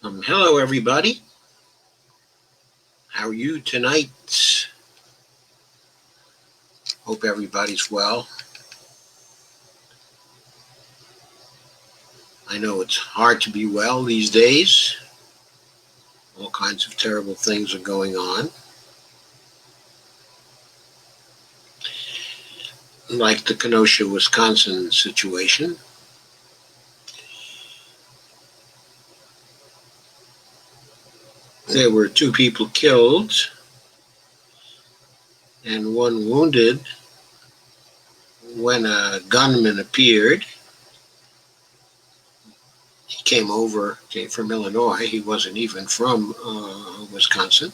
Hello, everybody. How are you tonight? Hope everybody's well. I know it's hard to be well these days. All kinds of terrible things are going on. Like the Kenosha, Wisconsin situation. There were 2 people killed and 1 wounded when a gunman appeared. He came from Illinois. He wasn't even from Wisconsin.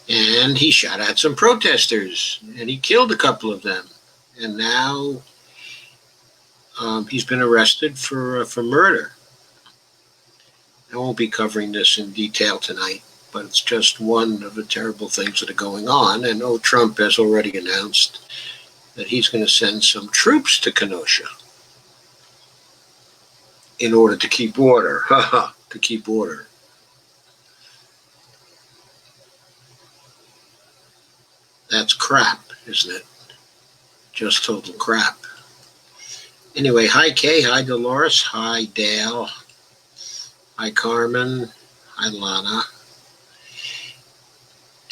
And he shot at some protesters, and he killed a couple of them. And now he's been arrested for murder. I won't be covering this in detail tonight, but it's just one of the terrible things that are going on. And Trump has already announced that he's going to send some troops to Kenosha in order to keep order. To keep order. That's crap, isn't it? Just total crap. Anyway, hi Kay, hi Dolores, hi Dale, hi Carmen, hi Lana.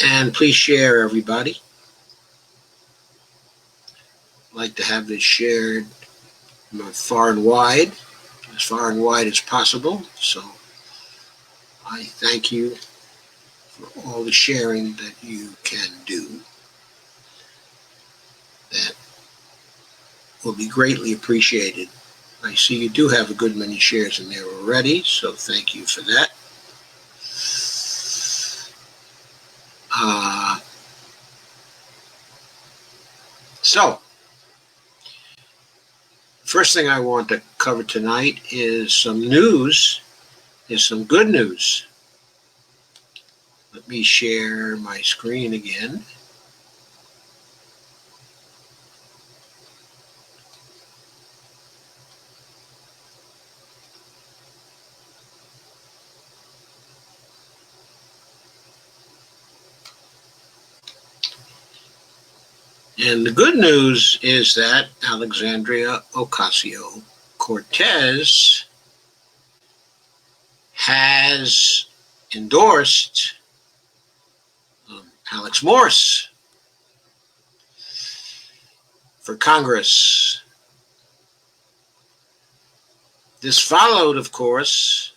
And please share, everybody. I'd like to have this shared far and wide as possible. So I thank you for all the sharing that you can do. That will be greatly appreciated. I see you do have a good many shares in there already, so thank you for that. So, first thing I want to cover tonight is some good news. Let me share my screen again. And the good news is that Alexandria Ocasio-Cortez has endorsed Alex Morse for Congress. This followed, of course,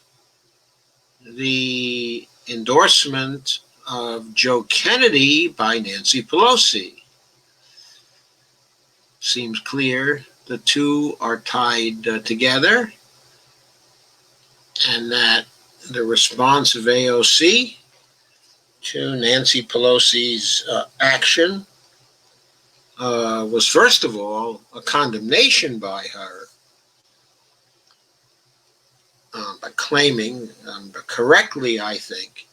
the endorsement of Joe Kennedy by Nancy Pelosi. Seems clear the two are tied together, and that the response of AOC to Nancy Pelosi's action was, first of all, a condemnation by her, by claiming, correctly, I think,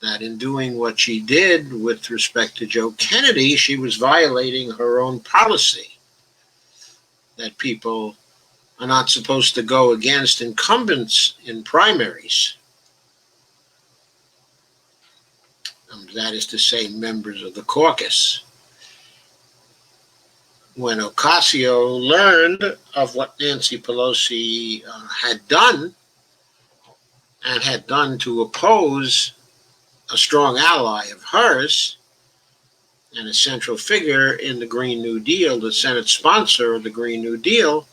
that in doing what she did with respect to Joe Kennedy, she was violating her own policy, that people are not supposed to go against incumbents in primaries. That is to say, members of the caucus. When Ocasio learned of what Nancy Pelosi had done, and had done to oppose a strong ally of hers, and a central figure in the Green New Deal, the Senate sponsor of the Green New Deal,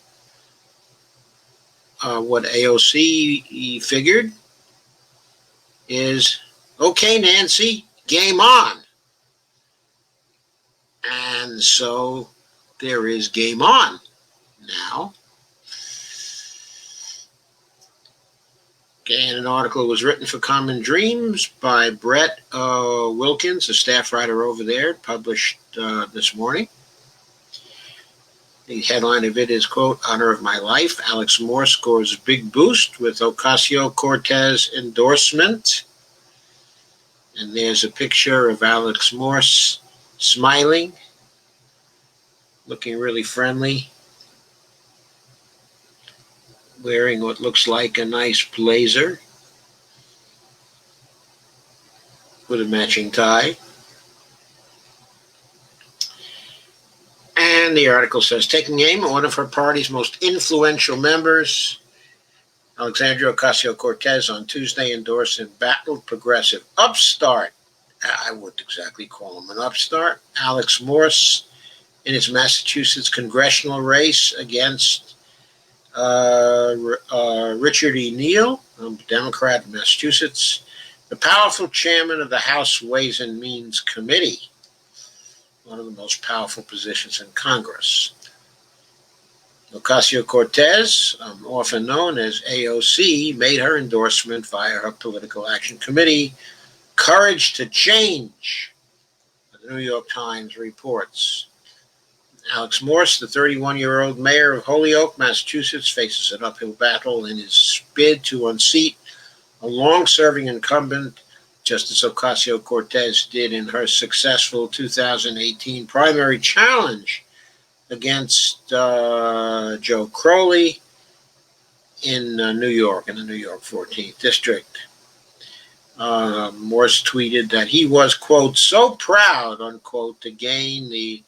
what AOC figured is, okay, Nancy, game on. And so there is game on now. Okay, and an article was written for Common Dreams by Brett Wilkins, a staff writer over there, published this morning. The headline of it is, quote, "Honor of My Life, Alex Morse scores big boost with Ocasio-Cortez endorsement." And there's a picture of Alex Morse smiling looking really friendly, wearing what looks like a nice blazer with a matching tie. And the article says, taking aim at one of her party's most influential members, Alexandria Ocasio-Cortez on Tuesday endorsed embattled progressive upstart. I wouldn't exactly call him an upstart. Alex Morse in his Massachusetts congressional race against Richard E. Neal, a Democrat in Massachusetts, the powerful chairman of the House Ways and Means Committee, one of the most powerful positions in Congress. Ocasio-Cortez, often known as AOC, made her endorsement via her Political Action Committee, Courage to Change, the New York Times reports. Alex Morse, the 31-year-old mayor of Holyoke, Massachusetts, faces an uphill battle in his bid to unseat a long-serving incumbent, just as Ocasio-Cortez did in her successful 2018 primary challenge against Joe Crowley in New York, in the New York 14th District. Morse tweeted that he was, quote, so proud, unquote, to gain the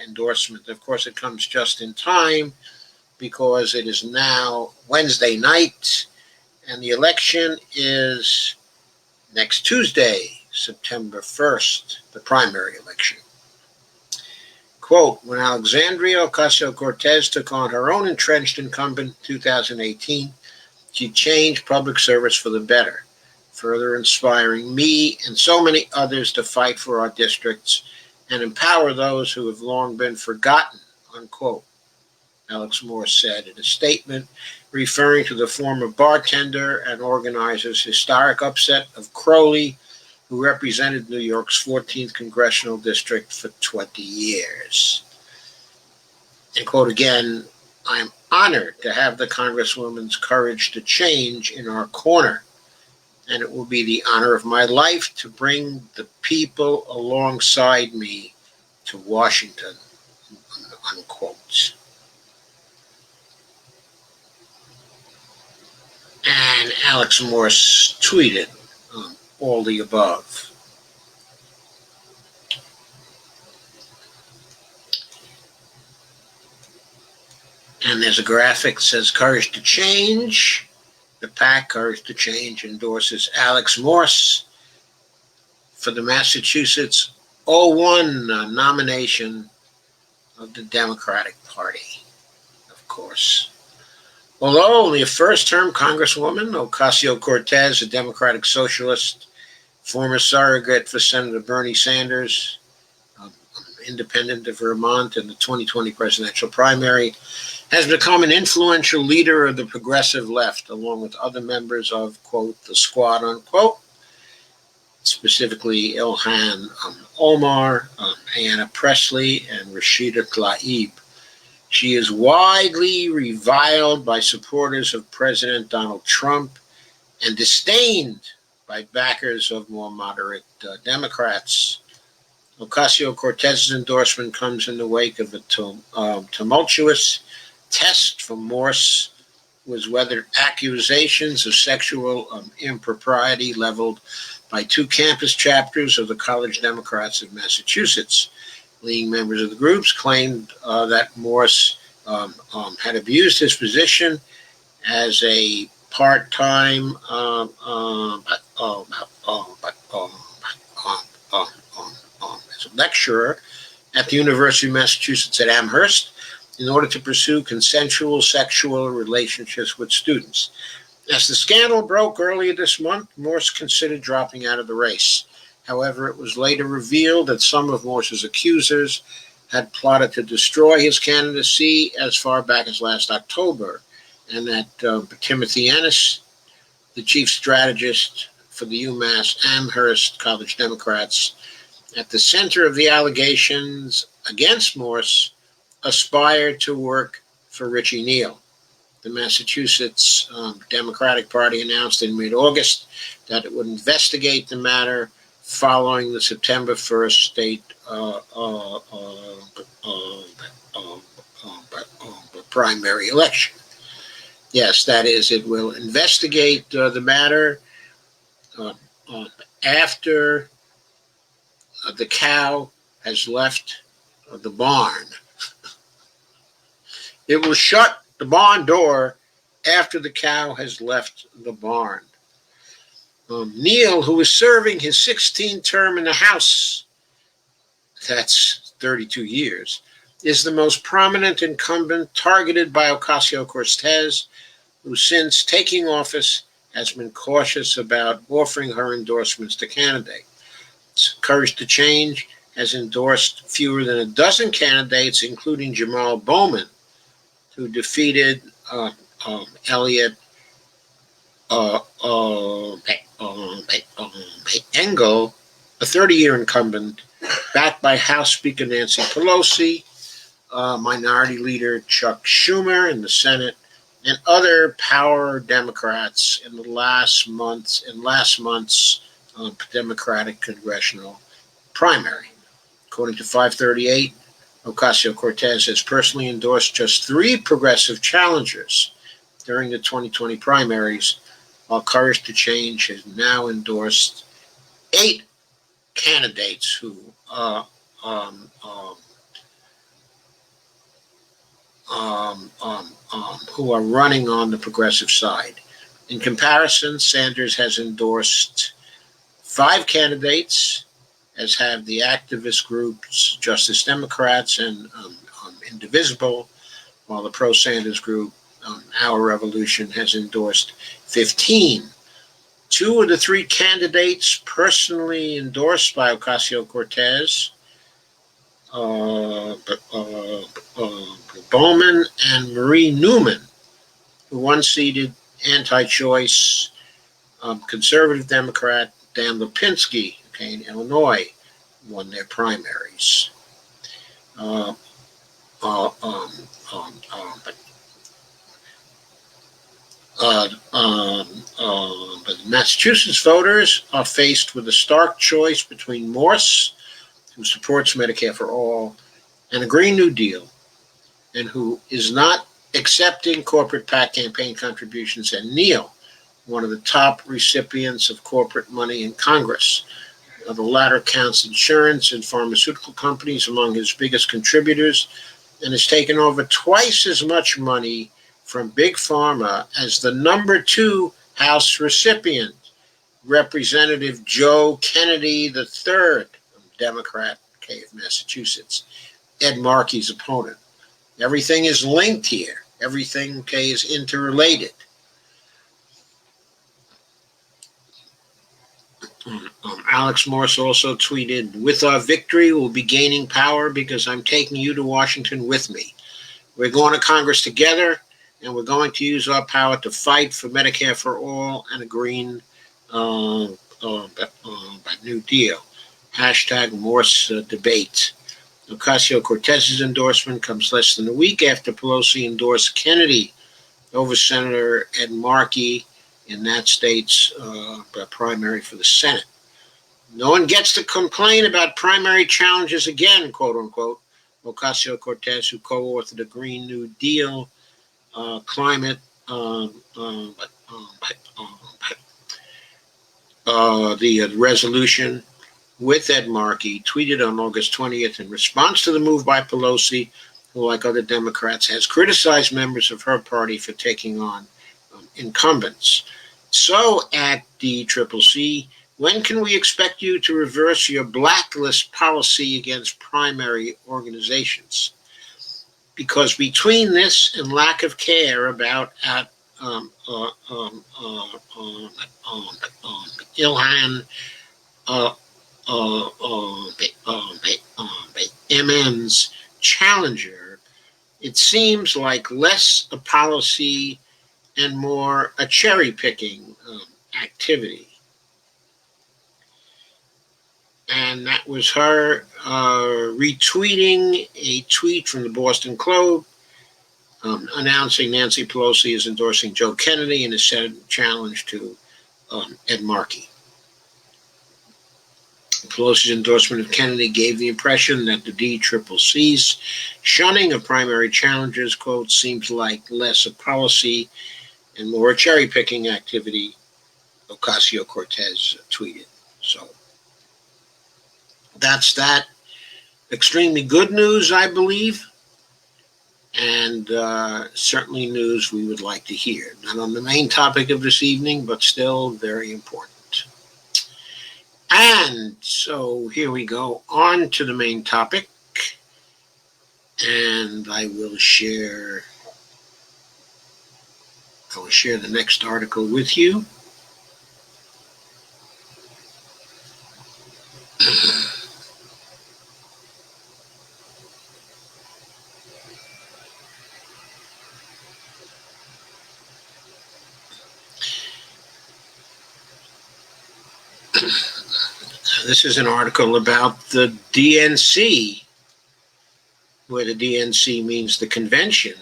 endorsement. Of course, it comes just in time because it is now Wednesday night and the election is next Tuesday, September 1st, the primary election. Quote, when Alexandria Ocasio-Cortez took on her own entrenched incumbent in 2018, she changed public service for the better, further inspiring me and so many others to fight for our districts and empower those who have long been forgotten, unquote, Alex Morse said in a statement referring to the former bartender and organizer's historic upset of Crowley, who represented New York's 14th Congressional District for 20 years. And quote again, I am honored to have the Congresswoman's courage to change in our corner, and it will be the honor of my life to bring the people alongside me to Washington, unquote. And Alex Morse tweeted all the above. And there's a graphic that says Courage to Change. The PAC, Courage to Change, endorses Alex Morse for the Massachusetts 01 nomination of the Democratic Party, of course. Although only a first-term Congresswoman, Ocasio-Cortez, a Democratic socialist, former surrogate for Senator Bernie Sanders, independent of Vermont in the 2020 presidential primary, has become an influential leader of the progressive left, along with other members of, quote, the squad, unquote, specifically Ilhan Omar, Ayanna Pressley, and Rashida Tlaib. She is widely reviled by supporters of President Donald Trump and disdained by backers of more moderate Democrats. Ocasio-Cortez's endorsement comes in the wake of a tumultuous test for Morse, was whether accusations of sexual impropriety leveled by two campus chapters of the College Democrats of Massachusetts. Leading members of the groups claimed that Morse had abused his position as a part-time as a lecturer at the University of Massachusetts at Amherst in order to pursue consensual sexual relationships with students. As the scandal broke earlier this month, Morse considered dropping out of the race. However, it was later revealed that some of Morse's accusers had plotted to destroy his candidacy as far back as last October, and that Timothy Ennis, the chief strategist for the UMass Amherst College Democrats, at the center of the allegations against Morse, aspired to work for Richie Neal. The Massachusetts Democratic Party announced in mid-August that it would investigate the matter following the September 1st state primary election. Yes, that is, it will investigate the matter after the cow has left the barn. It will shut the barn door after the cow has left the barn. Neil, who is serving his 16th term in the House, that's 32 years, is the most prominent incumbent targeted by Ocasio-Cortez, who since taking office has been cautious about offering her endorsements to candidates. Courage to Change has endorsed fewer than a dozen candidates, including Jamal Bowman, who defeated Elliot Engel, a 30-year incumbent, backed by House Speaker Nancy Pelosi, Minority Leader Chuck Schumer in the Senate, and other power Democrats in last month's Democratic Congressional primary. According to 538, Ocasio-Cortez has personally endorsed just 3 progressive challengers during the 2020 primaries, while Courage to Change has now endorsed 8 candidates who are running on the progressive side. In comparison, Sanders has endorsed 5 candidates, as have the activist groups Justice Democrats and Indivisible, while the pro-Sanders group Our Revolution has endorsed 15. 2 of the 3 candidates personally endorsed by Ocasio-Cortez, Bowman and Marie Newman, who unseated anti-choice conservative Democrat Dan Lipinski, in Illinois, won their primaries. But Massachusetts voters are faced with a stark choice between Morse, who supports Medicare for all, and a Green New Deal, and who is not accepting corporate PAC campaign contributions, and Neil, one of the top recipients of corporate money in Congress. The latter counts insurance and pharmaceutical companies among his biggest contributors, and has taken over twice as much money from Big Pharma as the number 2 House recipient, Representative Joe Kennedy III, Democrat of Massachusetts, Ed Markey's opponent. Everything is linked here. Everything is interrelated. Alex Morse also tweeted, "With our victory, we'll be gaining power because I'm taking you to Washington with me. We're going to Congress together, and we're going to use our power to fight for Medicare for all and a green New Deal." Hashtag Morse debate. Ocasio-Cortez's endorsement comes less than a week after Pelosi endorsed Kennedy over Senator Ed Markey in that state's primary for the Senate. No one gets to complain about primary challenges again, quote unquote. Ocasio-Cortez, who co-authored a Green New Deal climate the resolution with Ed Markey, tweeted on August 20th in response to the move by Pelosi, who, like other Democrats, has criticized members of her party for taking on incumbents. So at the CCC, when can we expect you to reverse your blacklist policy against primary organizations? Because between this and lack of care about Ilhan MN's challenger, it seems like less a policy and more a cherry-picking activity. And that was her retweeting a tweet from the Boston Globe announcing Nancy Pelosi is endorsing Joe Kennedy in a Senate challenge to Ed Markey. Pelosi's endorsement of Kennedy gave the impression that the DCCC's shunning of primary challengers, quote, seems like less a policy and more a cherry-picking activity, Ocasio-Cortez tweeted. So that's that. Extremely good news, I believe, and certainly news we would like to hear. Not on the main topic of this evening, but still very important. And so here we go on to the main topic, and I will share the next article with you. This is an article about the DNC, where the DNC means the convention,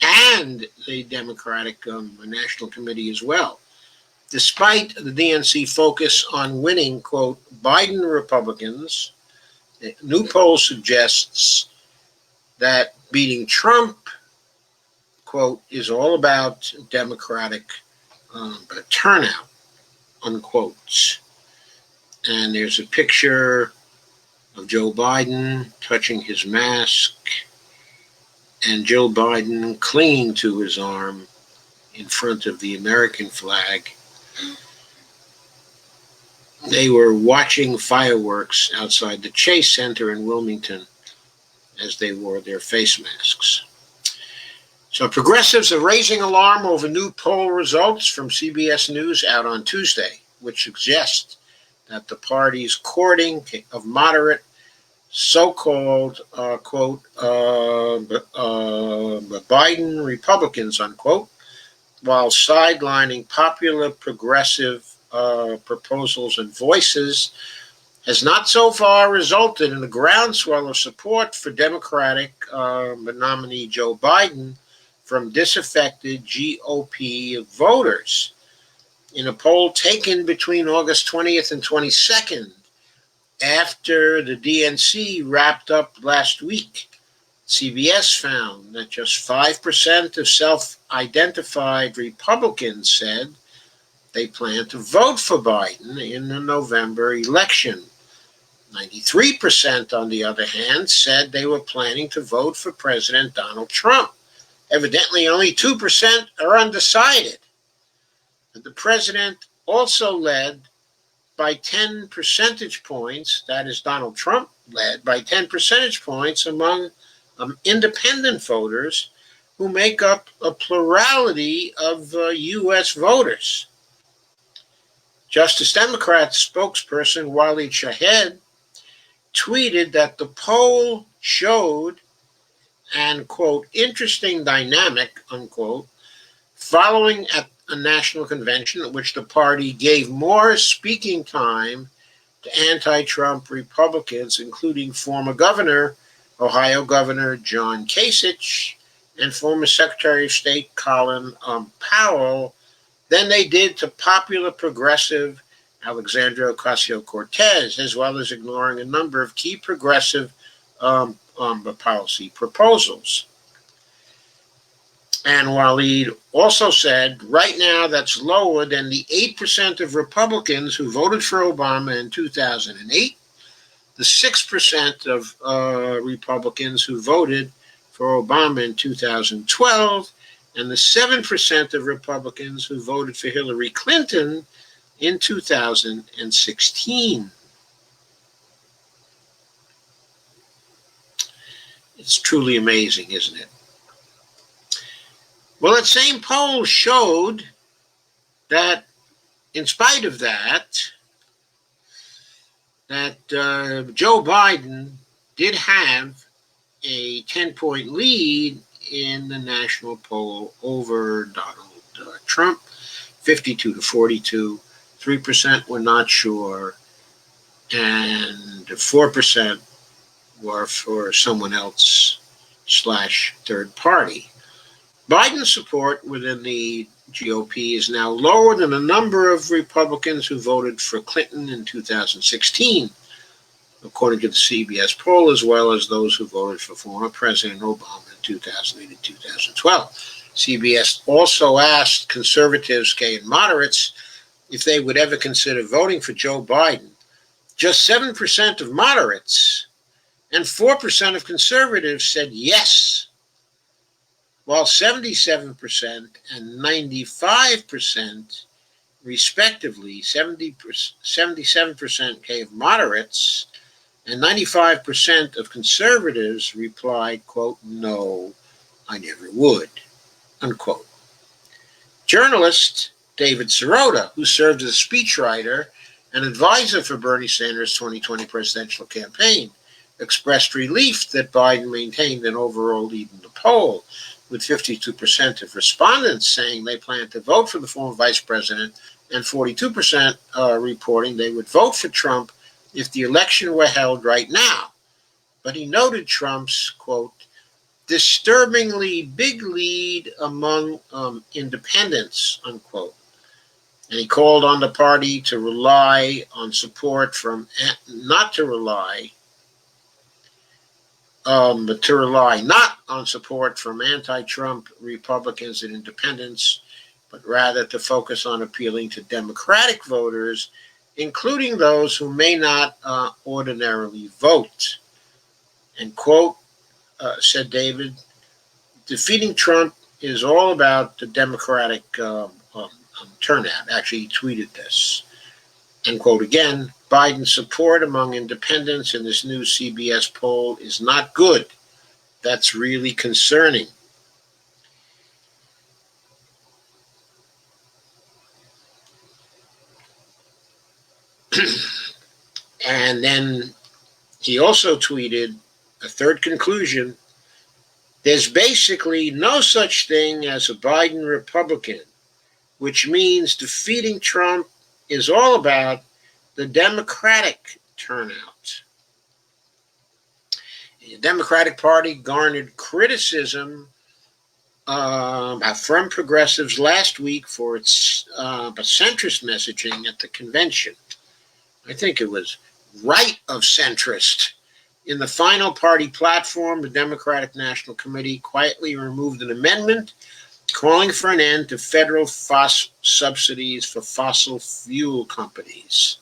and the Democratic National Committee as well. Despite the DNC focus on winning, quote, Biden Republicans, a new poll suggests that beating Trump, quote, is all about Democratic turnout, unquote. And there's a picture of Joe Biden touching his mask and Joe Biden clinging to his arm in front of the American flag. They were watching fireworks outside the Chase Center in Wilmington as they wore their face masks. So progressives are raising alarm over new poll results from CBS News out on Tuesday, which suggest that the party's courting of moderate so-called, quote, Biden Republicans, unquote, while sidelining popular progressive proposals and voices, has not so far resulted in a groundswell of support for Democratic nominee Joe Biden from disaffected GOP voters. In a poll taken between August 20th and 22nd, after the DNC wrapped up last week, CBS found that just 5% of self-identified Republicans said they plan to vote for Biden in the November election. 93%, on the other hand, said they were planning to vote for President Donald Trump. Evidently, only 2% are undecided. The president also led by 10 percentage points, that is, Donald Trump led by 10 percentage points among independent voters who make up a plurality of U.S. voters. Justice Democrat spokesperson Waleed Shahed tweeted that the poll showed an, quote, interesting dynamic, unquote, following a national convention at which the party gave more speaking time to anti-Trump Republicans, including former Ohio Governor John Kasich, and former Secretary of State Colin Powell, than they did to popular progressive Alexandria Ocasio-Cortez, as well as ignoring a number of key progressive policy proposals. And Waleed also said, right now that's lower than the 8% of Republicans who voted for Obama in 2008, the 6% of Republicans who voted for Obama in 2012, and the 7% of Republicans who voted for Hillary Clinton in 2016. It's truly amazing, isn't it? Well, that same poll showed that, in spite of that, Joe Biden did have a 10-point lead in the national poll over Donald Trump, 52 to 42. 3% were not sure, and 4% were for someone else / third party. Biden's support within the GOP is now lower than the number of Republicans who voted for Clinton in 2016, according to the CBS poll, as well as those who voted for former President Obama in 2008 and 2012. CBS also asked conservatives, and moderates if they would ever consider voting for Joe Biden. Just 7% of moderates and 4% of conservatives said yes, while 77% and 95%, respectively, 77% gave moderates and 95% of conservatives replied, quote, "No, I never would," unquote. Journalist David Sirota, who served as a speechwriter and advisor for Bernie Sanders' 2020 presidential campaign, expressed relief that Biden maintained an overall lead in the poll, with 52% of respondents saying they plan to vote for the former vice president and 42% reporting they would vote for Trump if the election were held right now. But he noted Trump's, quote, "disturbingly big lead among independents," unquote. And he called on the party to rely on support from, not on support from anti-Trump Republicans and independents, but rather to focus on appealing to Democratic voters, including those who may not ordinarily vote. And, quote, said David, "defeating Trump is all about the Democratic turnout." Actually, he tweeted this. And, quote again, "Biden's support among independents in this new CBS poll is not good. That's really concerning." And then he also tweeted a third conclusion: "There's basically no such thing as a Biden Republican, which means defeating Trump is all about the Democratic turnout." The Democratic Party garnered criticism from progressives last week for its centrist messaging at the convention. I think it was right of centrist. In the final party platform, the Democratic National Committee quietly removed an amendment calling for an end to federal subsidies for fossil fuel companies.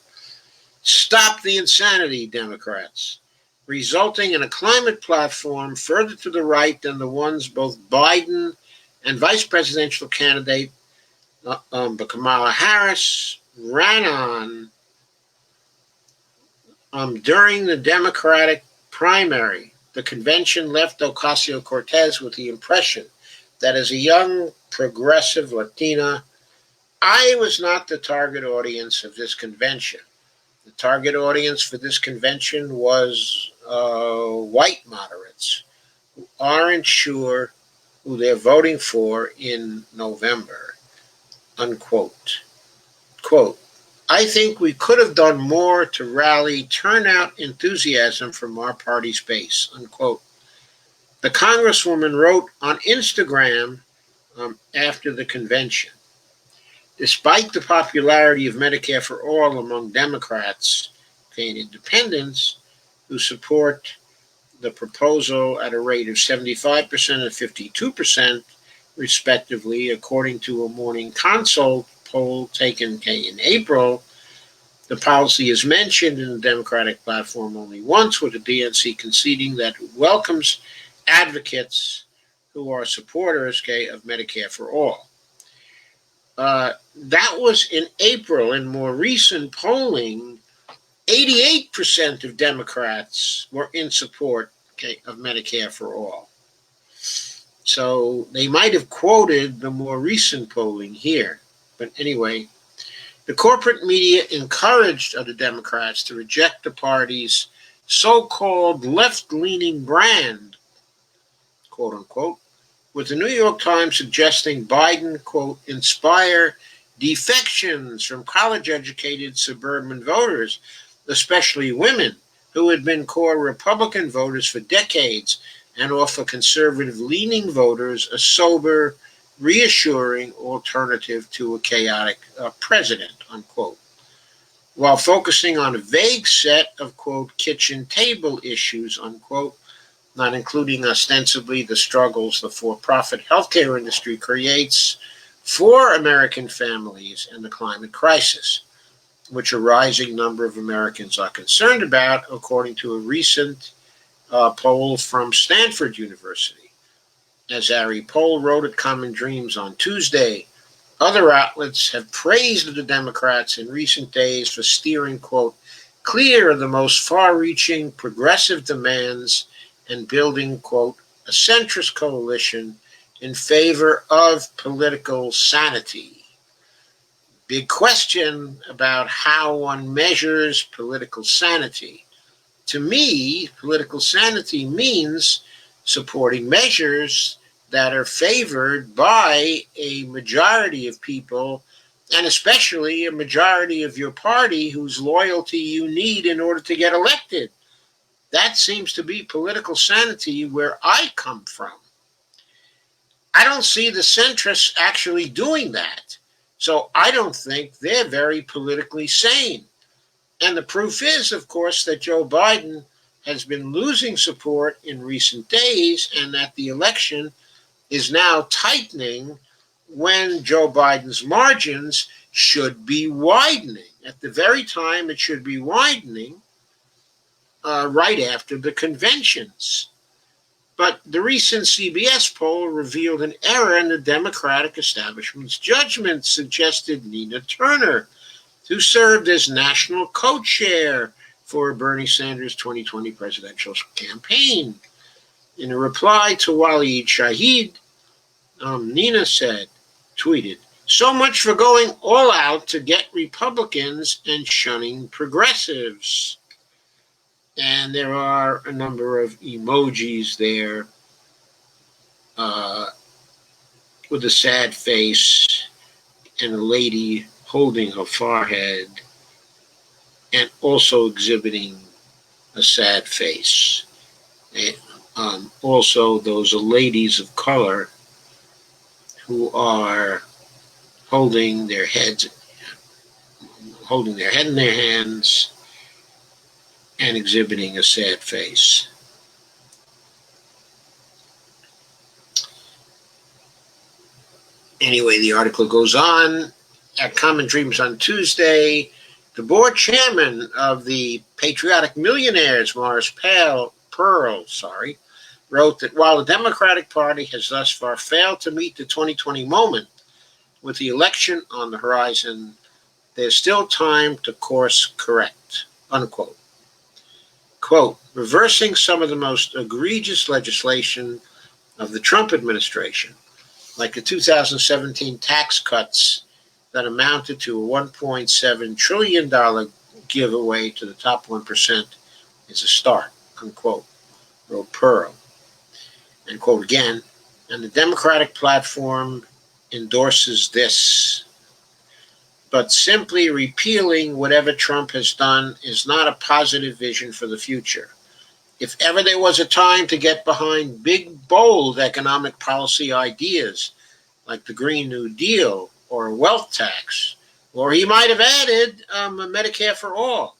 Stop the insanity, Democrats, resulting in a climate platform further to the right than the ones both Biden and vice presidential candidate Kamala Harris ran on during the Democratic primary. The convention left Ocasio-Cortez with the impression that as a young, progressive Latina, I was not the target audience of this convention. The target audience for this convention was white moderates who aren't sure who they're voting for in November, unquote. Quote, "I think we could have done more to rally turnout enthusiasm from our party's base," unquote. The Congresswoman wrote on Instagram after the convention. Despite the popularity of Medicare for All among Democrats and independents who support the proposal at a rate of 75% and 52%, respectively, according to a Morning Consult poll taken in April, the policy is mentioned in the Democratic platform only once, with the DNC conceding that it welcomes advocates who are supporters of Medicare for All. That was in April. In more recent polling, 88% of Democrats were in support of Medicare for All. So they might have quoted the more recent polling here. But anyway, the corporate media encouraged other Democrats to reject the party's so-called left-leaning brand, quote unquote, with the New York Times suggesting Biden, quote, inspire defections from college-educated suburban voters, especially women who had been core Republican voters for decades, and offer conservative-leaning voters a sober reassuring alternative to a chaotic president, unquote, while focusing on a vague set of, quote, kitchen table issues, unquote, not including ostensibly the struggles the for-profit healthcare industry creates for American families and the climate crisis, which a rising number of Americans are concerned about, according to a recent poll from Stanford University. As Ari Pohl wrote at Common Dreams on Tuesday, other outlets have praised the Democrats in recent days for steering, quote, clear of the most far-reaching progressive demands and building, quote, a centrist coalition in favor of political sanity. Big question about how one measures political sanity. To me, political sanity means supporting measures that are favored by a majority of people, and especially a majority of your party whose loyalty you need in order to get elected. That seems to be political sanity where I come from. I don't see the centrists actually doing that. So I don't think they're very politically sane. And the proof is, of course, that Joe Biden has been losing support in recent days and that the election is now tightening when Joe Biden's margins should be widening. At the very time it should be widening, right after the conventions. But the recent CBS poll revealed an error in the Democratic establishment's judgment, suggested Nina Turner, who served as national co-chair for Bernie Sanders' 2020 presidential campaign. In a reply to Waleed Shahid, Nina tweeted, so much for going all out to get Republicans and shunning progressives. And there are a number of emojis there with a sad face and a lady holding her forehead and also exhibiting a sad face. And, also, those are ladies of color who are holding their head in their hands and exhibiting a sad face. Anyway, the article goes on. At Common Dreams on Tuesday, the board chairman of the Patriotic Millionaires, Morris Pearl, wrote that while the Democratic Party has thus far failed to meet the 2020 moment, with the election on the horizon, there's still time to course correct, unquote. Quote, reversing some of the most egregious legislation of the Trump administration, like the 2017 tax cuts that amounted to a $1.7 trillion giveaway to the top 1%, is a start, unquote, wrote Pearl. And quote again, and the Democratic platform endorses this. But simply repealing whatever Trump has done is not a positive vision for the future. If ever there was a time to get behind big, bold economic policy ideas, like the Green New Deal or a wealth tax, or he might have added a Medicare for all,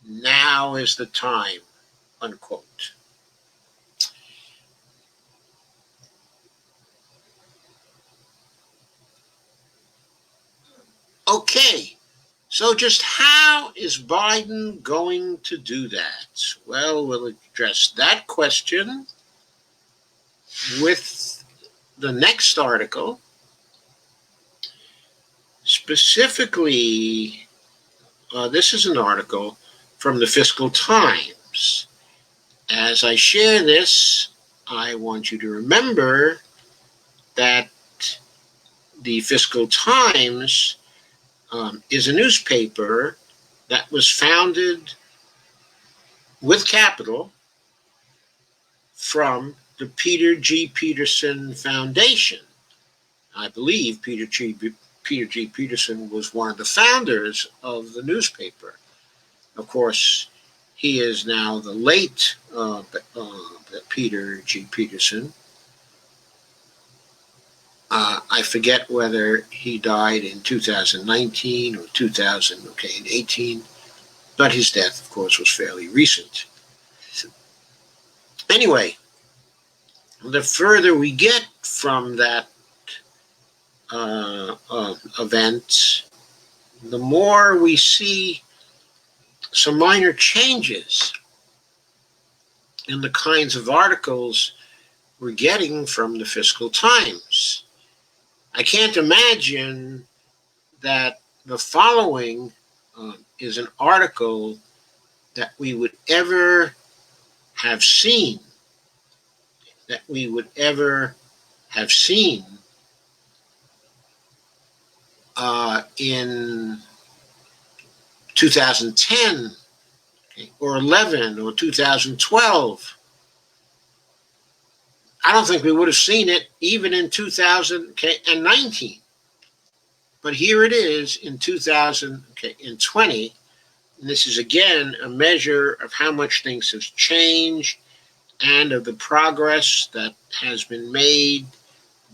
now is the time, unquote. Okay, so just how is Biden going to do that? Well, we'll address that question with the next article. Specifically, this is an article from the Fiscal Times. As I share this, I want you to remember that the Fiscal Times is a newspaper that was founded with capital from the Peter G. Peterson Foundation. I believe Peter G. Peterson was one of the founders of the newspaper. Of course, he is now the late Peter G. Peterson. I forget whether he died in 2019 or 2018, but his death, of course, was fairly recent. Anyway, the further we get from that event, the more we see some minor changes in the kinds of articles we're getting from the Fiscal Times. I can't imagine that the following is an article that we would ever have seen, in 2010, okay, or 11 or 2012. I don't think we would have seen it even in 2019. But here it is in 2020. And this is again a measure of how much things have changed and of the progress that has been made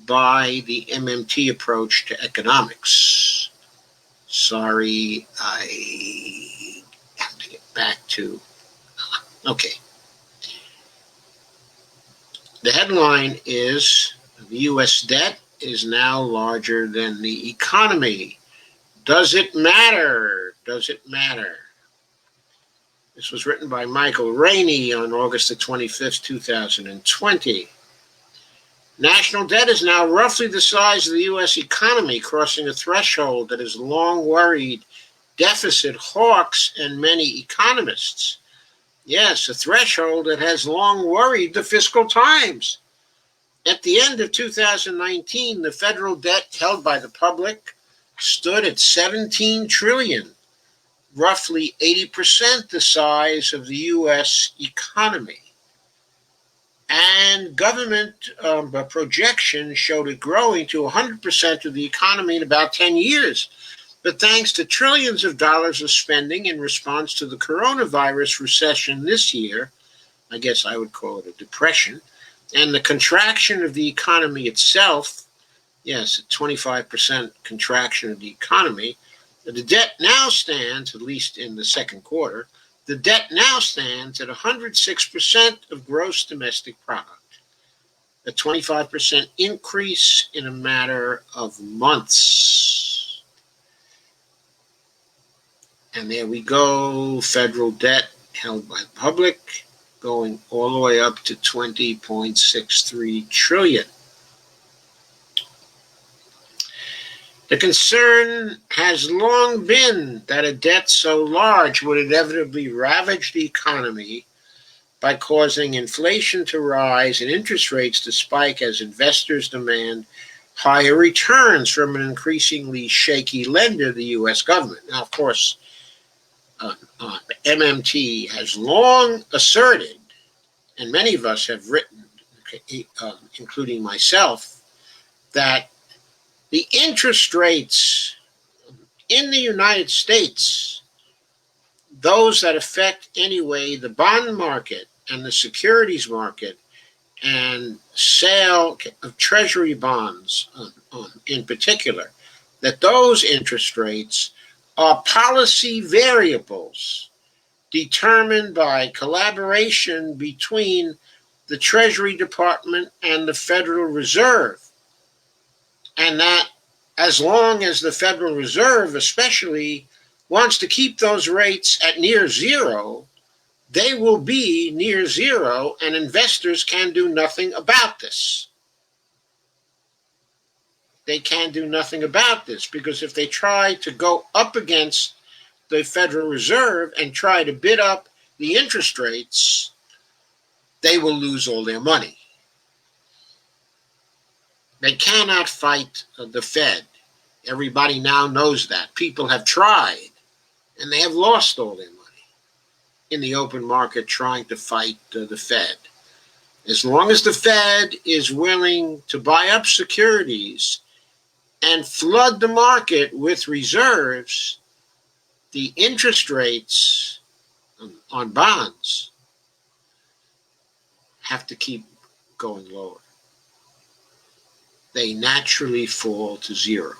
by the MMT approach to economics. Sorry, I have to get back to, okay. The headline is, the U.S. debt is now larger than the economy. Does it matter? Does it matter? This was written by Michael Rainey on August the 25th, 2020. National debt is now roughly the size of the U.S. economy, crossing a threshold that has long worried deficit hawks and many economists. Yes, a threshold that has long worried the Fiscal Times. At the end of 2019, the federal debt held by the public stood at $17 trillion, roughly 80% the size of the U.S. economy. And government projections showed it growing to 100% of the economy in about 10 years. But thanks to trillions of dollars of spending in response to the coronavirus recession this year, I guess I would call it a depression, and the contraction of the economy itself, yes, a 25% contraction of the economy, the debt now stands, at least in the second quarter, the debt now stands at 106% of gross domestic product, a 25% increase in a matter of months. And there we go, federal debt held by the public going all the way up to $20.63 trillion. The concern has long been that a debt so large would inevitably ravage the economy by causing inflation to rise and interest rates to spike as investors demand higher returns from an increasingly shaky lender, the U.S. government. Now, of course, MMT has long asserted, and many of us have written, including myself, that the interest rates in the United States, those that affect anyway the bond market and the securities market and sale of treasury bonds in particular, that those interest rates are policy variables determined by collaboration between the Treasury Department and the Federal Reserve. And that as long as the Federal Reserve especially wants to keep those rates at near zero, they will be near zero, and investors can do nothing about this. They can do nothing about this, because if they try to go up against the Federal Reserve and try to bid up the interest rates, they will lose all their money. They cannot fight the Fed. Everybody now knows that. People have tried, and they have lost all their money in the open market trying to fight the Fed. As long as the Fed is willing to buy up securities and flood the market with reserves, the interest rates on bonds have to keep going lower. they naturally fall to zero.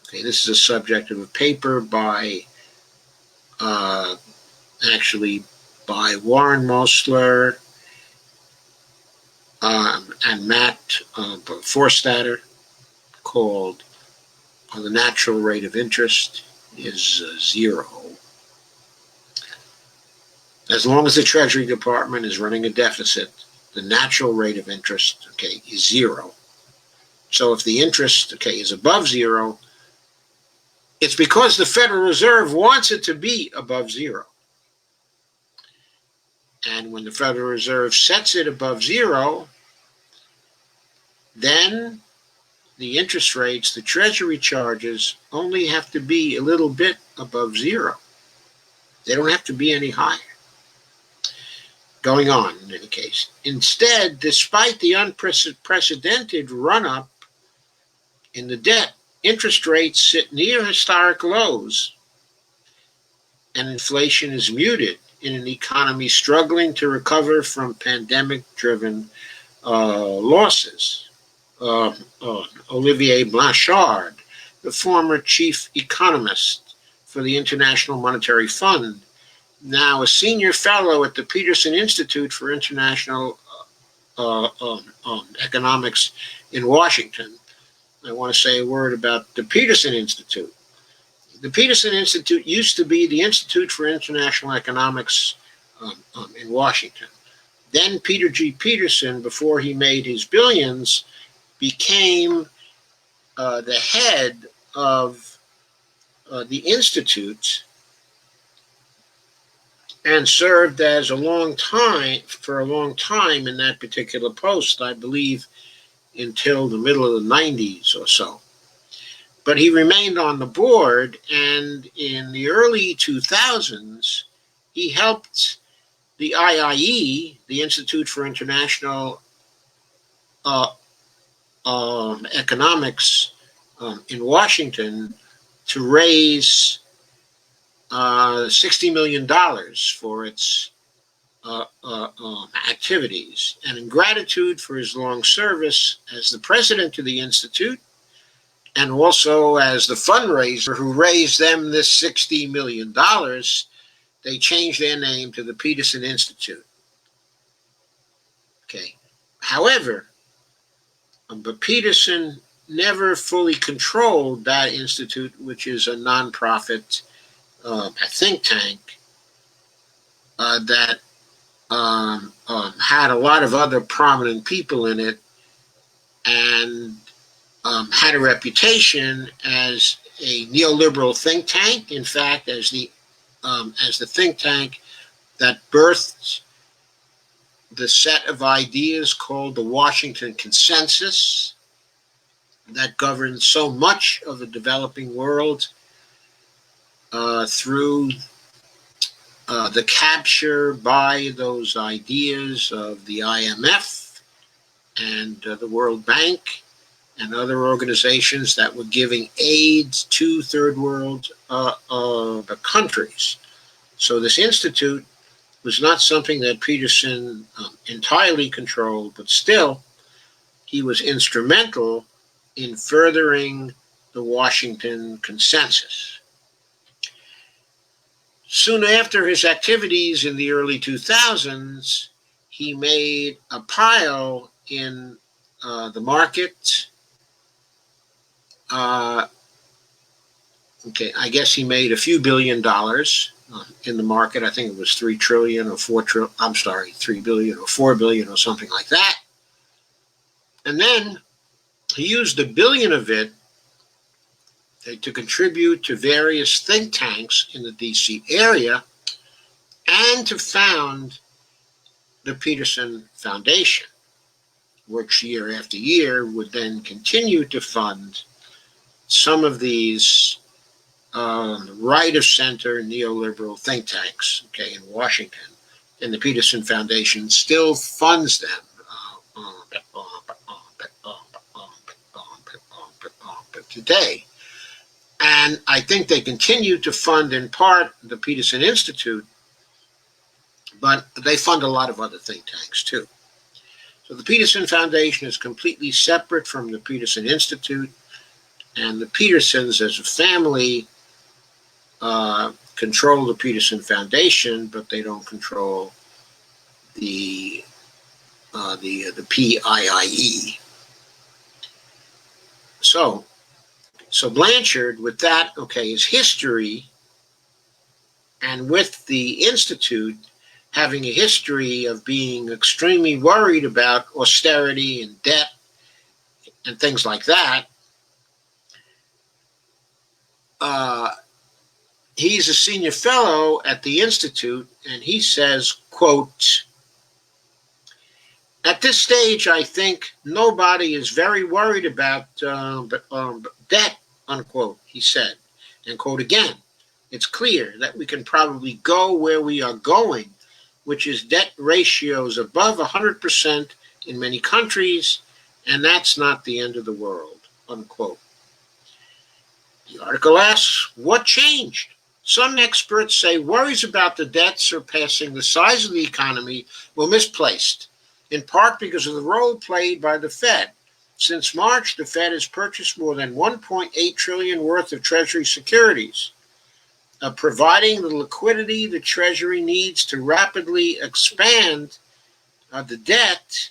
Okay, this is a subject of a paper by Warren Mosler and Matt Forstater, called The Natural Rate of Interest is Zero. As long as the Treasury Department is running a deficit, the natural rate of interest, is zero. So if the interest, is above zero, it's because the Federal Reserve wants it to be above zero. And when the Federal Reserve sets it above zero, then the interest rates the Treasury charges only have to be a little bit above zero. They don't have to be any higher. Going on, in any case. Instead, despite the unprecedented run-up in the debt, interest rates sit near historic lows, and inflation is muted in an economy struggling to recover from pandemic-driven losses. Olivier Blanchard, the former chief economist for the International Monetary Fund, now a senior fellow at the Peterson Institute for International Economics in Washington. I want to say a word about the Peterson Institute. The Peterson Institute used to be the Institute for International Economics in Washington. Then Peter G. Peterson, before he made his billions, became the head of the Institute and served for a long time in that particular post, I believe, until the middle of the 90s or so. But he remained on the board, and in the early 2000s, he helped the IIE, the Institute for International Economics in Washington, to raise $60 million for its activities. And in gratitude for his long service as the president of the Institute, and also as the fundraiser who raised them this $60 million, they changed their name to the Peterson Institute. However, but Peterson never fully controlled that institute, which is a nonprofit, a think tank that had a lot of other prominent people in it, and had a reputation as a neoliberal think tank. In fact, as the think tank that birthed the set of ideas called the Washington Consensus that governs so much of the developing world through the capture by those ideas of the IMF and the World Bank and other organizations that were giving aid to third world countries. So this institute was not something that Peterson entirely controlled, but still he was instrumental in furthering the Washington Consensus. Soon after his activities in the early 2000s, he made a pile in the market. I guess he made a few $1 billion in the market. I think it was 3 trillion or 4 trillion. I'm sorry, 3 billion or 4 billion or something like that. And then he used $1 billion of it to contribute to various think tanks in the DC area and to found the Peterson Foundation, which year after year would then continue to fund some of these right-of-center neoliberal think tanks, in Washington. And the Peterson Foundation still funds them today. And I think they continue to fund, in part, the Peterson Institute, but they fund a lot of other think tanks, too. So the Peterson Foundation is completely separate from the Peterson Institute, and the Petersons as a family control the Peterson Foundation, but they don't control the PIIE. So Blanchard, with that, his history, and with the Institute having a history of being extremely worried about austerity and debt and things like that, he's a senior fellow at the Institute, and he says, quote, "At this stage, I think nobody is very worried about debt," unquote, he said. And quote again, "It's clear that we can probably go where we are going, which is debt ratios above 100% in many countries, and that's not the end of the world," unquote. The article asks, what changed? Some experts say worries about the debt surpassing the size of the economy were misplaced, in part because of the role played by the Fed. Since March, the Fed has purchased more than $1.8 trillion worth of Treasury securities, providing the liquidity the Treasury needs to rapidly expand the debt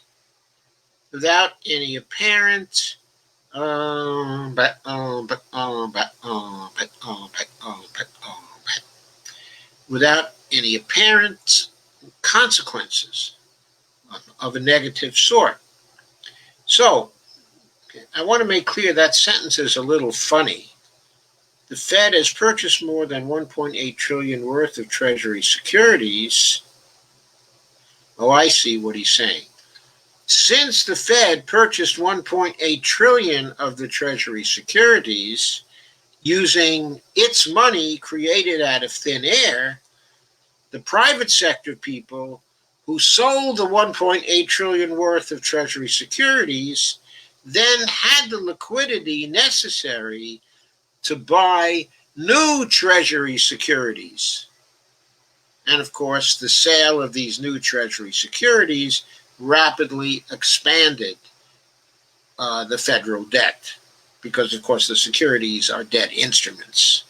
without any apparent consequences of a negative sort. So, I want to make clear that sentence is a little funny. The Fed has purchased more than $1.8 trillion worth of Treasury securities. Oh, I see what he's saying. Since the Fed purchased $1.8 trillion of the Treasury securities using its money created out of thin air, the private sector people who sold the $1.8 trillion worth of Treasury securities then had the liquidity necessary to buy new Treasury securities. And of course, the sale of these new Treasury securities rapidly expanded the federal debt, because of course the securities are debt instruments.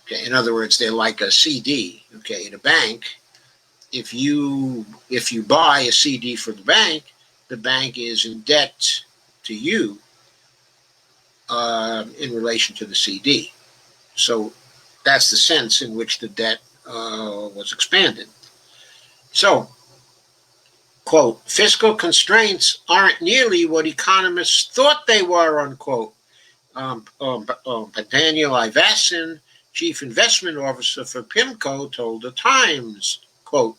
In other words, they're like a CD. In a bank, if you buy a CD for the bank is in debt to you in relation to the CD. So that's the sense in which the debt was expanded. So, quote, "Fiscal constraints aren't nearly what economists thought they were," unquote. But Daniel Ivasin, chief investment officer for PIMCO, told the Times, quote,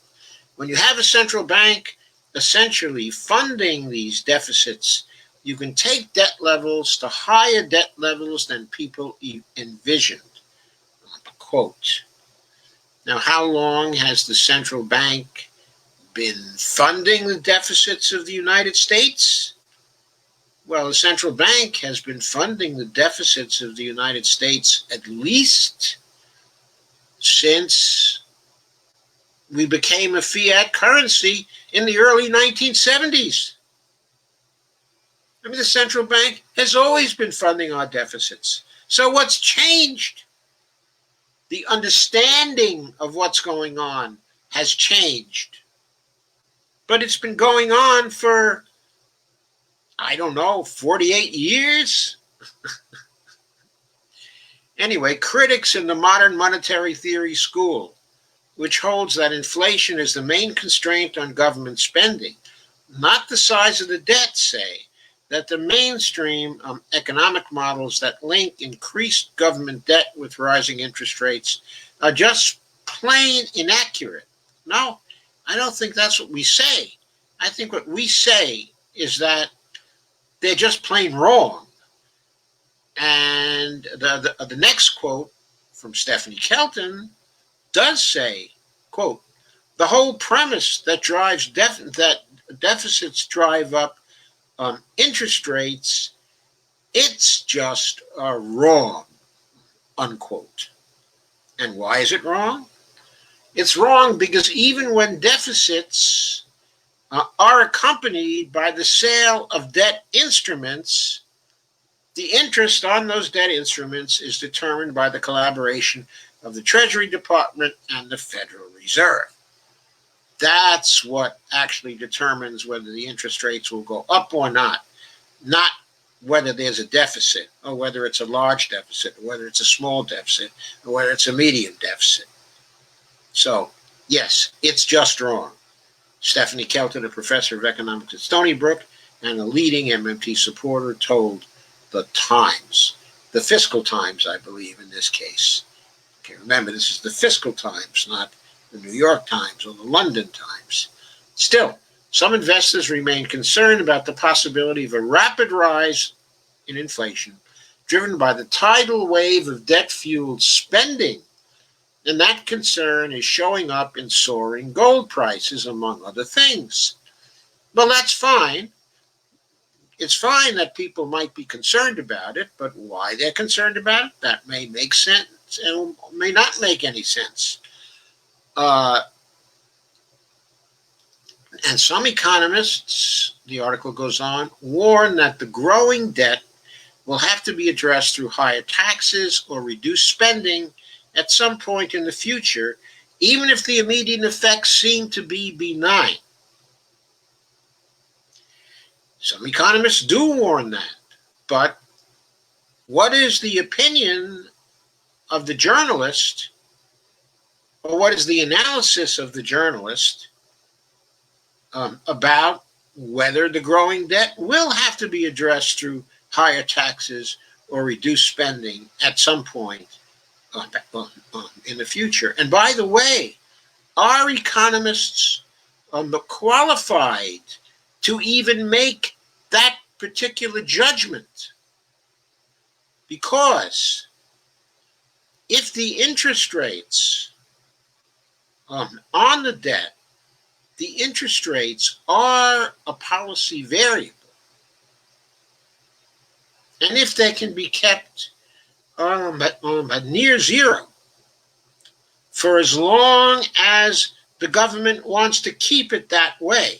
"When you have a central bank essentially funding these deficits, you can take debt levels to higher debt levels than people envisioned," quote. Now, how long has the central bank been funding the deficits of the United States? Well, the central bank has been funding the deficits of the United States at least since we became a fiat currency in the early 1970s. The central bank has always been funding our deficits. So what's changed? The understanding of what's going on has changed. But it's been going on for, 48 years? Anyway, critics in the modern monetary theory school, which holds that inflation is the main constraint on government spending, not the size of the debt, say that the mainstream economic models that link increased government debt with rising interest rates are just plain inaccurate. No, I don't think that's what we say. I think what we say is that they're just plain wrong. And the next quote from Stephanie Kelton does say, quote, "The whole premise that drives that deficits drive up interest rates, it's just wrong," unquote. And why is it wrong? It's wrong because even when deficits are accompanied by the sale of debt instruments. The interest on those debt instruments is determined by the collaboration of the Treasury Department and the Federal Reserve. That's what actually determines whether the interest rates will go up or not whether there's a deficit, or whether it's a large deficit, or whether it's a small deficit, or whether it's a medium deficit. So, yes, it's just wrong. Stephanie Kelton, a professor of economics at Stony Brook and a leading MMT supporter, told the Times, the Fiscal Times, I believe, in this case. Okay, remember, this is the Fiscal Times, not the New York Times or the London Times. Still, some investors remain concerned about the possibility of a rapid rise in inflation driven by the tidal wave of debt-fueled spending, and that concern is showing up in soaring gold prices, among other things. Well, that's fine. It's fine that people might be concerned about it, but why they're concerned about it, that may make sense and may not make any sense. And some economists, the article goes on, warn that the growing debt will have to be addressed through higher taxes or reduced spending at some point in the future, even if the immediate effects seem to be benign. Some economists do warn that, but what is the opinion of the journalist, or what is the analysis of the journalist about whether the growing debt will have to be addressed through higher taxes or reduced spending at some point in the future? And by the way, are economists qualified to even make that particular judgment? Because if the interest rates on the debt, the interest rates are a policy variable, and if they can be kept at near zero for as long as the government wants to keep it that way,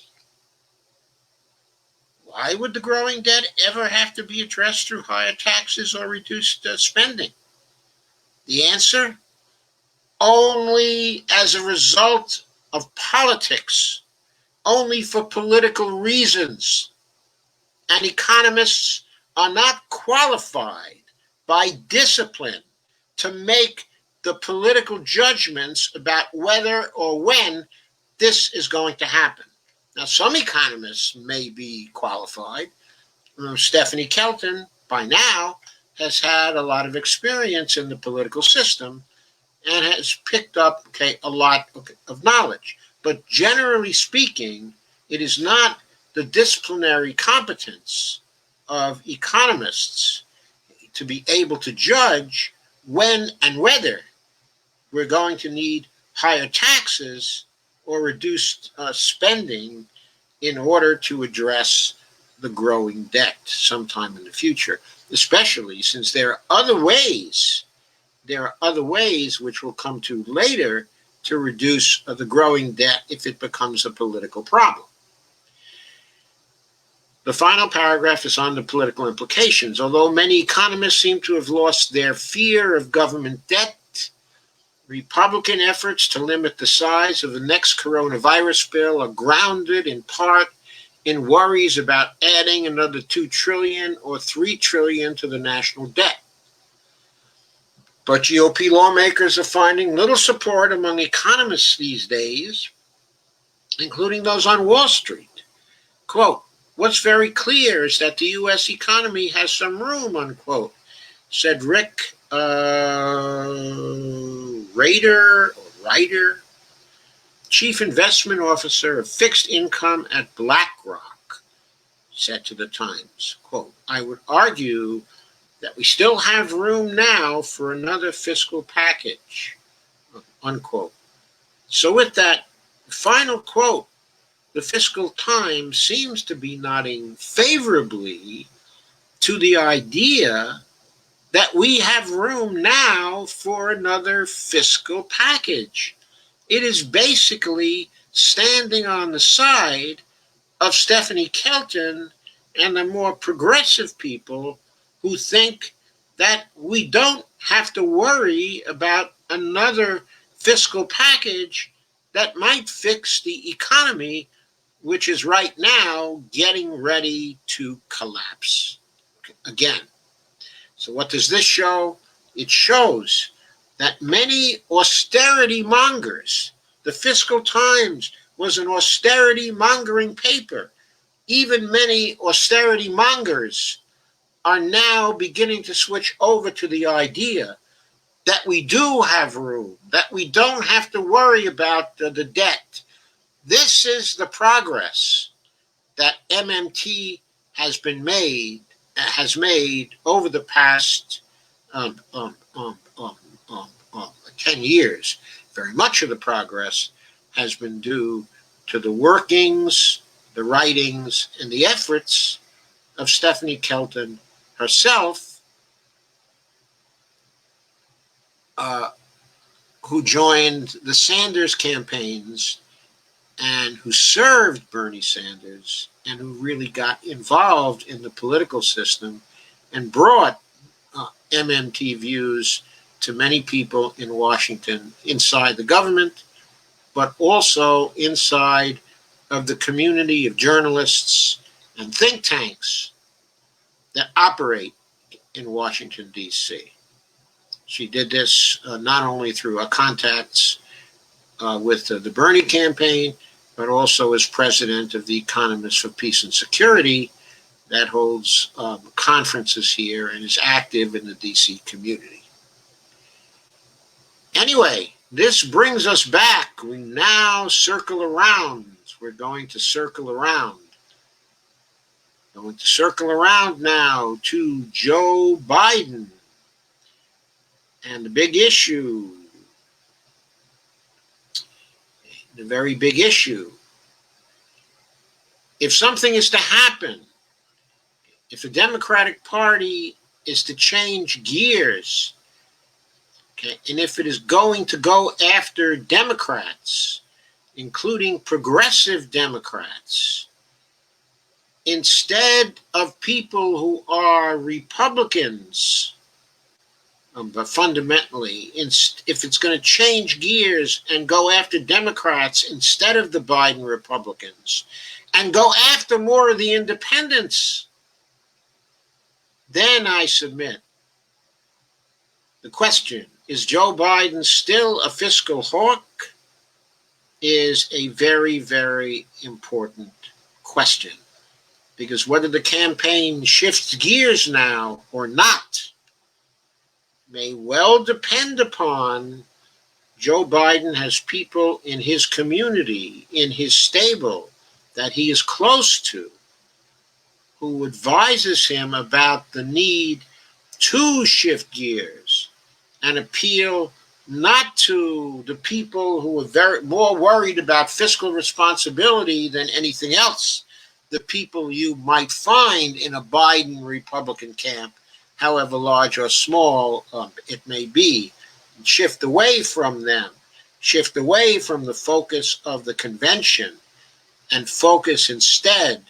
why would the growing debt ever have to be addressed through higher taxes or reduced spending? The answer? Only as a result of politics, only for political reasons. And economists are not qualified by discipline to make the political judgments about whether or when this is going to happen. Now, some economists may be qualified. Stephanie Kelton, by now, has had a lot of experience in the political system and has picked up a lot of knowledge. But generally speaking, it is not the disciplinary competence of economists to be able to judge when and whether we're going to need higher taxes or reduced spending in order to address the growing debt sometime in the future, especially since there are other ways which we'll come to later to reduce the growing debt if it becomes a political problem. The final paragraph is on the political implications. Although many economists seem to have lost their fear of government debt, Republican efforts to limit the size of the next coronavirus bill are grounded in part in worries about adding another $2 trillion or $3 trillion to the national debt. But GOP lawmakers are finding little support among economists these days, including those on Wall Street. Quote, "What's very clear is that the U.S. economy has some room," unquote, said Rick Ryder, chief investment officer of fixed income at BlackRock, said to the Times, quote, "I would argue that we still have room now for another fiscal package," unquote. So with that final quote, the Fiscal Times seems to be nodding favorably to the idea that we have room now for another fiscal package. It is basically standing on the side of Stephanie Kelton and the more progressive people who think that we don't have to worry about another fiscal package that might fix the economy, which is right now getting ready to collapse again. So what does this show? It shows that many austerity mongers, the Fiscal Times was an austerity mongering paper. Even many austerity mongers are now beginning to switch over to the idea that we do have room, that we don't have to worry about the debt. This is the progress that MMT has made over the past um, um, um, um, um, 10 years. Very much of the progress has been due to the workings, the writings, and the efforts of Stephanie Kelton herself, uh, who joined the Sanders campaigns and who served Bernie Sanders and who really got involved in the political system and brought MMT views to many people in Washington, inside the government, but also inside of the community of journalists and think tanks that operate in Washington, D.C. She did this not only through her contacts with the Bernie campaign, but also as president of the Economists for Peace and Security that holds conferences here and is active in the D.C. community. Anyway, this brings us back. We now circle around. We're going to circle around. Going to circle around now to Joe Biden and the big issue, the very big issue. If something is to happen, if the Democratic Party is to change gears, okay, and if it is going to go after Democrats, including progressive Democrats, instead of people who are Republicans, but fundamentally, if it's going to change gears and go after Democrats instead of the Biden Republicans, and go after more of the independents, then I submit the question, is Joe Biden still a fiscal hawk? Is a very, very important question. Because whether the campaign shifts gears now or not may well depend upon Joe Biden has people in his community, in his stable, that he is close to, who advises him about the need to shift gears and appeal not to the people who are more worried about fiscal responsibility than anything else, the people you might find in a Biden Republican camp, however large or small it may be. Shift away from them, shift away from the focus of the convention, and focus instead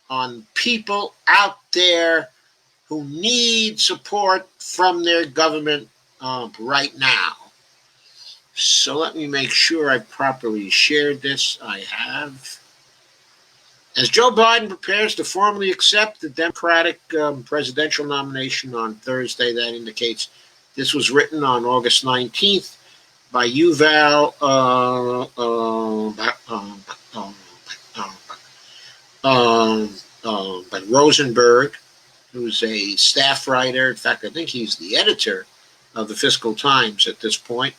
on people out there who need support from their government right now. So let me make sure I properly shared this. I have. As Joe Biden prepares to formally accept the Democratic presidential nomination on Thursday, that indicates this was written on August 19th by Yuval Rosenberg, who's a staff writer. In fact, I think he's the editor of the Fiscal Times at this point.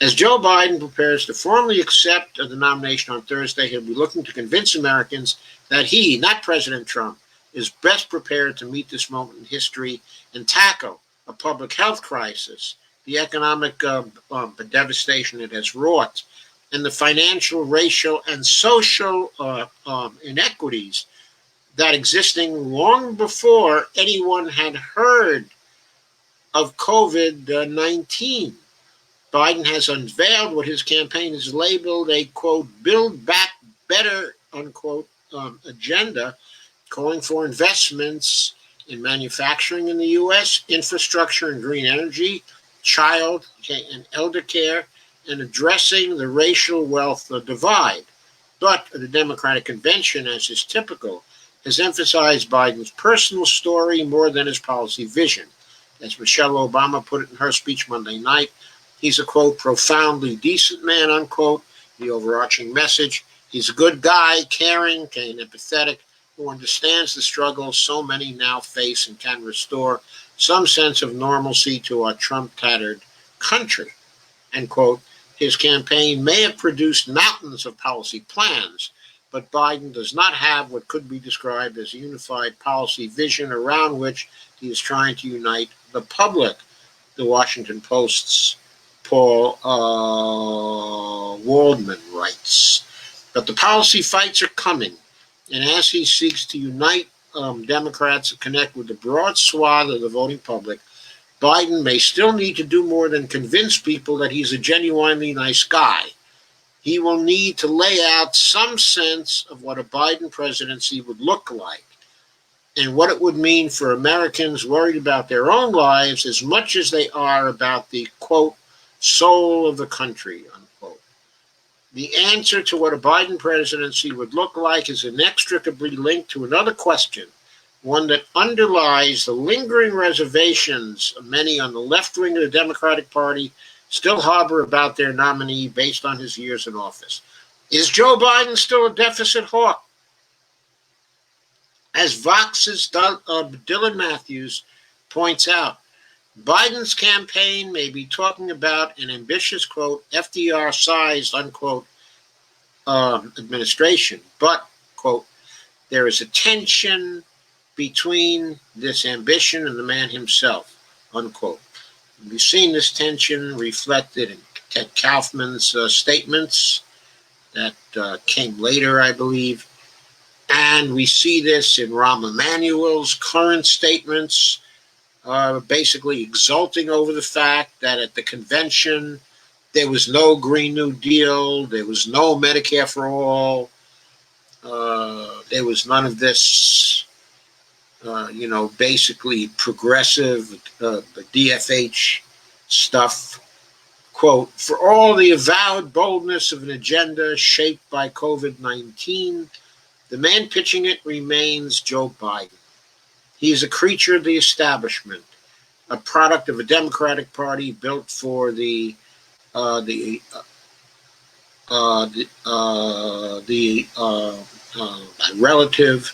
As Joe Biden prepares to formally accept the nomination on Thursday, he'll be looking to convince Americans that he, not President Trump, is best prepared to meet this moment in history and tackle a public health crisis, the economic devastation it has wrought, and the financial, racial, and social inequities that existing long before anyone had heard of COVID-19. Biden has unveiled what his campaign has labeled a, quote, Build Back Better, unquote, agenda, calling for investments in manufacturing in the U.S., infrastructure and green energy, child and elder care, and addressing the racial wealth divide. But the Democratic convention, as is typical, has emphasized Biden's personal story more than his policy vision. As Michelle Obama put it in her speech Monday night, he's a, quote, profoundly decent man, unquote, the overarching message. He's a good guy, caring and empathetic, who understands the struggles so many now face and can restore some sense of normalcy to our Trump-tattered country, end quote. His campaign may have produced mountains of policy plans, but Biden does not have what could be described as a unified policy vision around which he is trying to unite the public, the Washington Post's Paul Waldman writes. But the policy fights are coming, and as he seeks to unite Democrats and connect with the broad swath of the voting public, Biden may still need to do more than convince people that he's a genuinely nice guy. He will need to lay out some sense of what a Biden presidency would look like and what it would mean for Americans worried about their own lives as much as they are about the, quote, soul of the country, unquote. The answer to what a Biden presidency would look like is inextricably linked to another question, one that underlies the lingering reservations many on the left wing of the Democratic Party still harbor about their nominee based on his years in office. Is Joe Biden still a deficit hawk? As Vox's Dylan Matthews points out, Biden's campaign may be talking about an ambitious, quote, FDR-sized, unquote, administration, but, quote, there is a tension between this ambition and the man himself, unquote. We've seen this tension reflected in Ted Kaufman's statements that came later, I believe. And we see this in Rahm Emanuel's current statements, basically exulting over the fact that at the convention there was no Green New Deal, there was no Medicare for all, there was none of this, basically progressive, the DFH stuff. Quote, for all the avowed boldness of an agenda shaped by COVID-19, the man pitching it remains Joe Biden. He is a creature of the establishment, a product of a Democratic Party built for the relative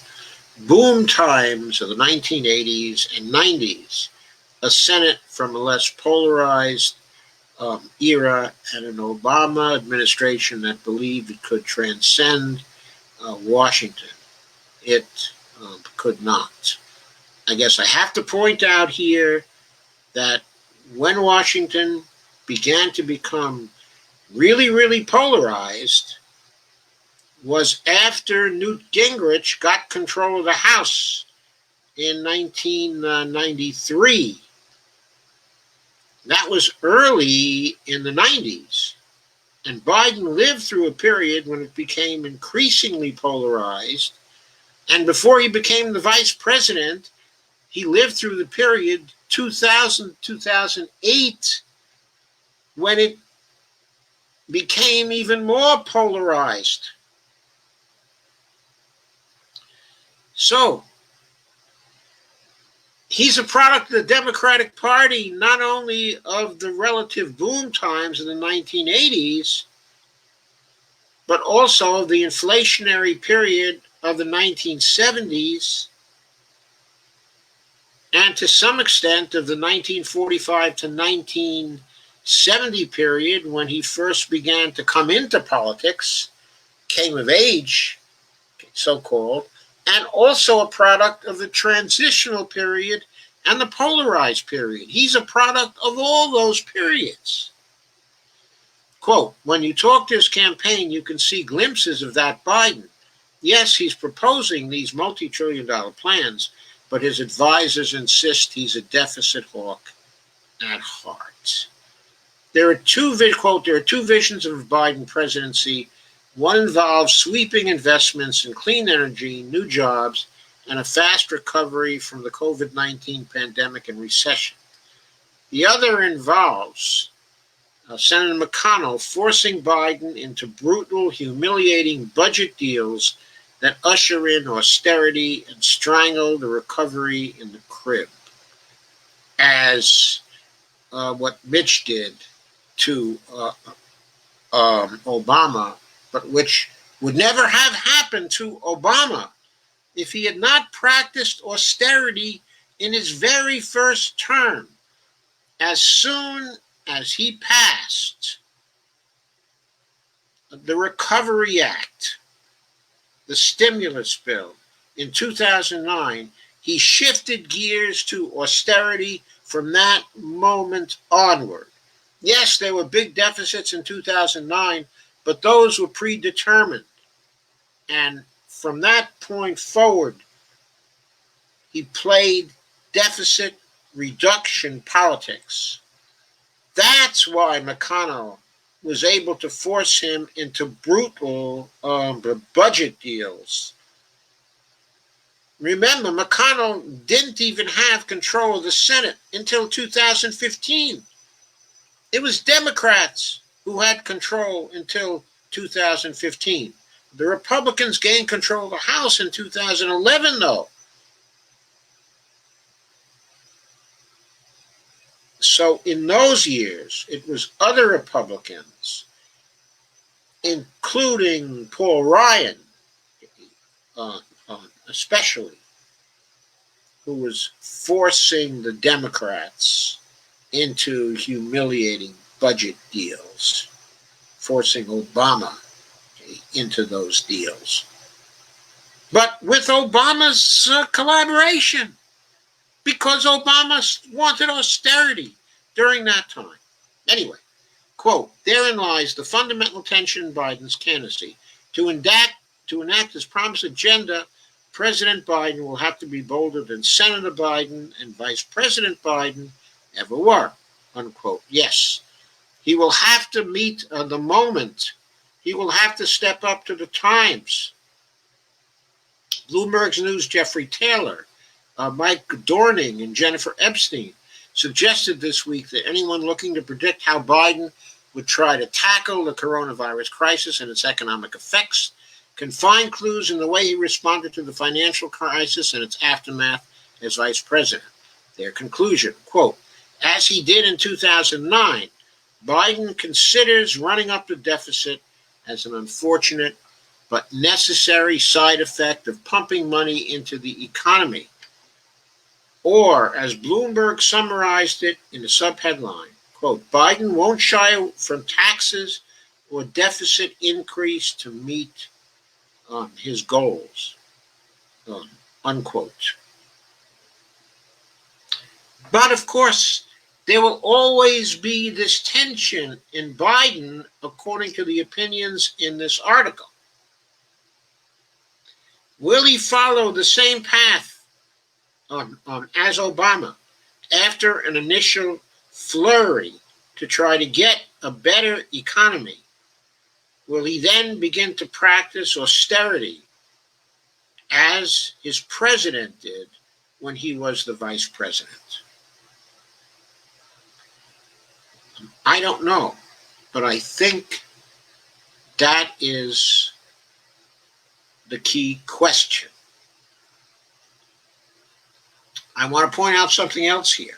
boom times of the 1980s and 90s, a Senate from a less polarized era, and an Obama administration that believed it could transcend Washington. It could not. I guess I have to point out here that when Washington began to become really, really polarized was after Newt Gingrich got control of the House in 1993. That was early in the 90s. And Biden lived through a period when it became increasingly polarized. And before he became the vice president, he lived through the period 2000, 2008, when it became even more polarized. So, he's a product of the Democratic Party, not only of the relative boom times in the 1980s, but also of the inflationary period of the 1970s, and to some extent of the 1945 to 1970 period when he first began to come into politics, came of age, so-called, and also a product of the transitional period and the polarized period. He's a product of all those periods. Quote, when you talk to his campaign, you can see glimpses of that Biden. Yes, he's proposing these multi-trillion-dollar plans, but his advisors insist he's a deficit hawk at heart. There are two visions of a Biden presidency One involves sweeping investments in clean energy, new jobs, and a fast recovery from the COVID-19 pandemic and recession. The other involves Senator McConnell forcing Biden into brutal, humiliating budget deals that usher in austerity and strangle the recovery in the crib, as what Mitch did to Obama, but which would never have happened to Obama if he had not practiced austerity in his very first term. As soon as he passed the Recovery Act, the stimulus bill, in 2009, he shifted gears to austerity from that moment onward. Yes, there were big deficits in 2009, but those were predetermined. And from that point forward, he played deficit reduction politics. That's why McConnell was able to force him into brutal budget deals. Remember, McConnell didn't even have control of the Senate until 2015. It was Democrats who had control until 2015. The Republicans gained control of the House in 2011, though. So in those years, it was other Republicans, including Paul Ryan, especially, who was forcing the Democrats into humiliating budget deals, forcing Obama into those deals. But with Obama's collaboration, because Obama wanted austerity during that time. Anyway, quote, therein lies the fundamental tension in Biden's candidacy. To enact his promised agenda, President Biden will have to be bolder than Senator Biden and Vice President Biden ever were, unquote. Yes, he will have to meet the moment. He will have to step up to the times. Bloomberg's News' Jeffrey Taylor, Mike Dorning, and Jennifer Epstein suggested this week that anyone looking to predict how Biden would try to tackle the coronavirus crisis and its economic effects can find clues in the way he responded to the financial crisis and its aftermath as vice president. Their conclusion, quote, as he did in 2009, Biden considers running up the deficit as an unfortunate but necessary side effect of pumping money into the economy. Or, as Bloomberg summarized it in the subheadline, quote, Biden won't shy from taxes or deficit increase to meet his goals, unquote. But, of course, there will always be this tension in Biden, according to the opinions in this article. Will he follow the same path as Obama after an initial flurry to try to get a better economy? Will he then begin to practice austerity as his president did when he was the vice president? I don't know, but I think that is the key question. I want to point out something else here.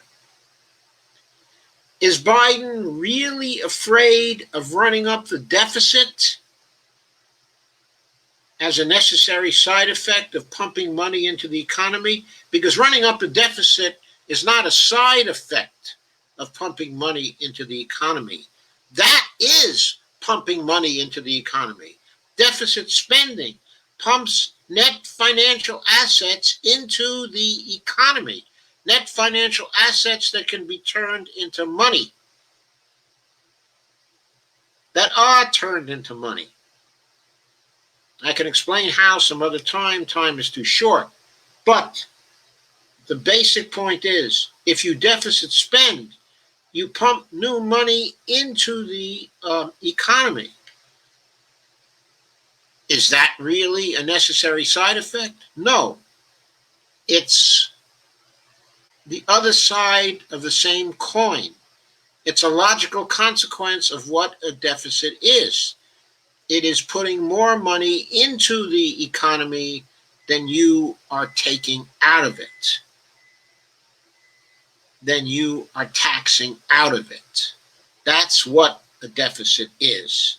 Is Biden really afraid of running up the deficit as a necessary side effect of pumping money into the economy? Because running up the deficit is not a side effect of pumping money into the economy. That is pumping money into the economy. Deficit spending pumps net financial assets into the economy. Net financial assets that can be turned into money. That are turned into money. I can explain how some other time. Time is too short. But the basic point is, if you deficit spend, you pump new money into the economy. Is that really a necessary side effect? No. It's the other side of the same coin. It's a logical consequence of what a deficit is. It is putting more money into the economy than you are taking out of it, than you are taxing out of it. That's what a deficit is.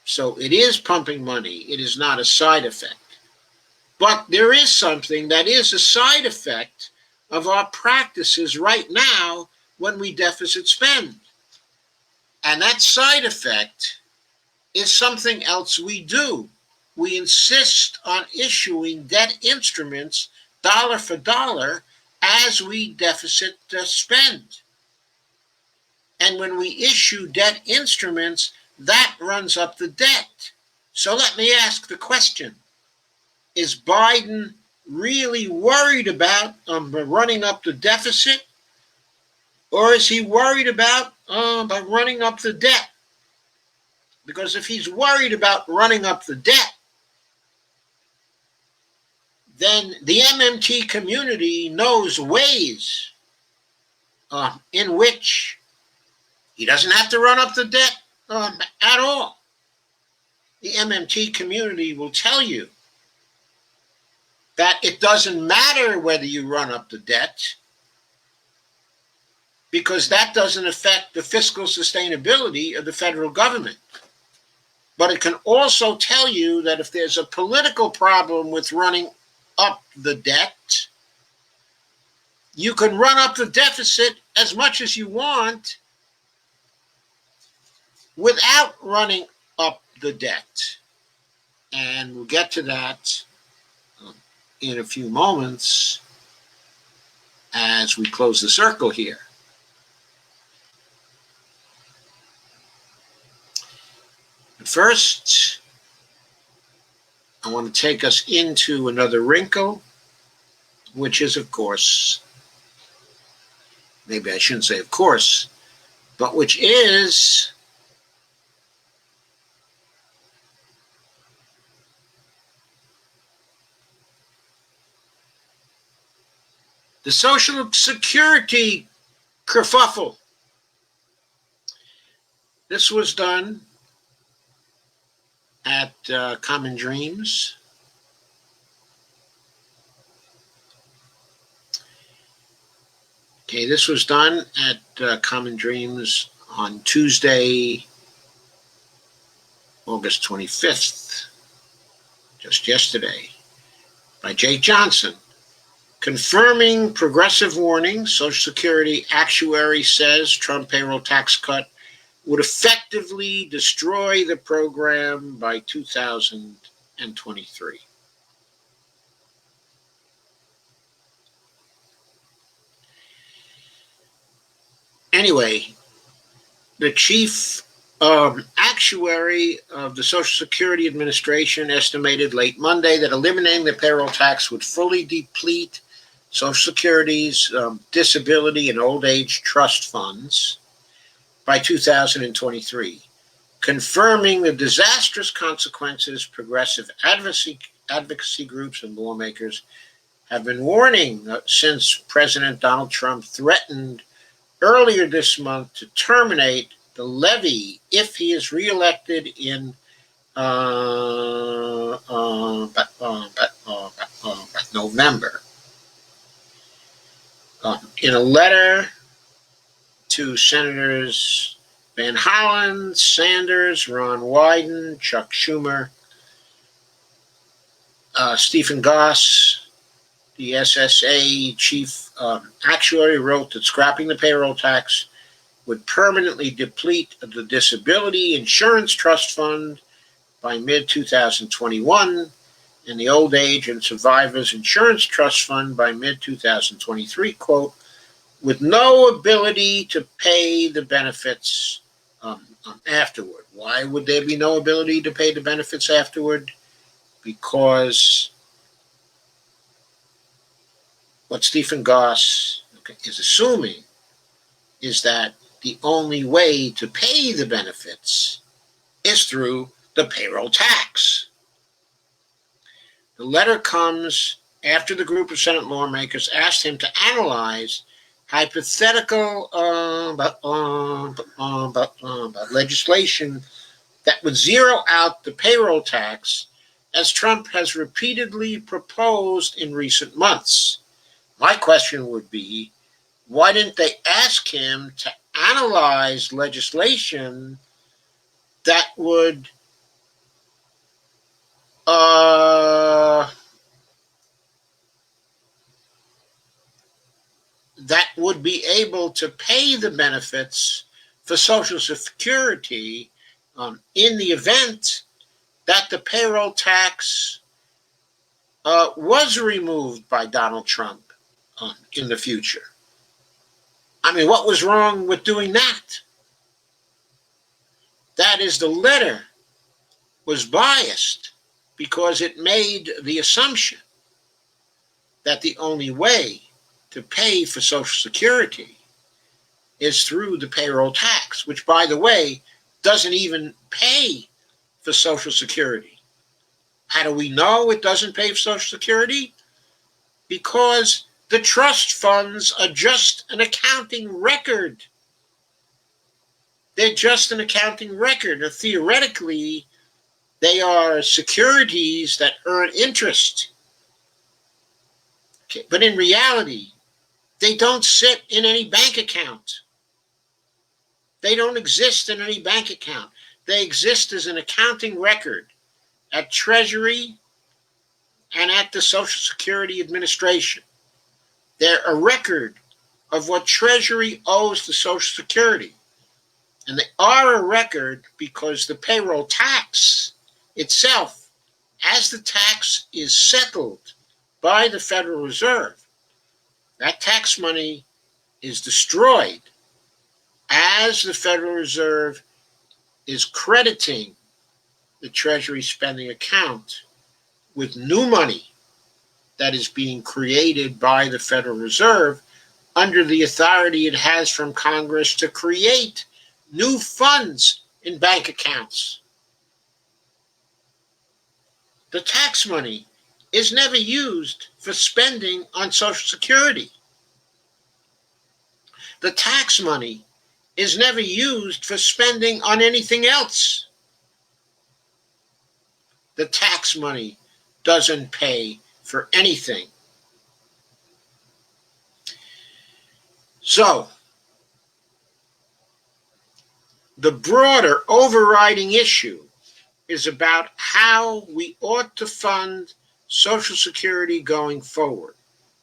So it is pumping money. It is not a side effect. But there is something that is a side effect of our practices right now when we deficit spend. And that side effect is something else we do. We insist on issuing debt instruments dollar for dollar as we deficit spend. And when we issue debt instruments, that runs up the debt. So let me ask the question, is Biden really worried about running up the deficit? Or is he worried about running up the debt? Because if he's worried about running up the debt, then the MMT community knows ways in which he doesn't have to run up the debt at all. The MMT community will tell you that it doesn't matter whether you run up the debt because that doesn't affect the fiscal sustainability of the federal government. But it can also tell you that if there's a political problem with running up the debt, you can run up the deficit as much as you want without running up the debt. And we'll get to that in a few moments as we close the circle here. But first, I want to take us into another wrinkle, which is, of course, maybe I shouldn't say of course, but which is the Social Security kerfuffle. This was done at Common Dreams. Okay, this was done at Common Dreams on Tuesday, August 25th, just yesterday, by Jake Johnson. Confirming progressive warning, Social Security actuary says Trump payroll tax cut would effectively destroy the program by 2023. Anyway, the chief actuary of the Social Security Administration estimated late Monday that eliminating the payroll tax would fully deplete Social Security's disability and old age trust funds by 2023, confirming the disastrous consequences progressive advocacy groups and lawmakers have been warning since President Donald Trump threatened earlier this month to terminate the levy if he is reelected in November. In a letter to Senators Van Hollen, Sanders, Ron Wyden, Chuck Schumer, Stephen Goss, the SSA chief actuary, wrote that scrapping the payroll tax would permanently deplete the Disability Insurance Trust Fund by mid-2021 and the Old Age and Survivors Insurance Trust Fund by mid-2023, quote, with no ability to pay the benefits afterward. Why would there be no ability to pay the benefits afterward? Because what Stephen Goss is assuming is that the only way to pay the benefits is through the payroll tax. The letter comes after the group of Senate lawmakers asked him to analyze hypothetical legislation that would zero out the payroll tax, as Trump has repeatedly proposed in recent months. My question would be, why didn't they ask him to analyze legislation that would be able to pay the benefits for Social Security in the event that the payroll tax was removed by Donald Trump in the future? I mean, what was wrong with doing that? That is, the letter was biased because it made the assumption that the only way to pay for Social Security is through the payroll tax, which, by the way, doesn't even pay for Social Security. How do we know it doesn't pay for Social Security? Because the trust funds are just an accounting record. They're just an accounting record. Or theoretically, they are securities that earn interest. Okay. But in reality, they don't sit in any bank account. They don't exist in any bank account. They exist as an accounting record at Treasury and at the Social Security Administration. They're a record of what Treasury owes to Social Security. And they are a record because the payroll tax itself, as the tax is settled by the Federal Reserve, that tax money is destroyed as the Federal Reserve is crediting the Treasury spending account with new money that is being created by the Federal Reserve under the authority it has from Congress to create new funds in bank accounts. The tax money is never used for spending on Social Security. The tax money is never used for spending on anything else. The tax money doesn't pay for anything. So, the broader overriding issue is about how we ought to fund Social Security going forward.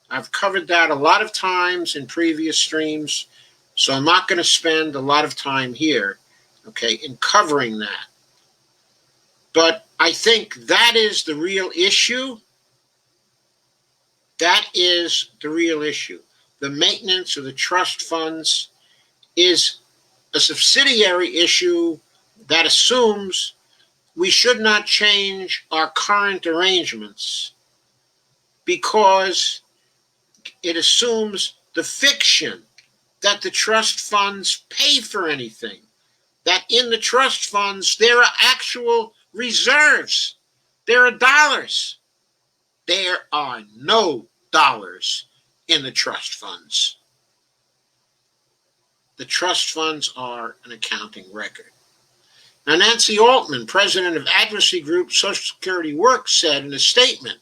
I've covered that a lot of times in previous streams, so I'm not going to spend a lot of time here, in covering that. But I think that is the real issue. That is the real issue. The maintenance of the trust funds is a subsidiary issue that assumes we should not change our current arrangements because it assumes the fiction that the trust funds pay for anything, that in the trust funds there are actual reserves, there are dollars. There are no dollars in the trust funds. The trust funds are an accounting record. Now, Nancy Altman, president of advocacy group Social Security Works, said in a statement,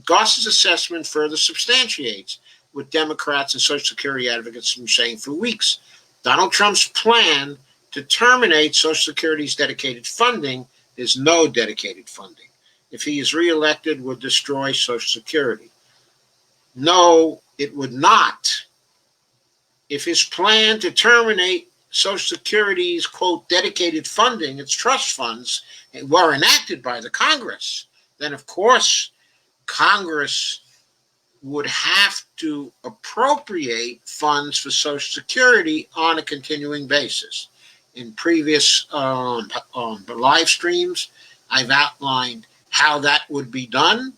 Goss's assessment further substantiates what Democrats and Social Security advocates have been saying for weeks. Donald Trump's plan to terminate Social Security's dedicated funding is no dedicated funding. If he is reelected, would destroy Social Security. No, it would not. If his plan to terminate Social Security's, quote, dedicated funding, its trust funds, were enacted by the Congress, then of course Congress would have to appropriate funds for Social Security on a continuing basis. In previous live streams, I've outlined how that would be done.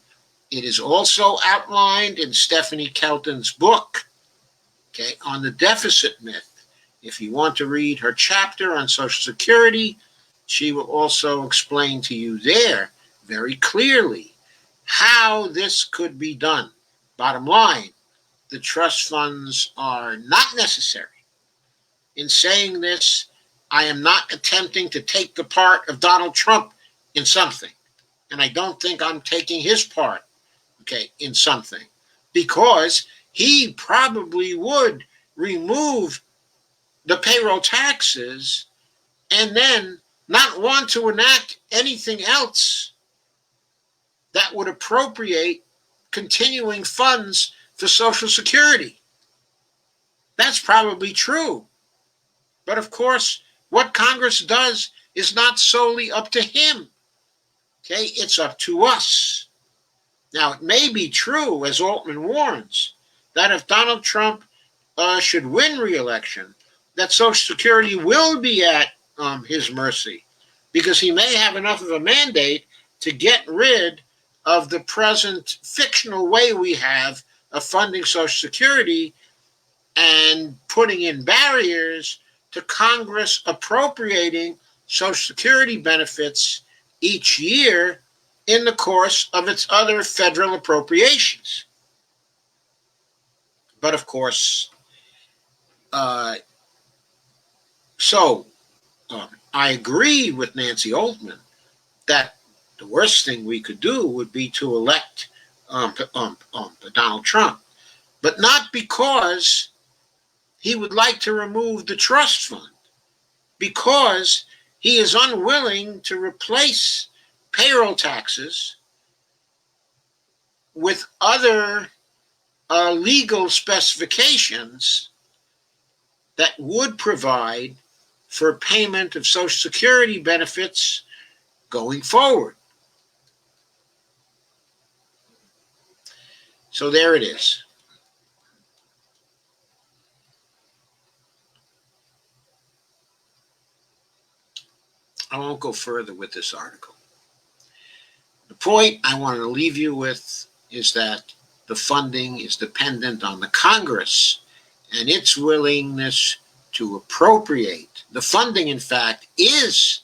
It is also outlined in Stephanie Kelton's book, on the deficit myth. If you want to read her chapter on Social Security, she will also explain to you there very clearly how this could be done. Bottom line, the trust funds are not necessary. In saying this, I am not attempting to take the part of Donald Trump in something. And I don't think I'm taking his part, in something. Because he probably would remove the payroll taxes and then not want to enact anything else that would appropriate continuing funds for Social Security. That's probably true. But of course, what Congress does is not solely up to him. It's up to us. Now, it may be true, as Altman warns, that if Donald Trump should win re-election, that Social Security will be at his mercy, because he may have enough of a mandate to get rid of the present fictional way we have of funding Social Security and putting in barriers to Congress appropriating Social Security benefits each year in the course of its other federal appropriations. But of course, I agree with Nancy Altman that the worst thing we could do would be to elect Donald Trump, but not because he would like to remove the trust fund, because he is unwilling to replace payroll taxes with other legal specifications that would provide for payment of Social Security benefits going forward. So there it is. I won't go further with this article. The point I want to leave you with is that the funding is dependent on the Congress and its willingness to appropriate. The funding, in fact, is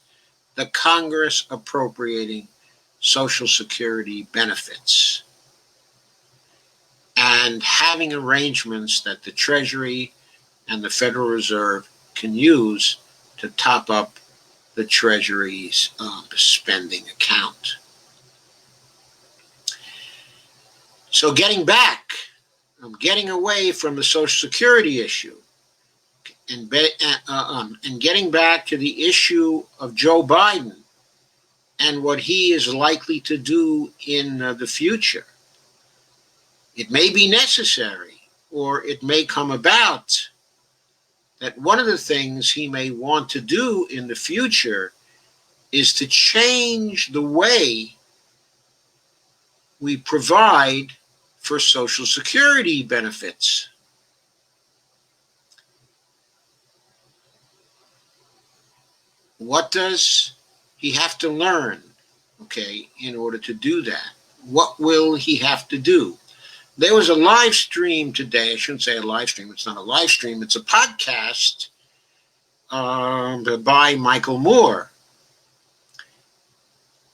the Congress appropriating Social Security benefits and having arrangements that the Treasury and the Federal Reserve can use to top up the Treasury's spending account. So getting away from the Social Security issue and getting back to the issue of Joe Biden and what he is likely to do in the future. It may be necessary, or it may come about, that one of the things he may want to do in the future is to change the way we provide for Social Security benefits. What does he have to learn, in order to do that? What will he have to do? There was a live stream today. I shouldn't say a live stream. It's not a live stream. It's a podcast by Michael Moore.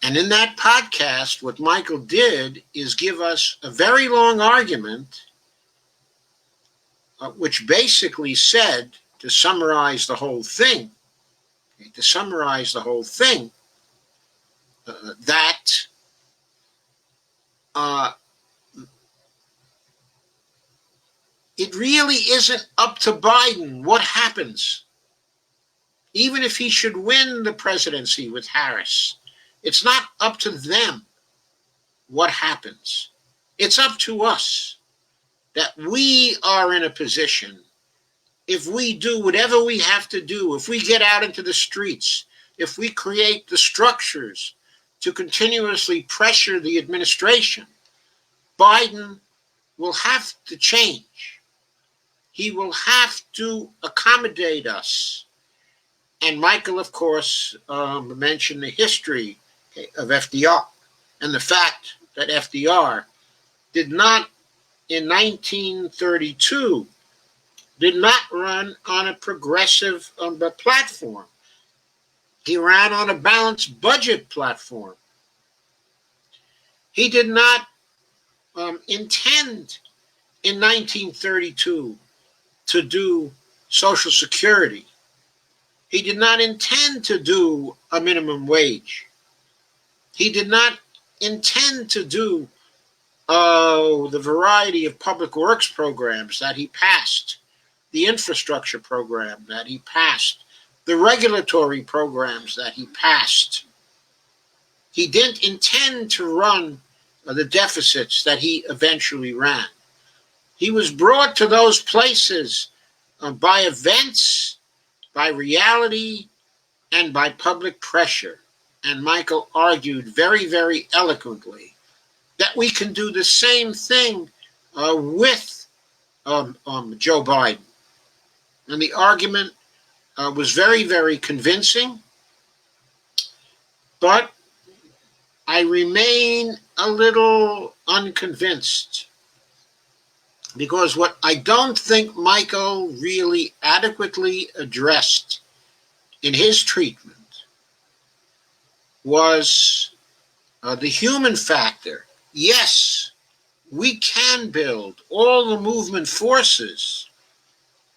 And in that podcast, what Michael did is give us a very long argument, which basically said, to summarize the whole thing, that it really isn't up to Biden what happens. Even if he should win the presidency with Harris, it's not up to them what happens. It's up to us that we are in a position, if we do whatever we have to do, if we get out into the streets, if we create the structures to continuously pressure the administration, Biden will have to change. He will have to accommodate us. And Michael, of course, mentioned the history of FDR and the fact that FDR did not, in 1932, did not run on a progressive platform. He ran on a balanced budget platform. He did not intend in 1932 to do Social Security. He did not intend to do a minimum wage. He did not intend to do the variety of public works programs that he passed, the infrastructure program that he passed, the regulatory programs that he passed. He didn't intend to run the deficits that he eventually ran. He was brought to those places by events, by reality, and by public pressure. And Michael argued very, very eloquently that we can do the same thing with Joe Biden. And the argument was very, very convincing, but I remain a little unconvinced, because what I don't think Michael really adequately addressed in his treatment was the human factor. Yes, we can build all the movement forces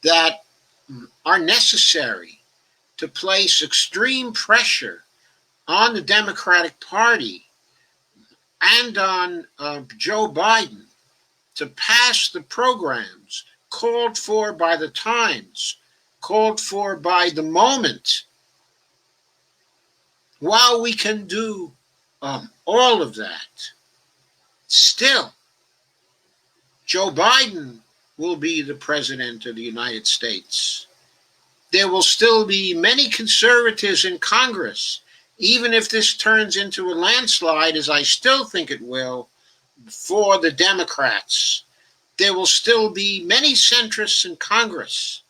that are necessary to place extreme pressure on the Democratic Party and on Joe Biden to pass the programs called for by the times, called for by the moment. While we can do all of that, still, Joe Biden will be the president of the United States. There will still be many conservatives in Congress, even if this turns into a landslide, as I still think it will, for the Democrats. There will still be many centrists in Congress,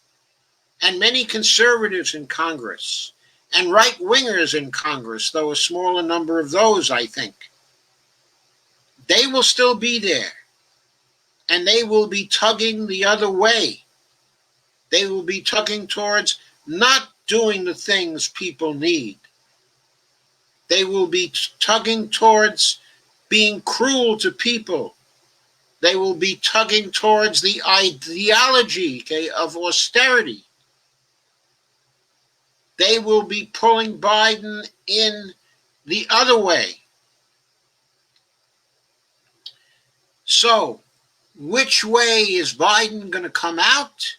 and many conservatives in Congress, and right-wingers in Congress, though a smaller number of those, I think. They will still be there, and they will be tugging the other way. They will be tugging towards not doing the things people need. They will be tugging towards being cruel to people. They will be tugging towards the ideology, of austerity. They will be pulling Biden in the other way. So, which way is Biden going to come out?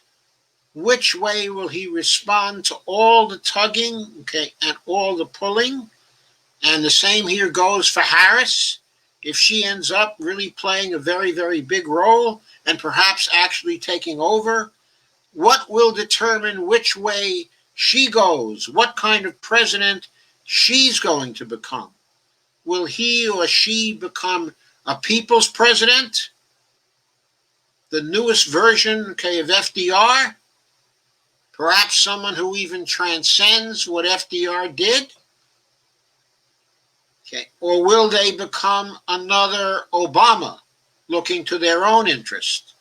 Which way will he respond to all the tugging, and all the pulling? And the same here goes for Harris. If she ends up really playing a very, very big role and perhaps actually taking over, what will determine which way she goes? What kind of president she's going to become? Will he or she become a people's president? The newest version, of FDR? Perhaps someone who even transcends what FDR did? Or will they become another Obama, looking to their own interest,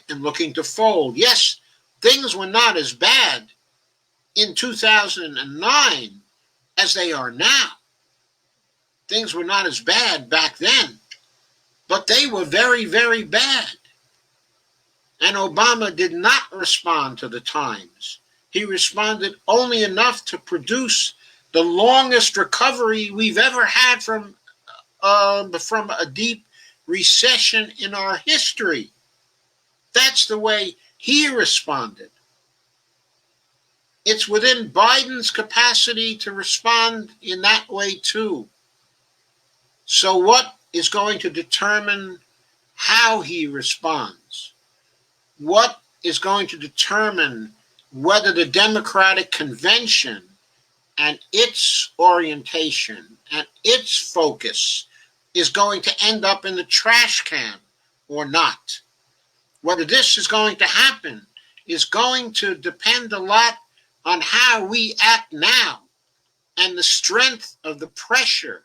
and looking to fold? Yes, things were not as bad in 2009 as they are now. Things were not as bad back then, but they were very, very bad. And Obama did not respond to the times. He responded only enough to produce the longest recovery we've ever had from a deep recession in our history. That's the way he responded. It's within Biden's capacity to respond in that way too. So what is going to determine how he responds? What is going to determine whether the Democratic Convention and its orientation and its focus is going to end up in the trash can or not? Whether this is going to happen is going to depend a lot on how we act now and the strength of the pressure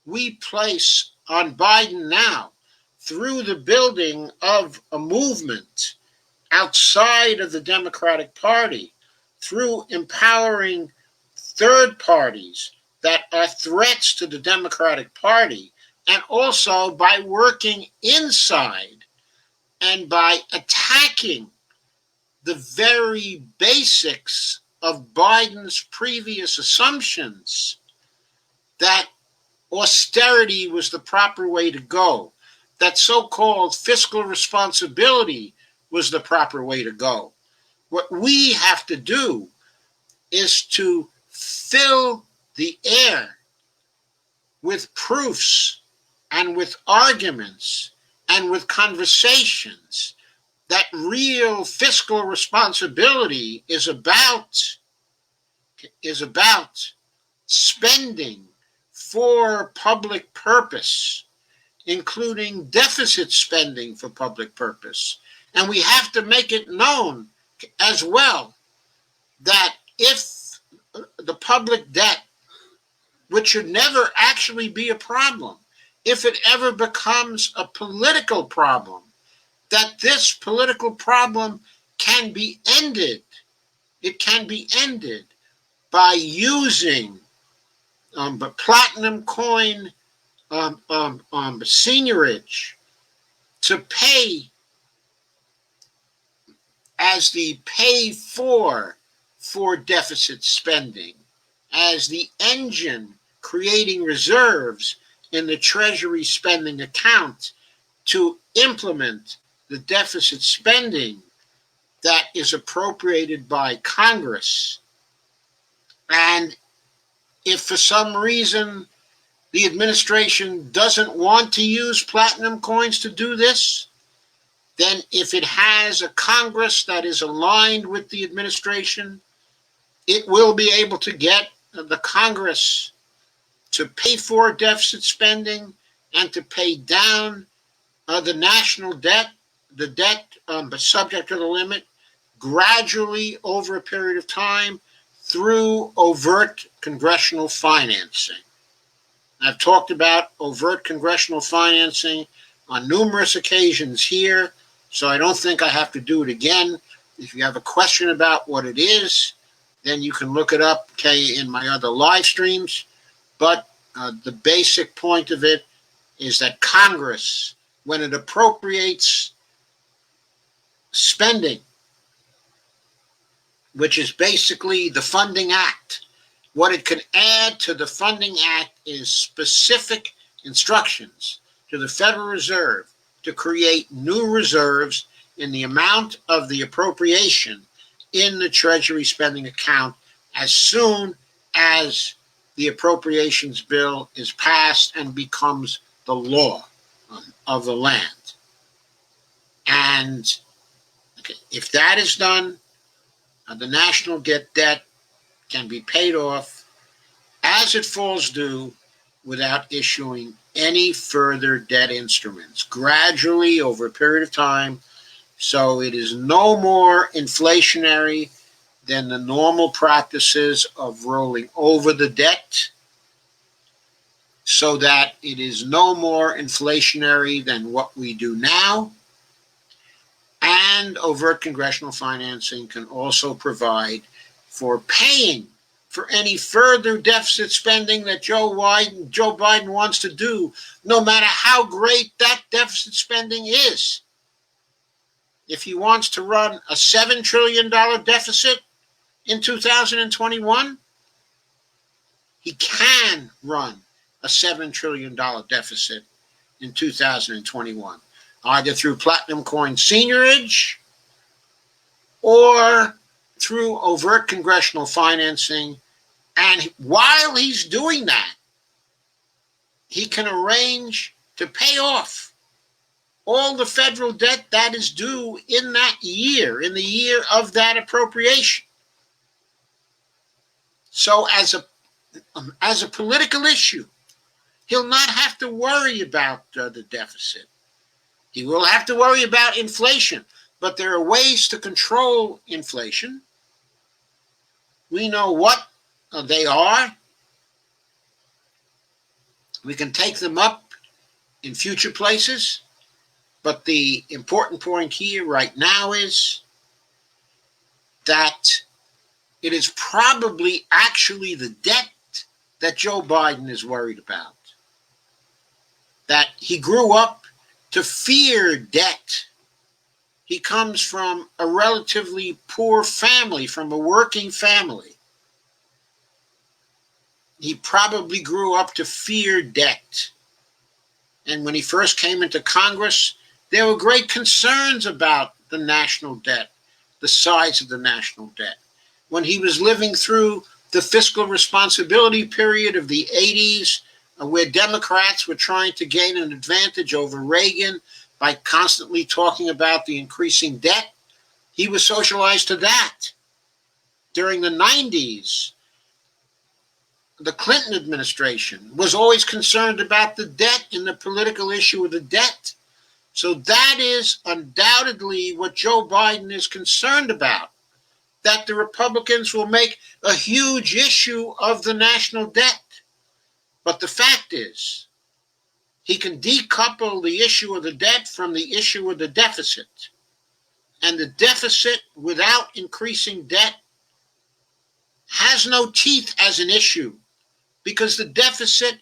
we place on Biden now through the building of a movement outside of the Democratic Party, through empowering third parties that are threats to the Democratic Party, and also by working inside and by attacking the very basics of Biden's previous assumptions that austerity was the proper way to go, that so-called fiscal responsibility was the proper way to go. What we have to do is to fill the air with proofs and with arguments and with conversations that real fiscal responsibility is about spending for public purpose, including deficit spending for public purpose. And we have to make it known as well that if the public debt, which should never actually be a problem, if it ever becomes a political problem, that this political problem can be ended. It can be ended by using platinum coin seigniorage to pay as the pay for deficit spending, as the engine creating reserves in the Treasury spending account to implement the deficit spending that is appropriated by Congress. And if for some reason the administration doesn't want to use platinum coins to do this, then if it has a Congress that is aligned with the administration, it will be able to get the Congress to pay for deficit spending and to pay down the national debt, the debt subject to the limit, gradually over a period of time through overt congressional financing. I've talked about overt congressional financing on numerous occasions here, so I don't think I have to do it again. If you have a question about what it is, then you can look it up, in my other live streams. But the basic point of it is that Congress, when it appropriates spending, which is basically the funding act, what it can add to the funding act is specific instructions to the Federal Reserve to create new reserves in the amount of the appropriation in the Treasury spending account as soon as the appropriations bill is passed and becomes the law of the land. And if that is done, the national debt can be paid off as it falls due without issuing any further debt instruments, gradually over a period of time, so it is no more inflationary than the normal practices of rolling over the debt, so that it is no more inflationary than what we do now. And overt congressional financing can also provide for paying for any further deficit spending that Joe Biden wants to do, no matter how great that deficit spending is. If he wants to run a $7 trillion deficit in 2021, he can run a $7 trillion deficit in 2021, either through platinum coin seigniorage or through overt congressional financing. And while he's doing that, he can arrange to pay off all the federal debt that is due in that year, in the year of that appropriation. So as a political issue, he'll not have to worry about the deficit. He will have to worry about inflation, but there are ways to control inflation. We know what they are. We can take them up in future places, but the important point here right now is that it is probably actually the debt that Joe Biden is worried about. That he grew up to fear debt. He comes from a relatively poor family, from a working family. He probably grew up to fear debt. And when he first came into Congress, there were great concerns about the national debt, the size of the national debt. When he was living through the fiscal responsibility period of the 80s, where Democrats were trying to gain an advantage over Reagan by constantly talking about the increasing debt, he was socialized to that. During the 90s, the Clinton administration was always concerned about the debt and the political issue of the debt. So that is undoubtedly what Joe Biden is concerned about, that the Republicans will make a huge issue of the national debt. But the fact is, he can decouple the issue of the debt from the issue of the deficit. And the deficit without increasing debt has no teeth as an issue, because the deficit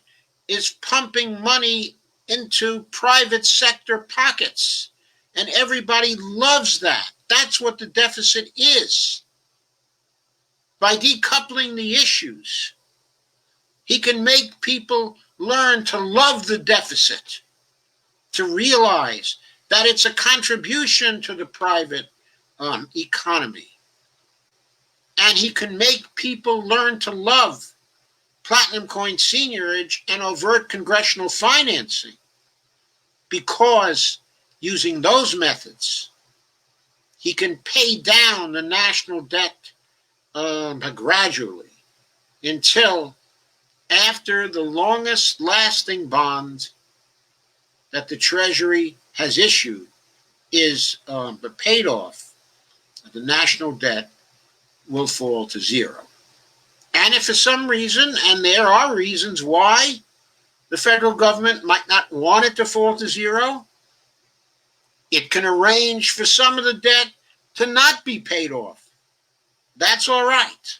is pumping money into private sector pockets. And everybody loves that. That's what the deficit is. By decoupling the issues, he can make people learn to love the deficit, to realize that it's a contribution to the private economy. And he can make people learn to love platinum coin seniorage and overt congressional financing, because using those methods, he can pay down the national debt gradually until after the longest lasting bond that the Treasury has issued is paid off, the national debt will fall to zero. And if for some reason, and there are reasons why the federal government might not want it to fall to zero, it can arrange for some of the debt to not be paid off. That's all right.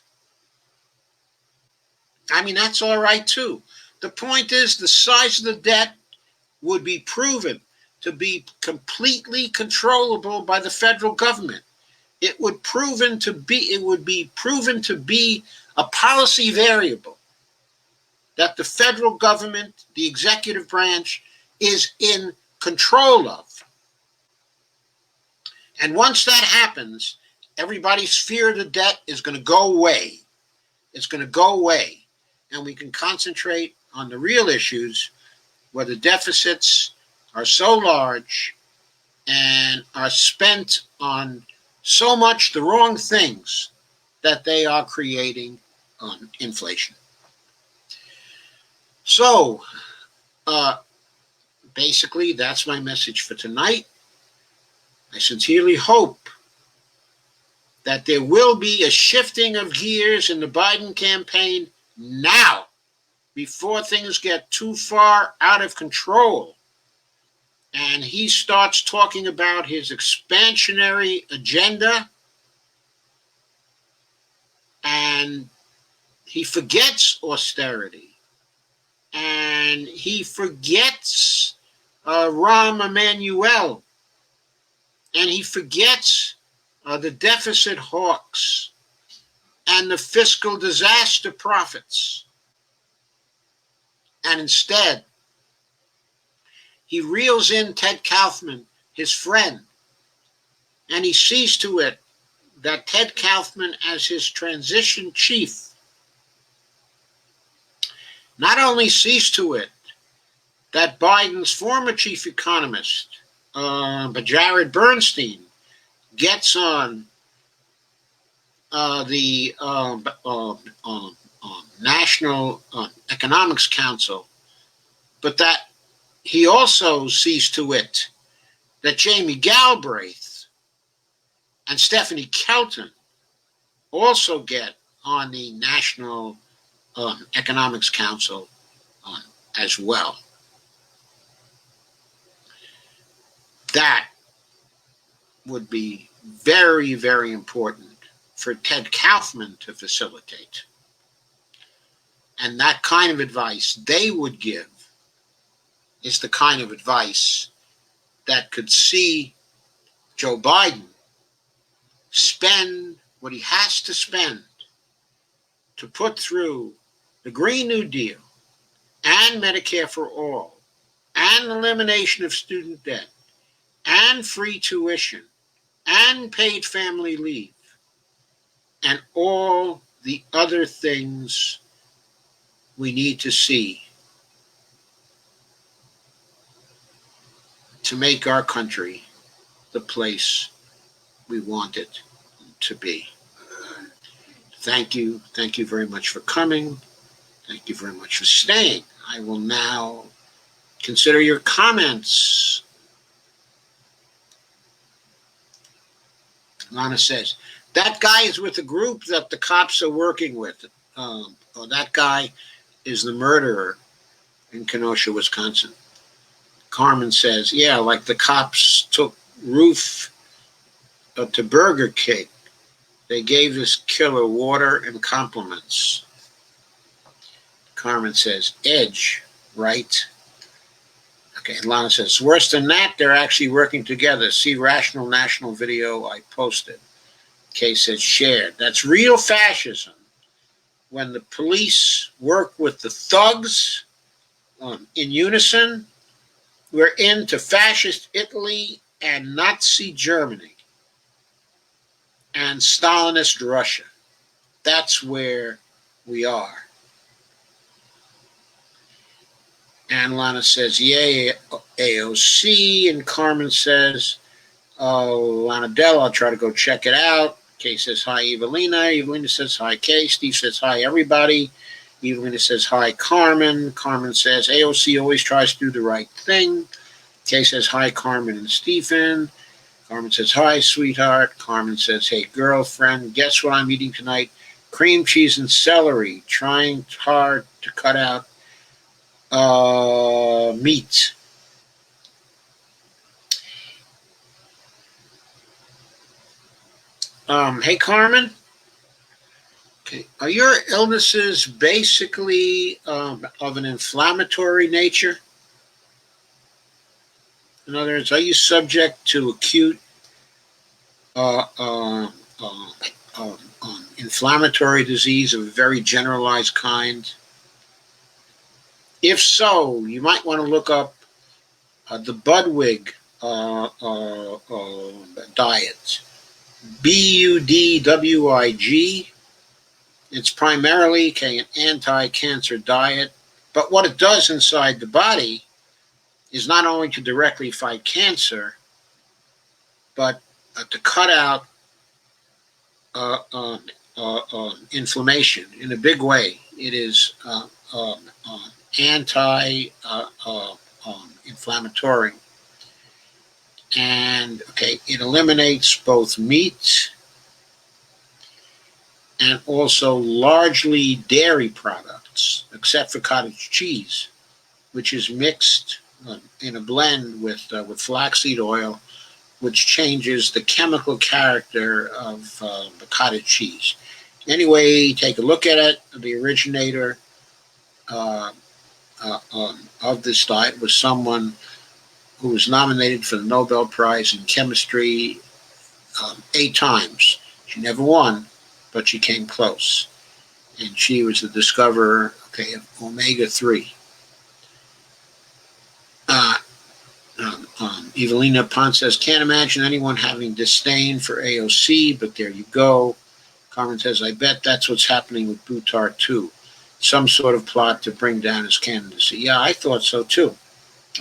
I mean, that's all right too. The point is, the size of the debt would be proven to be completely controllable by the federal government. It would be proven to be a policy variable that the federal government, the executive branch, is in control of. And once that happens, everybody's fear of the debt is going to go away. It's going to go away. And we can concentrate on the real issues where the deficits are so large and are spent on so much the wrong things that they are creating inflation. So, basically, that's my message for tonight. I sincerely hope that there will be a shifting of gears in the Biden campaign now, before things get too far out of control and he starts talking about his expansionary agenda, and he forgets austerity, and he forgets Rahm Emanuel, and he forgets the deficit hawks and the fiscal disaster prophets. And instead, he reels in Ted Kaufman, his friend, and he sees to it that Ted Kaufman, as his transition chief, not only sees to it that Biden's former chief economist, but Jared Bernstein, gets on the National Economics Council, but that he also sees to it that Jamie Galbraith and Stephanie Kelton also get on the National Economics Council as well. That would be very, very important for Ted Kaufman to facilitate. And that kind of advice they would give is the kind of advice that could see Joe Biden spend what he has to spend to put through the Green New Deal and Medicare for all and elimination of student debt and free tuition and paid family leave and all the other things we need to see to make our country the place we want it to be. Thank you. Thank you very much for coming. Thank you very much for staying. I will now consider your comments. Lana says, that guy is with a group that the cops are working with. That guy is the murderer in Kenosha, Wisconsin. Carmen says, yeah, like the cops took Ruth to Burger King. They gave this killer water and compliments. Carmen says, edge, right? Okay, and Lana says, worse than that, they're actually working together. See Rational National video I posted. Kay says, shared. That's real fascism. When the police work with the thugs in unison, we're into fascist Italy and Nazi Germany and Stalinist Russia. That's where we are. And Lana says, yay, AOC. And Carmen says, Lana Dell, I'll try to go check it out. Kay says, hi, Evelina. Evelina says, hi, Kay. Steve says, hi, everybody. Evelina says, hi, Carmen. Carmen says, AOC always tries to do the right thing. Kay says, hi, Carmen and Stephen. Carmen says, hi, sweetheart. Carmen says, hey, girlfriend. Guess what I'm eating tonight? Cream cheese and celery. Trying hard to cut out meat. Hey, Carmen. Okay. Are your illnesses basically of an inflammatory nature? In other words, are you subject to acute inflammatory disease of a very generalized kind? If so, you might want to look up the Budwig diet. BUDWIG. It's primarily an anti-cancer diet, but what it does inside the body is not only to directly fight cancer, but to cut out inflammation in a big way. It is anti-inflammatory. And it eliminates both meat and also largely dairy products, except for cottage cheese, which is mixed in a blend with flaxseed oil, which changes the chemical character of the cottage cheese. Anyway, take a look at it. The originator of this diet was someone who was nominated for the Nobel Prize in Chemistry 8 times. She never won, but she came close. And she was the discoverer of omega-3. Evelina Pont says, can't imagine anyone having disdain for AOC, but there you go. Carmen says, I bet that's what's happening with Buttar too. Some sort of plot to bring down his candidacy. Yeah, I thought so too.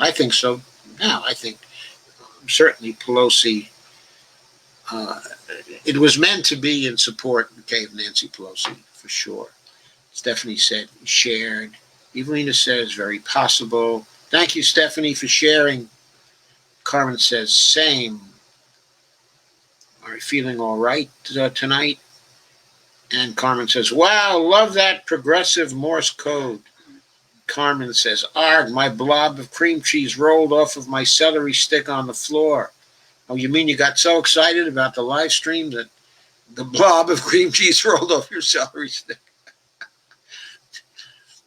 I think so. Now, I think certainly Pelosi, it was meant to be in support of Nancy Pelosi, for sure. Stephanie said, shared. Evelina says, very possible. Thank you, Stephanie, for sharing. Carmen says, same. Are you feeling all right tonight? And Carmen says, wow, love that progressive Morse code. Carmen says, arg, my blob of cream cheese rolled off of my celery stick on the floor. Oh, you mean you got so excited about the live stream that The blob of cream cheese rolled off your celery stick.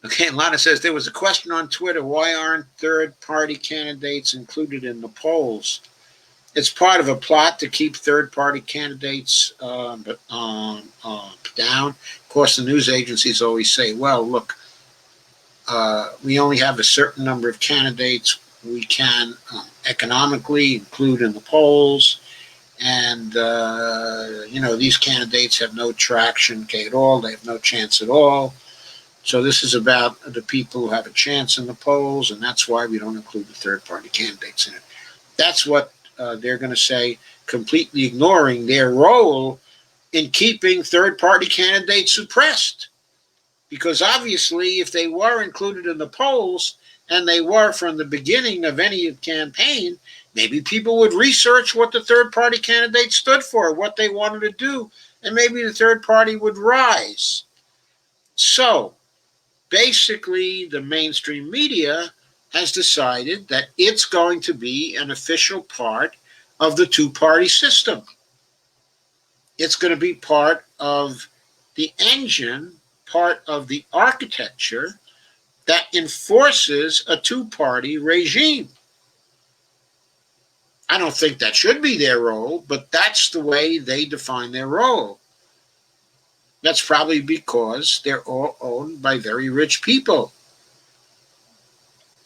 Okay, and Lana says there was a question on Twitter, why aren't third-party candidates included in the polls? It's part of a plot to keep third-party candidates down. Of course, the news agencies always say, well, look, we only have a certain number of candidates we can economically include in the polls. And, these candidates have no traction at all. They have no chance at all. So this is about the people who have a chance in the polls, and that's why we don't include the third-party candidates in it. That's what they're going to say, completely ignoring their role in keeping third-party candidates suppressed. Because obviously, if they were included in the polls, and they were from the beginning of any campaign, maybe people would research what the third-party candidate stood for, what they wanted to do, and maybe the third party would rise. So, basically, the mainstream media has decided that it's going to be an official part of the two-party system. It's going to be part of the engine, part of the architecture that enforces a two-party regime. I don't think that should be their role, but that's the way they define their role. That's probably because they're all owned by very rich people.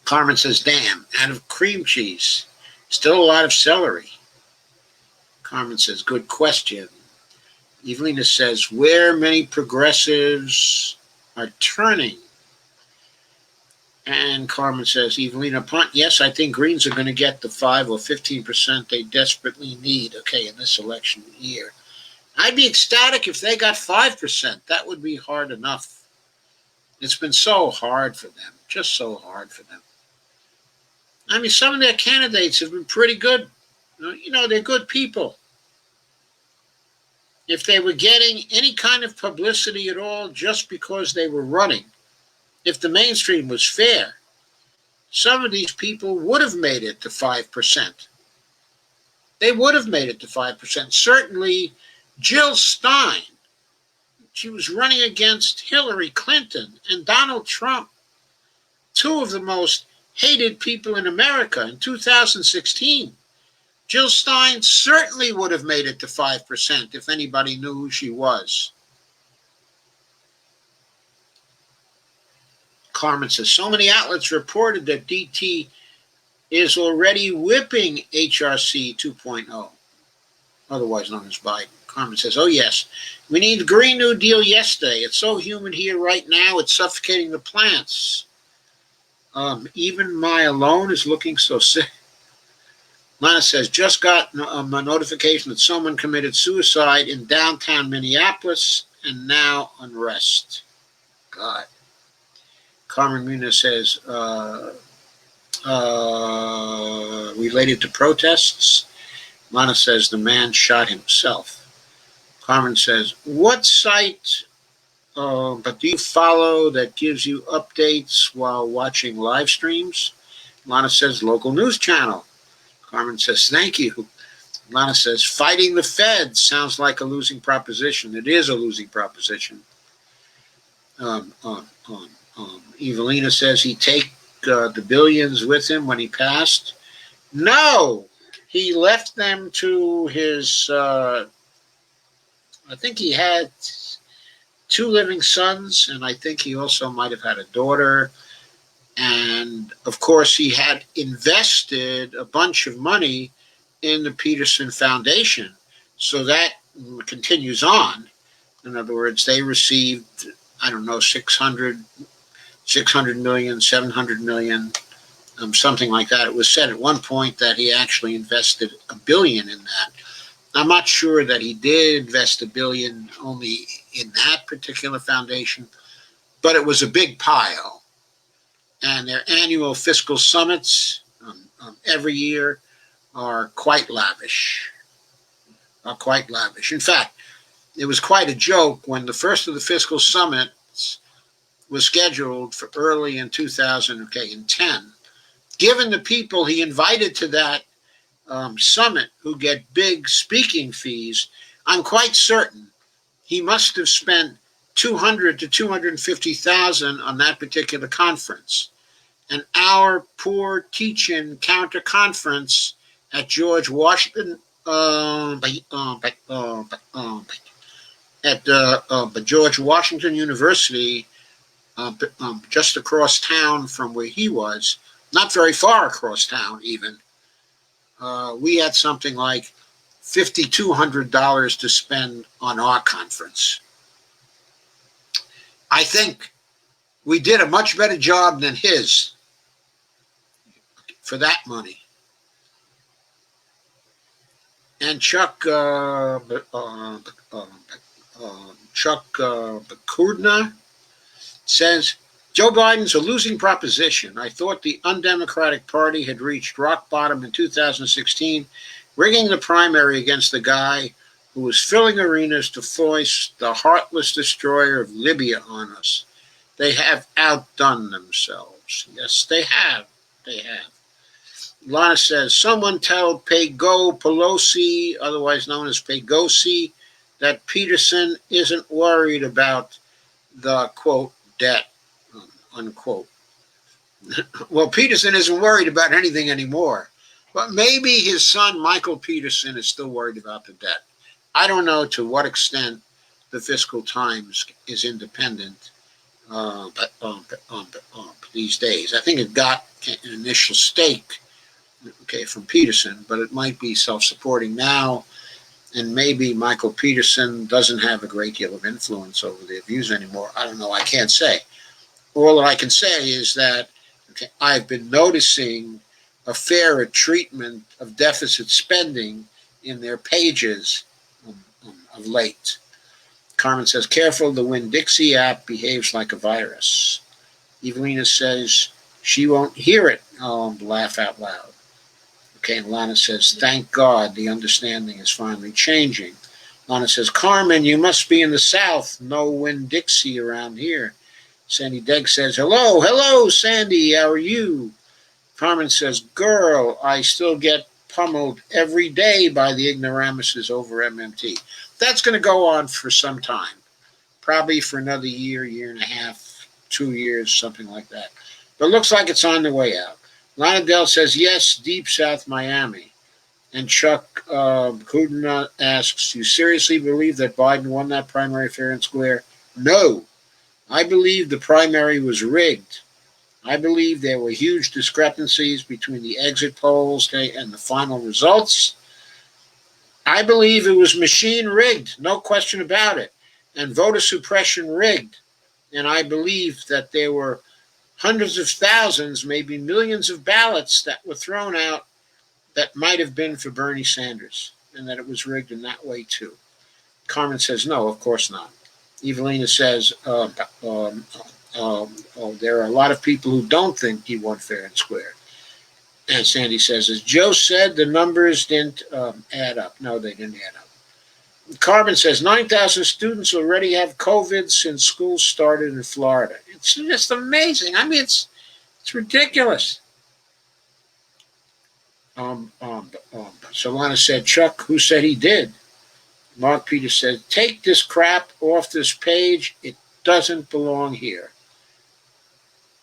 Carmen says, damn, out of cream cheese, still a lot of celery. Carmen says, good question. Evelina says, where many progressives are turning. And Carmen says, Evelina Punt, yes, I think Greens are going to get the 5 or 15% they desperately need, in this election year. I'd be ecstatic if they got 5%. That would be hard enough. It's been so hard for them, just so hard for them. I mean, some of their candidates have been pretty good. They're good people. If they were getting any kind of publicity at all just because they were running, if the mainstream was fair, some of these people would have made it to 5%. They would have made it to 5%. Certainly, Jill Stein, she was running against Hillary Clinton and Donald Trump, two of the most hated people in America in 2016. Jill Stein certainly would have made it to 5% if anybody knew who she was. Carmen says, so many outlets reported that DT is already whipping HRC 2.0, otherwise known as Biden. Carmen says, oh yes, we need the Green New Deal yesterday. It's so humid here right now, it's suffocating the plants. Even my alone is looking so sick. Lana says, just got a notification that someone committed suicide in downtown Minneapolis and now unrest. God. Carmen Muna says, related to protests. Lana says, the man shot himself. Carmen says, what site, but do you follow that gives you updates while watching live streams? Lana says, local news channel. Carmen says, thank you. Lana says, fighting the feds sounds like a losing proposition. It is a losing proposition. Evelina says, he take the billions with him when he passed. No, he left them to his, I think he had 2 living sons, and I think he also might have had a daughter. And, of course, he had invested a bunch of money in the Peterson Foundation. So that continues on. In other words, they received, I don't know, 600 million, 700 million, something like that. It was said at one point that he actually invested $1 billion in that. I'm not sure that he did invest $1 billion only in that particular foundation, but it was a big pile. And their annual fiscal summits every year are quite lavish. In fact, it was quite a joke when the first of the fiscal summits was scheduled for early in 2010. Given the people he invited to that summit who get big speaking fees, I'm quite certain he must have spent 200 to 250,000 on that particular conference. And our poor teaching counter conference at George Washington at George Washington University, just across town from where he was, not very far across town even. We had something like $5,200 to spend on our conference. I think we did a much better job than his for that money. And Chuck Bakudna says, Joe Biden's a losing proposition. I thought the undemocratic party had reached rock bottom in 2016, rigging the primary against the guy who was filling arenas to foist the heartless destroyer of Libya on us. They have outdone themselves. Yes, they have. They have. Lana says, someone tell Pego Pelosi, otherwise known as Pegosi, that Peterson isn't worried about the, quote, debt, unquote. Well, Peterson isn't worried about anything anymore. But maybe his son, Michael Peterson, is still worried about the debt. I don't know to what extent the Fiscal Times is independent these days. I think it got an initial stake, from Peterson, but it might be self-supporting now, and maybe Michael Peterson doesn't have a great deal of influence over their views anymore. I don't know. I can't say. All that I can say is that I've been noticing a fairer treatment of deficit spending in their pages of late. Carmen says, careful, the Winn-Dixie app behaves like a virus. Evelina says, she won't hear it. Laugh out loud. And Lana says, thank God the understanding is finally changing. Lana says, Carmen, you must be in the South. No Winn-Dixie around here. Sandy Degg says, hello, Sandy, how are you? Carmen says, girl, I still get pummeled every day by the ignoramuses over MMT. That's going to go on for some time, probably for another year, year and a half, 2 years, something like that. But it looks like it's on the way out. Lana Dell says, yes, deep South Miami. And Chuck Kudina asks, you seriously believe that Biden won that primary fair and square? No. I believe the primary was rigged. I believe there were huge discrepancies between the exit polls and the final results. I believe it was machine rigged, no question about it, and voter suppression rigged. And I believe that there were hundreds of thousands, maybe millions of ballots that were thrown out that might have been for Bernie Sanders, and that it was rigged in that way too. Carmen says, no, of course not. Evelina says, there are a lot of people who don't think he won fair and square. And Sandy says, as Joe said, the numbers didn't add up. No, they didn't add up. Carmen says, 9,000 students already have COVID since school started in Florida. It's just amazing. I mean, it's ridiculous. Solana said, Chuck, who said he did? Mark Peters said, take this crap off this page. It doesn't belong here.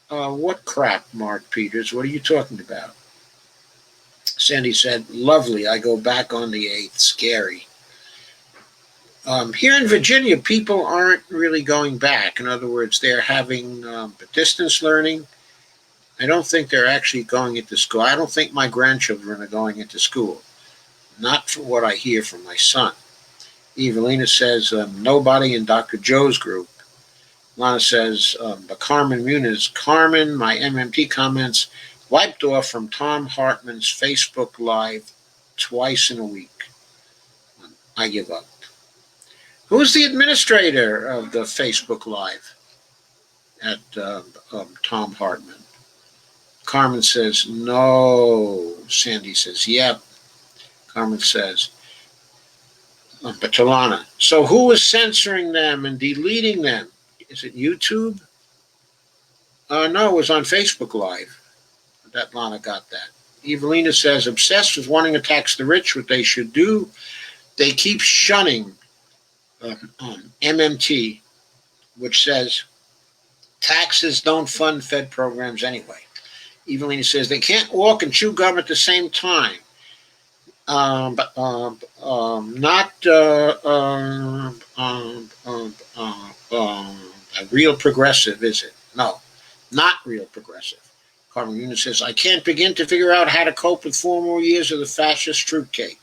What crap, Mark Peters? What are you talking about? Sandy said, lovely. I go back on the 8th. Scary. Here in Virginia, people aren't really going back. In other words, they're having distance learning. I don't think they're actually going into school. I don't think my grandchildren are going into school. Not from what I hear from my son. Evelina says, nobody in Dr. Joe's group. Lana says, but Carmen Muniz, Carmen, my MMT comments wiped off from Tom Hartman's Facebook Live twice in a week. I give up. Who's the administrator of the Facebook Live at Tom Hartman? Carmen says, no. Sandy says, yep. Carmen says, but Talana, so who is censoring them and deleting them? Is it YouTube? No, it was on Facebook Live that Lana got that. Evelina says, obsessed with wanting to tax the rich, what they should do they keep shunning MMT, which says taxes don't fund Fed programs anyway. Evelina says they can't walk and chew gum at the same time. Not a real progressive, is it? No, not real progressive. Carmen Yunus says, I can't begin to figure out how to cope with 4 more years of the fascist fruitcake.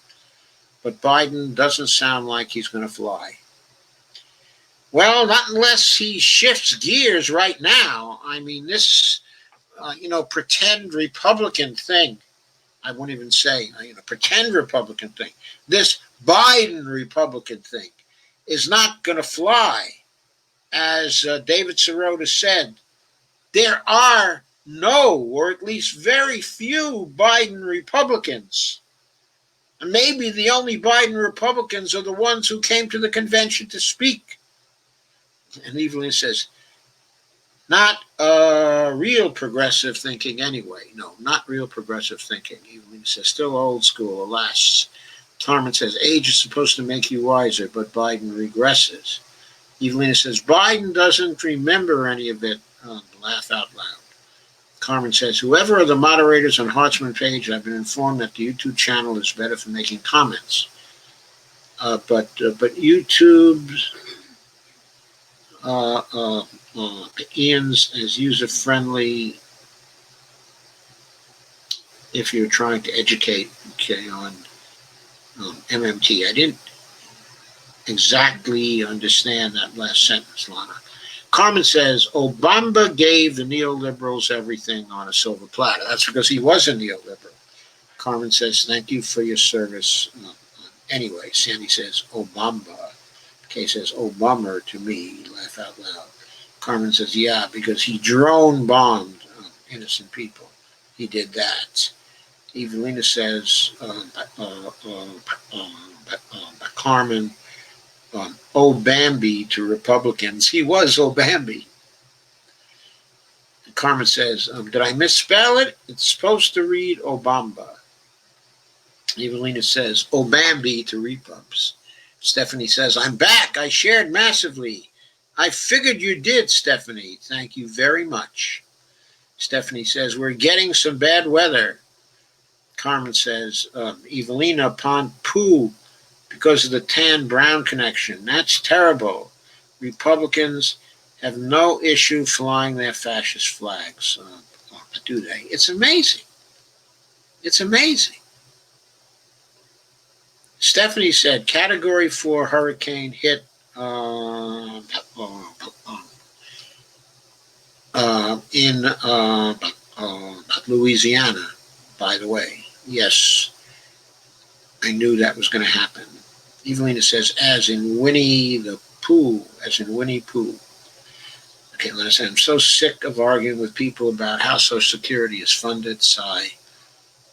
But Biden doesn't sound like he's going to fly. Well, not unless he shifts gears right now. I mean, this, pretend Republican thing, I won't even say, pretend Republican thing, this Biden Republican thing is not going to fly. As David Sirota said, there are no, or at least very few Biden Republicans. And maybe the only Biden Republicans are the ones who came to the convention to speak. And Evelyn says, not real progressive thinking anyway. No, not real progressive thinking. Evelyn says, still old school, alas. Tarman says, age is supposed to make you wiser, but Biden regresses. Evelina says, Biden doesn't remember any of it. Laugh out loud. Carmen says, whoever are the moderators on Hartzman's page, I've been informed that the YouTube channel is better for making comments. But YouTube's Ian's is user-friendly if you're trying to educate, on MMT. I didn't exactly understand that last sentence, Lana. Carmen says, Obama gave the neoliberals everything on a silver platter. That's because he was a neoliberal. Carmen says, thank you for your service. Anyway, Sandy says, Obama. Kay says, Obama to me. Laugh out loud. Carmen says, yeah, because he drone bombed innocent people. He did that. Evelina says, Carmen, Bambi to Republicans. He was Bambi. Carmen says, did I misspell it? It's supposed to read Obamba. Evelina says, Bambi to Repubs. Stephanie says, I'm back. I shared massively. I figured you did, Stephanie. Thank you very much. Stephanie says, we're getting some bad weather. Carmen says, Evelina upon poo because of the tan-brown connection. That's terrible. Republicans have no issue flying their fascist flags. Do they? It's amazing. It's amazing. Stephanie said, Category 4 hurricane hit in Louisiana, by the way. Yes, I knew that was going to happen. Evelina says, as in Winnie the Pooh, as in Winnie Pooh. Okay, let's say I'm so sick of arguing with people about how Social Security is funded. Sigh.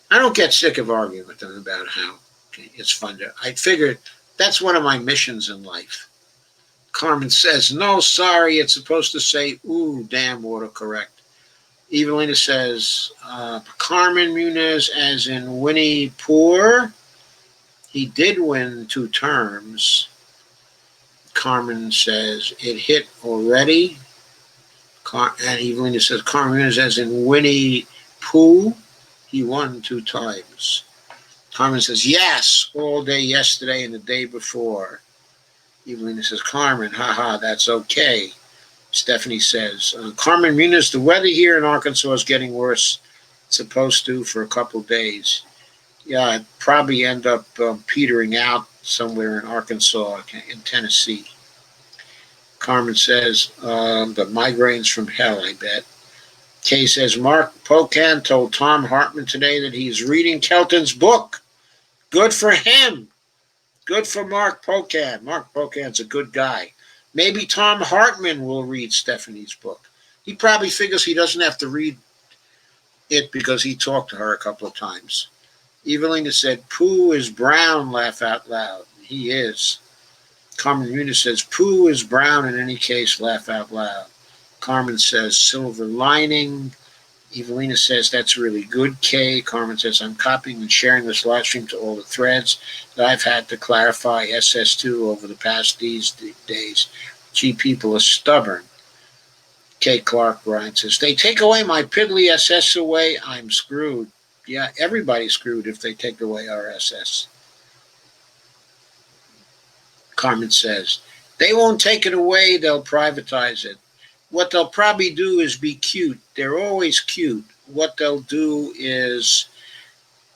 I don't get sick of arguing with them about how it's funded. I figured that's one of my missions in life. Carmen says, no, sorry, it's supposed to say, ooh, damn, autocorrect. Evelina says, Carmen Muniz, as in Winnie Poor. He did win 2 terms. Carmen says, it hit already. And Evelina says, Carmen Muniz, as in Winnie Pooh. He won 2 times. Carmen says, yes, all day yesterday and the day before. Evelina says, Carmen, haha, that's okay. Stephanie says, Carmen Muniz, the weather here in Arkansas is getting worse. It's supposed to for a couple days. Yeah, I'd probably end up petering out somewhere in Arkansas, in Tennessee. Carmen says, the migraines from hell, I bet. Kay says, Mark Pocan told Tom Hartman today that he's reading Kelton's book. Good for him. Good for Mark Pocan. Mark Pocan's a good guy. Maybe Tom Hartman will read Stephanie's book. He probably figures he doesn't have to read it because he talked to her a couple of times. Evelina said, Pooh is brown, laugh out loud. He is. Carmen Muniz says, Pooh is brown in any case, laugh out loud. Carmen says, silver lining. Evelina says, that's really good, Kay. Carmen says, I'm copying and sharing this live stream to all the threads that I've had to clarify SS2 over the past these days. Gee, people are stubborn. Kay Clark writes, says, they take away my piddly SS away, I'm screwed. Yeah, everybody's screwed if they take away our SS. Carmen says, they won't take it away, they'll privatize it. What they'll probably do is be cute. They're always cute. What they'll do is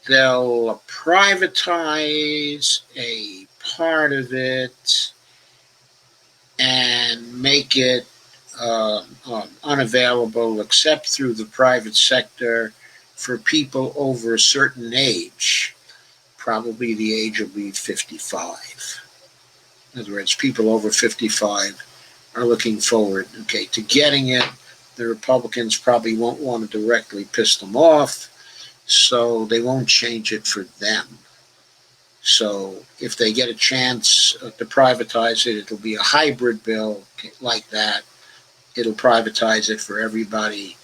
they'll privatize a part of it and make it unavailable except through the private sector for people over a certain age. Probably the age will be 55. In other words, people over 55 are looking forward, to getting it. The Republicans probably won't want to directly piss them off, so they won't change it for them. So if they get a chance to privatize it, it'll be a hybrid bill like that. It'll privatize it for everybody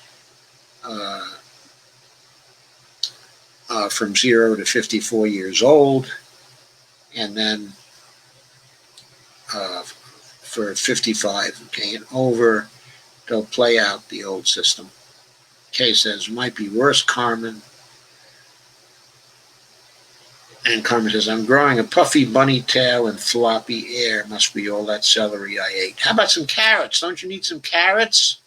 from 0 to 54 years old, and then for 55 and over, they'll play out the old system. Kay says, might be worse, Carmen. And Carmen says, I'm growing a puffy bunny tail and floppy hair. Must be all that celery I ate. How about some carrots? Don't you need some carrots?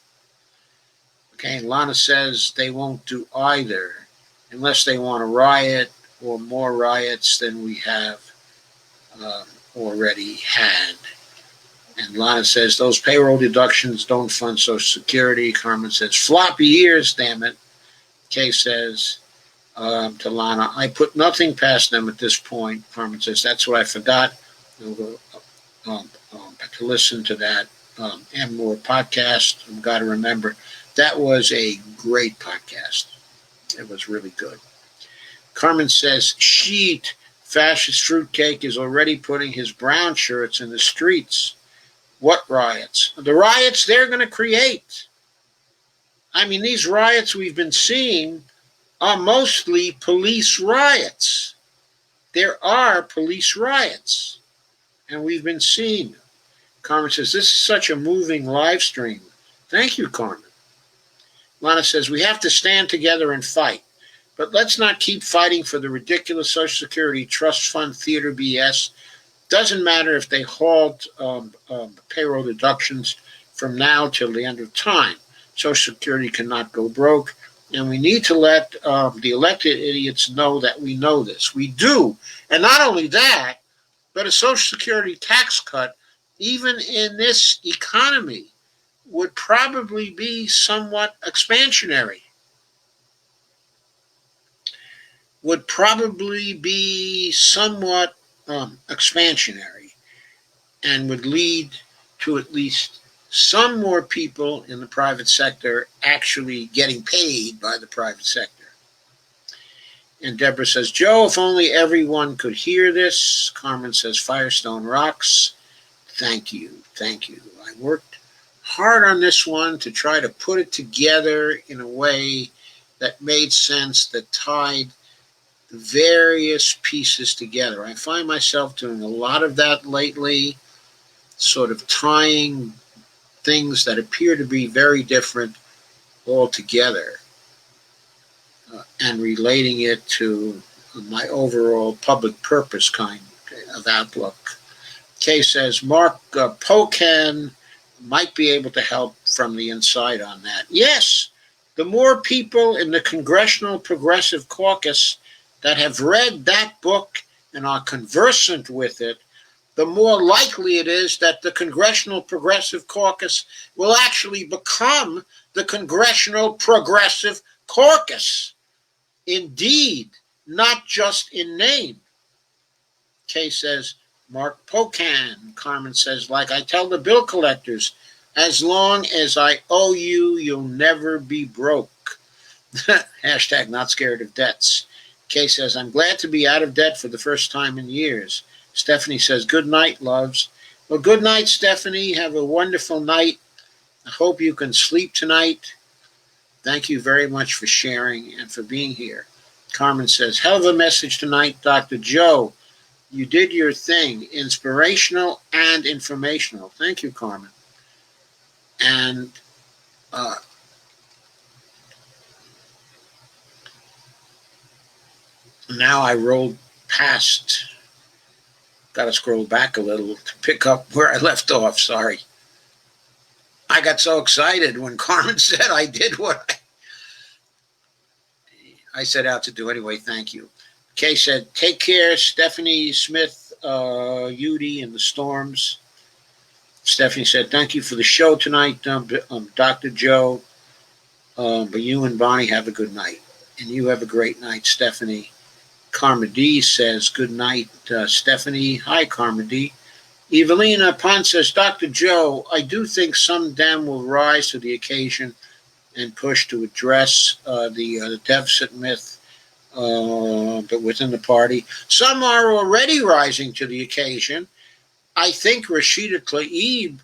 And Lana says they won't do either unless they want a riot or more riots than we have already had. And Lana says, those payroll deductions don't fund Social Security. Carmen says, floppy ears, damn it. Kay says to Lana, I put nothing past them at this point. Carmen says, that's what I forgot. We'll go to listen to that and more podcast. I've got to remember, that was a great podcast. It was really good. Carmen says, sheet, fascist fruitcake is already putting his brown shirts in the streets. What riots? The riots they're going to create. I mean, these riots we've been seeing are mostly police riots. There are police riots, and we've been seeing them. Carmen says, this is such a moving live stream. Thank you, Carmen. Lana says, we have to stand together and fight, but let's not keep fighting for the ridiculous Social Security trust fund theater BS. Doesn't matter if they halt payroll deductions from now till the end of time. Social Security cannot go broke, and we need to let the elected idiots know that we know this. We do. And not only that, but a Social Security tax cut, even in this economy, would probably be somewhat expansionary. And would lead to at least some more people in the private sector actually getting paid by the private sector. And Deborah says, Joe, if only everyone could hear this. Carmen says, Firestone rocks. Thank you. I worked hard on this one to try to put it together in a way that made sense, that tied the various pieces together. I find myself doing a lot of that lately, sort of tying things that appear to be very different all together and relating it to my overall public purpose kind of outlook. Kay says, Mark Pocan might be able to help from the inside on that. Yes, the more people in the Congressional Progressive Caucus that have read that book and are conversant with it, the more likely it is that the Congressional Progressive Caucus will actually become the Congressional Progressive Caucus. Indeed, not just in name. Kay says, Mark Pocan. Carmen says, like I tell the bill collectors, as long as I owe you, you'll never be broke. Hashtag not scared of debts. Kay says, I'm glad to be out of debt for the first time in years. Stephanie says, good night, loves. Well, good night, Stephanie. Have a wonderful night. I hope you can sleep tonight. Thank you very much for sharing and for being here. Carmen says, hell of a message tonight, Dr. Joe. You did your thing, inspirational and informational. Thank you, Carmen. And now I rolled past, got to scroll back a little to pick up where I left off. Sorry. I got so excited when Carmen said I did what I set out to do anyway. Thank you. Kay said, take care, Stephanie Smith, Udi, and the Storms. Stephanie said, thank you for the show tonight, Dr. Joe. But you and Bonnie have a good night. And you have a great night, Stephanie. Karma D says, good night, Stephanie. Hi, Karma D. Evelina Pont says, Dr. Joe, I do think some Dem will rise to the occasion and push to address the deficit myth, but within the party. Some are already rising to the occasion. I think Rashida Tlaib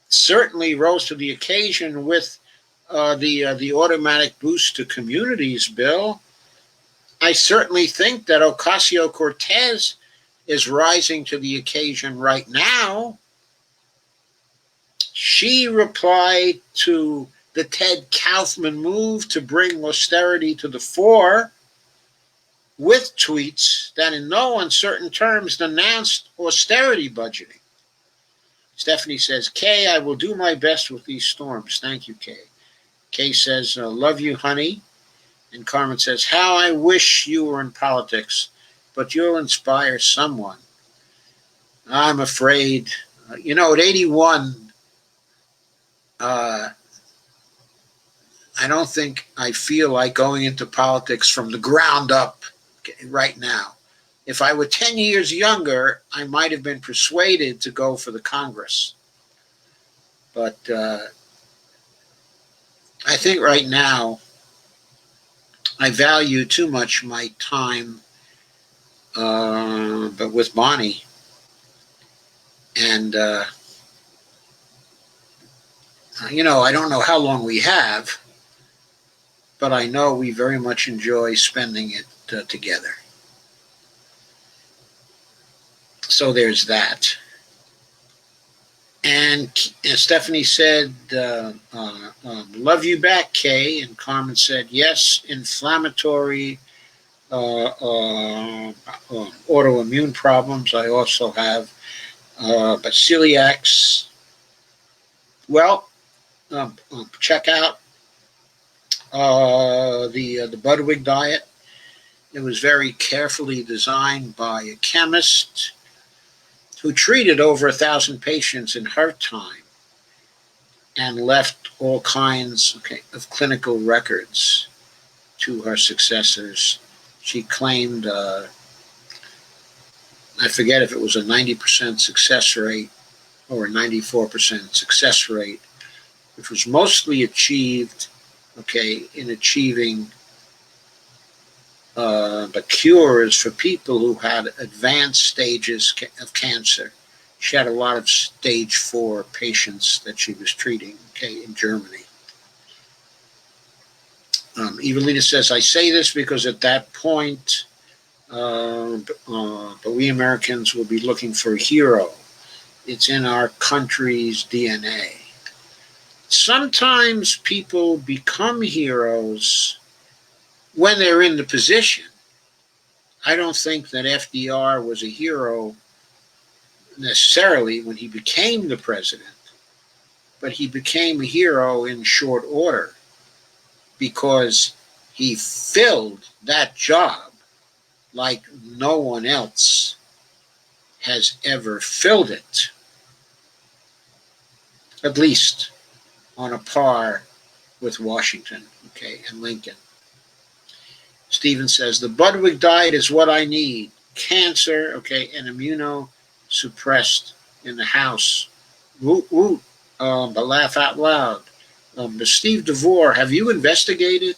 certainly rose to the occasion with the automatic boost to communities bill. I certainly think that Ocasio-Cortez is rising to the occasion right now. She replied to the Ted Kaufman move to bring austerity to the fore with tweets that in no uncertain terms denounced austerity budgeting. Stephanie says, Kay, I will do my best with these storms. Thank you, Kay. Kay says, love you, honey. And Carmen says, how I wish you were in politics, but you'll inspire someone. I'm afraid, at 81, I don't think I feel like going into politics from the ground up right now. If I were 10 years younger, I might have been persuaded to go for the Congress. But I think right now I value too much my time, but with Bonnie. And, I don't know how long we have, but I know we very much enjoy spending it together. So there's that. And Stephanie said, love you back, Kay. And Carmen said, yes, inflammatory autoimmune problems. I also have, but celiacs. Well, check out the Budwig diet. It was very carefully designed by a chemist who treated over 1,000 patients in her time and left all kinds of clinical records to her successors. She claimed, I forget if it was a 90% success rate or a 94% success rate, which was mostly achieved, in achieving but cures for people who had advanced stages of cancer. She had a lot of stage 4 patients that she was treating, in Germany. Evelina says, I say this because at that point, but we Americans will be looking for a hero. It's in our country's DNA. Sometimes people become heroes when they're in the position. I don't think that FDR was a hero necessarily when he became the president, but he became a hero in short order because he filled that job like no one else has ever filled it, at least on a par with Washington, and Lincoln. Stephen says, the Budwig diet is what I need. Cancer, and immunosuppressed in the house. Woot, woot, but laugh out loud. But Steve DeVore, have you investigated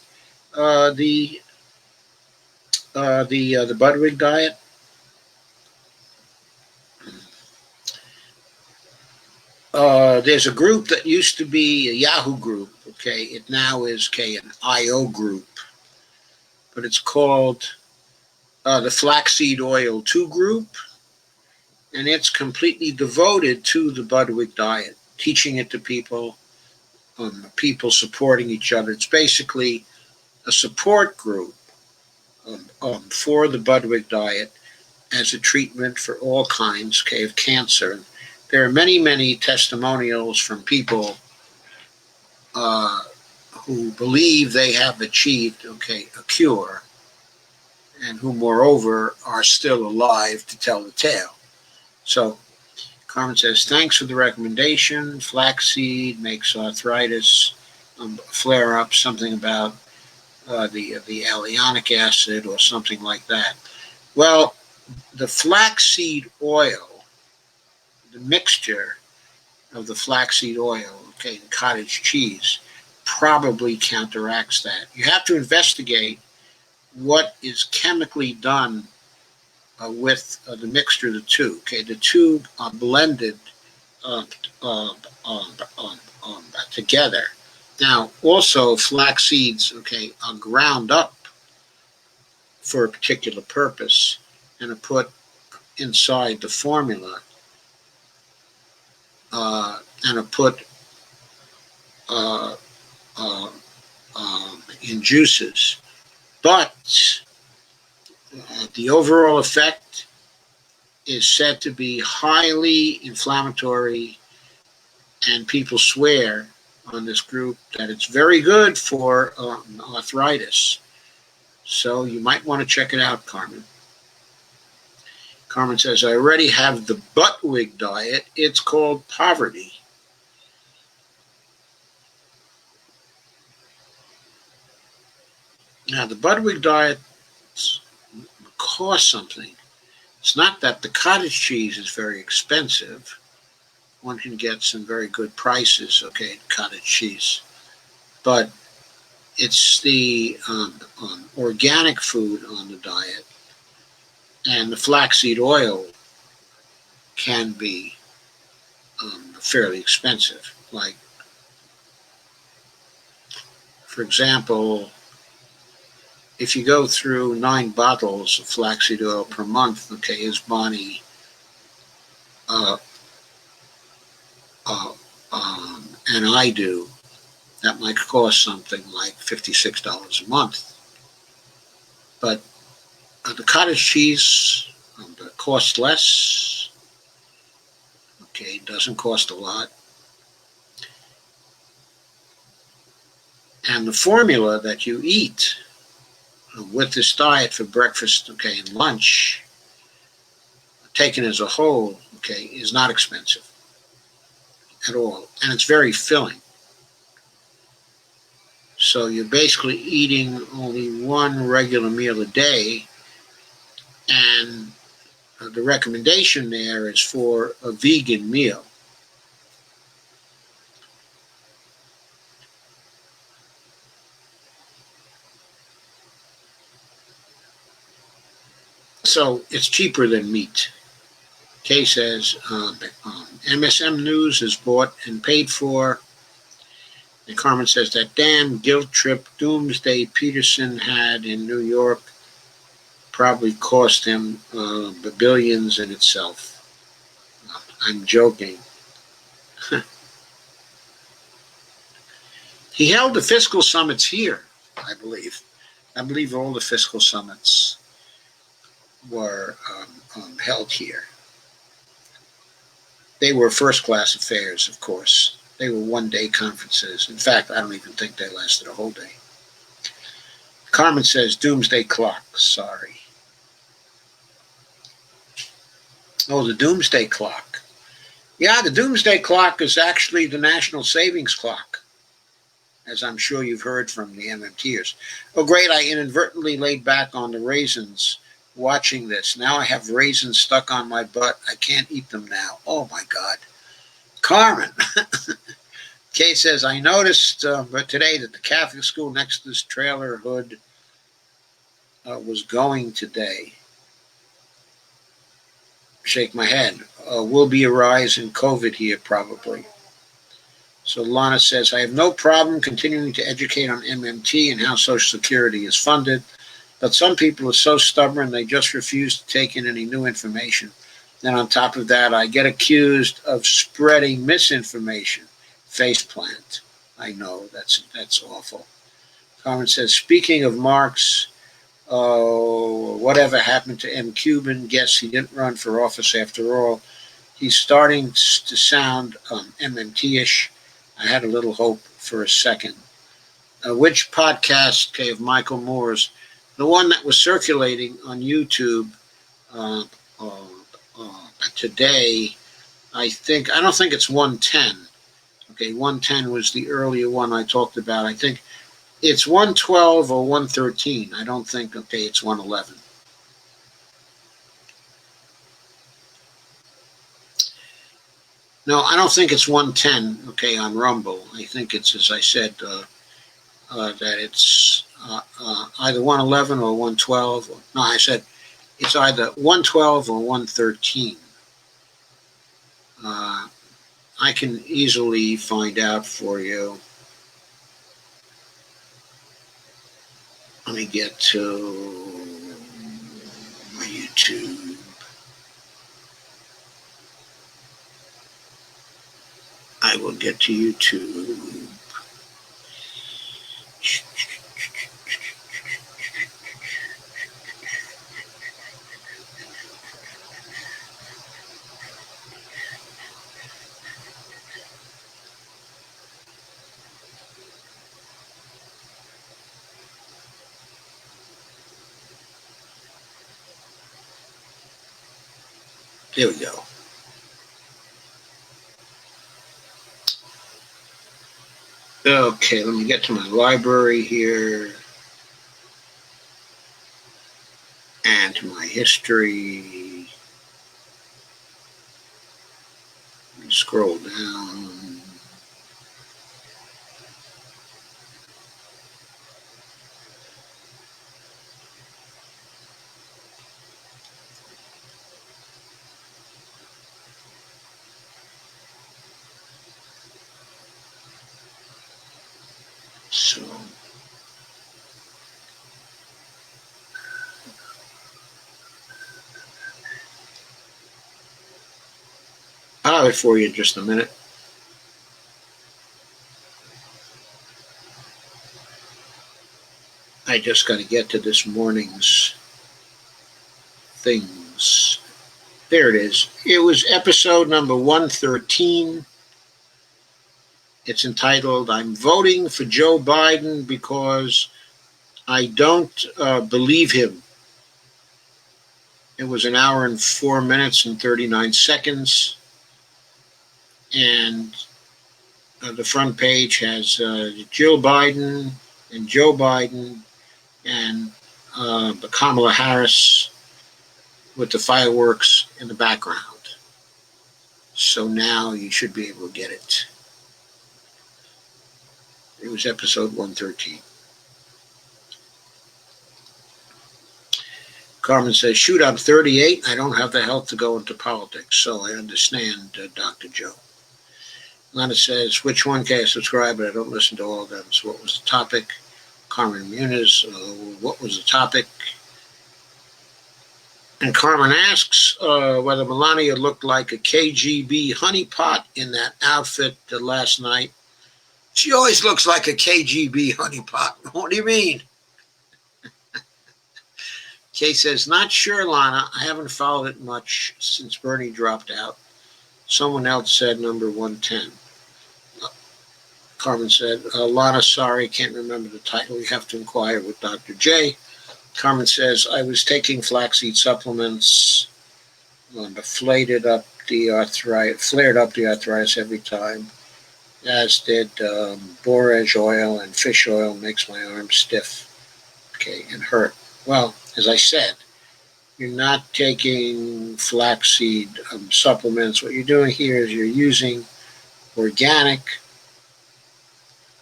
the Budwig diet? There's a group that used to be a Yahoo group, Okay, it now is an IO group, but it's called the Flaxseed Oil 2 group, and it's completely devoted to the Budwig diet, teaching it to people, people supporting each other. It's basically a support group for the Budwig diet as a treatment for all kinds of cancer. There are many, many testimonials from people uh, who believe they have achieved a cure, and who moreover are still alive to tell the tale. So Carmen says, thanks for the recommendation. Flaxseed makes arthritis flare up, something about the allionic acid or something like that. Well, the flaxseed oil, the mixture of the flaxseed oil, and cottage cheese, probably counteracts that. You have to investigate what is chemically done with the mixture of the two. The two are blended uh, uh, um, um, together. Now, also flax seeds, are ground up for a particular purpose and are put inside the formula and are put uh, uh, in juices. But the overall effect is said to be highly inflammatory, and people swear on this group that it's very good for arthritis. So you might want to check it out, Carmen. Carmen says, I already have the Budwig diet. It's called poverty. Now, the Budwig diet costs something. It's not that the cottage cheese is very expensive. One can get some very good prices, cottage cheese. But it's the organic food on the diet. And the flaxseed oil can be fairly expensive. Like, for example, if you go through 9 bottles of flaxseed oil per month, as Bonnie uh, uh, and I do, that might cost something like $56 a month. But the cottage cheese costs less. It doesn't cost a lot. And the formula that you eat with this diet for breakfast, and lunch, taken as a whole, is not expensive at all. And it's very filling. So you're basically eating only one regular meal a day, and the recommendation there is for a vegan meal. So it's cheaper than meat. Kay says, MSM News is bought and paid for. And Carmen says that damn guilt trip Doomsday Peterson had in New York probably cost him billions in itself. I'm joking. He held the fiscal summits here, I believe. I believe all the fiscal summits were held here. They were first-class affairs, of course. They were one-day conferences. In fact, I don't even think they lasted a whole day. Carmen says, Doomsday Clock. Sorry. Oh, the Doomsday Clock. Yeah, the Doomsday Clock is actually the National Savings Clock, as I'm sure you've heard from the MMTers. Oh, great, I inadvertently laid back on the raisins watching this. Now I have raisins stuck on my butt. I can't eat them now. Oh, my God. Carmen. Kay says, I noticed today that the Catholic school next to this trailer hood was going today. Shake my head. Will be a rise in COVID here, probably. So Lana says, I have no problem continuing to educate on MMT and how Social Security is funded, but some people are so stubborn they just refuse to take in any new information. Then on top of that, I get accused of spreading misinformation. Faceplant. I know, that's awful. Carmen says, speaking of Marx, whatever happened to M. Cuban? Guess he didn't run for office after all. He's starting to sound MMT-ish. I had a little hope for a second. Which podcast, okay, of Michael Moore's? The one that was circulating on YouTube uh, uh, today, I don't think it's 110. Okay, 110 was the earlier one I talked about. I think it's 112 or 113. I don't think, okay, it's 111. No, I don't think it's 110, okay, on Rumble. I think it's, as I said, that it's either 111 or 112. No, I said it's either 112 or 113. I can easily find out for you. Let me get to my YouTube. I will get to YouTube. There we go. Okay, let me get to my library here and to my history. Let me scroll down. So, I'll have it for you in just a minute. I just got to get to this morning's things. There it is. It was episode number 113. It's entitled, I'm voting for Joe Biden because I don't believe him. It was an hour and 4 minutes and 39 seconds. And the front page has Jill Biden and Joe Biden and Kamala Harris with the fireworks in the background. So now you should be able to get it. It was episode 113. Carmen says, shoot, I'm 38. I don't have the health to go into politics, so I understand, Dr. Joe. Lana says, which one can I subscribe? But I don't listen to all of them. So what was the topic? Carmen Muniz, what was the topic? And Carmen asks whether Melania looked like a KGB honeypot in that outfit last night. She always looks like a KGB honeypot. What do you mean? Kay says, not sure, Lana. I haven't followed it much since Bernie dropped out. Someone else said number 110. Carmen said, Lana, sorry, can't remember the title. You have to inquire with Dr. J. Carmen says, I was taking flaxseed supplements, flared up the arthritis every time, as did borage oil and fish oil makes my arms stiff, okay, and hurt. Well, as I said, you're not taking flaxseed supplements. What you're doing here is you're using organic,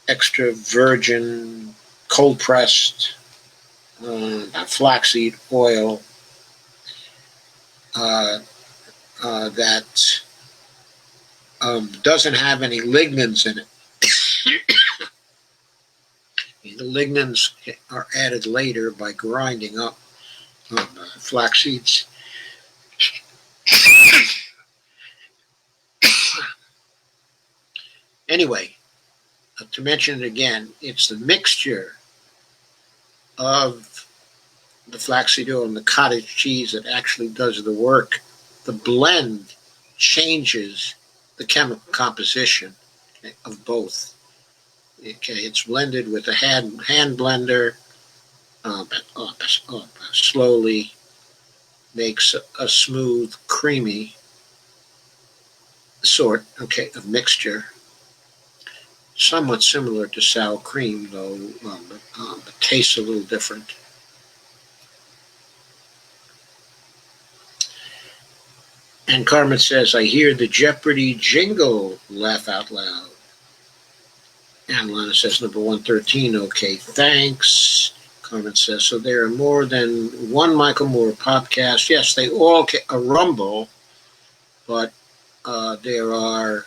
extra virgin, cold-pressed flaxseed oil that doesn't have any lignans in it. The lignans are added later by grinding up flax seeds. Anyway, to mention it again, it's the mixture of the flaxseed oil and the cottage cheese that actually does the work. The blend changes the chemical composition, okay, of both. Okay, it's blended with a hand blender, slowly makes a smooth, creamy sort, okay, of mixture, somewhat similar to sour cream, though it tastes a little different. And Carmen says, I hear the Jeopardy jingle, laugh out loud. And Lana says, number 113, okay, thanks. Carmen says, so there are more than one Michael Moore podcast. Yes, they all a rumble, but there are,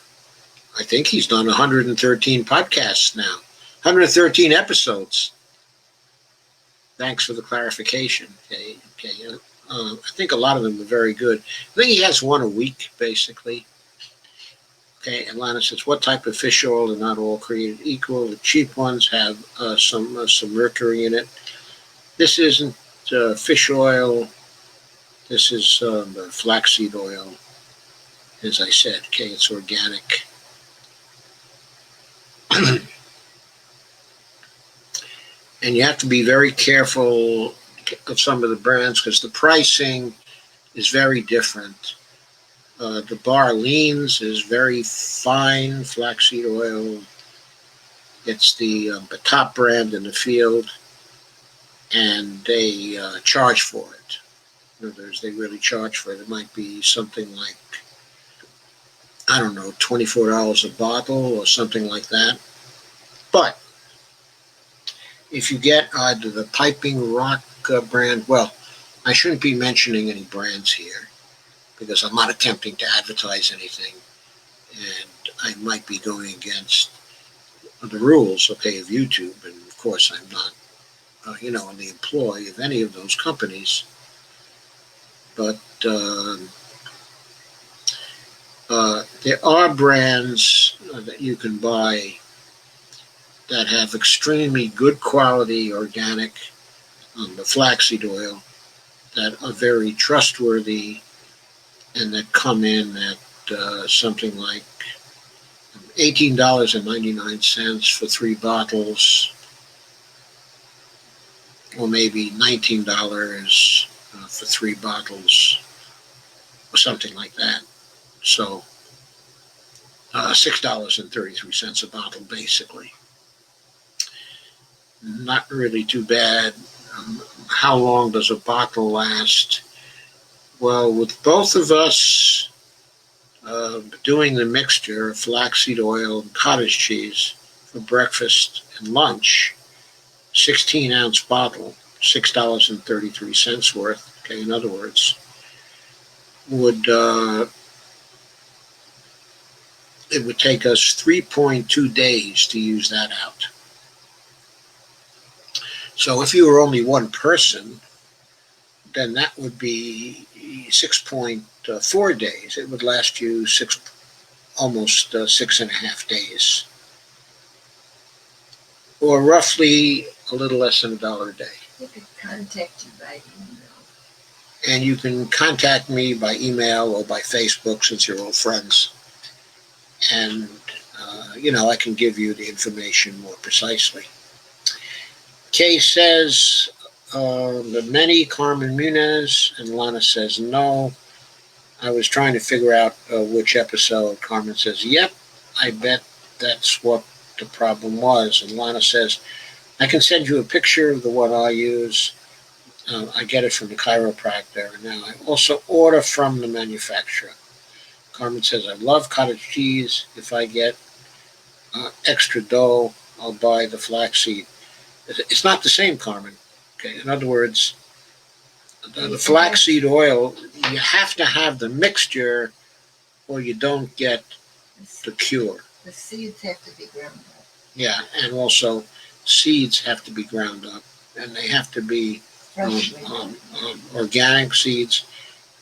I think he's done 113 podcasts now, 113 episodes. Thanks for the clarification. Okay. I think a lot of them are very good. I think he has one a week, basically. Okay, and Lana says, what type of fish oil are not all created equal? The cheap ones have some mercury in it. This isn't fish oil. This is flaxseed oil. As I said, okay, it's organic. And you have to be very careful of some of the brands because the pricing is very different. The Barleans is very fine flaxseed oil. It's the top brand in the field, and they charge for it. In other words, they really charge for it. It might be something like, I don't know, $24 a bottle or something like that. But if you get either the Piping Rock brand, well, I shouldn't be mentioning any brands here because I'm not attempting to advertise anything, and I might be going against the rules, okay, of YouTube, and of course I'm not, in the employ of any of those companies, but there are brands that you can buy that have extremely good quality organic the flaxseed oil that are very trustworthy and that come in at something like $18.99 for 3 bottles, or maybe $19 for 3 bottles, or something like that. So $6.33 a bottle, basically. Not really too bad. How long does a bottle last? Well, with both of us doing the mixture of flaxseed oil and cottage cheese for breakfast and lunch, 16-ounce bottle, $6.33 worth, okay, in other words, it would take us 3.2 days to use that out. So if you were only one person, then that would be 6.4 days. It would last you almost 6.5 days, or roughly a little less than $1 a day. You could contact you by email. And you can contact me by email or by Facebook since you're all friends. And, I can give you the information more precisely. Kay says, the many Carmen Munez, and Lana says no. I was trying to figure out which episode. Carmen says, yep, I bet that's what the problem was. And Lana says, I can send you a picture of the one I use. I get it from the chiropractor. Now, I also order from the manufacturer. Carmen says, I love cottage cheese. If I get extra dough, I'll buy the flaxseed. It's not the same, Carmen. Okay. In other words, the flaxseed oil, you have to have the mixture or you don't get the cure. The seeds have to be ground up. Yeah, and also seeds have to be ground up, and they have to be Freshly. organic seeds.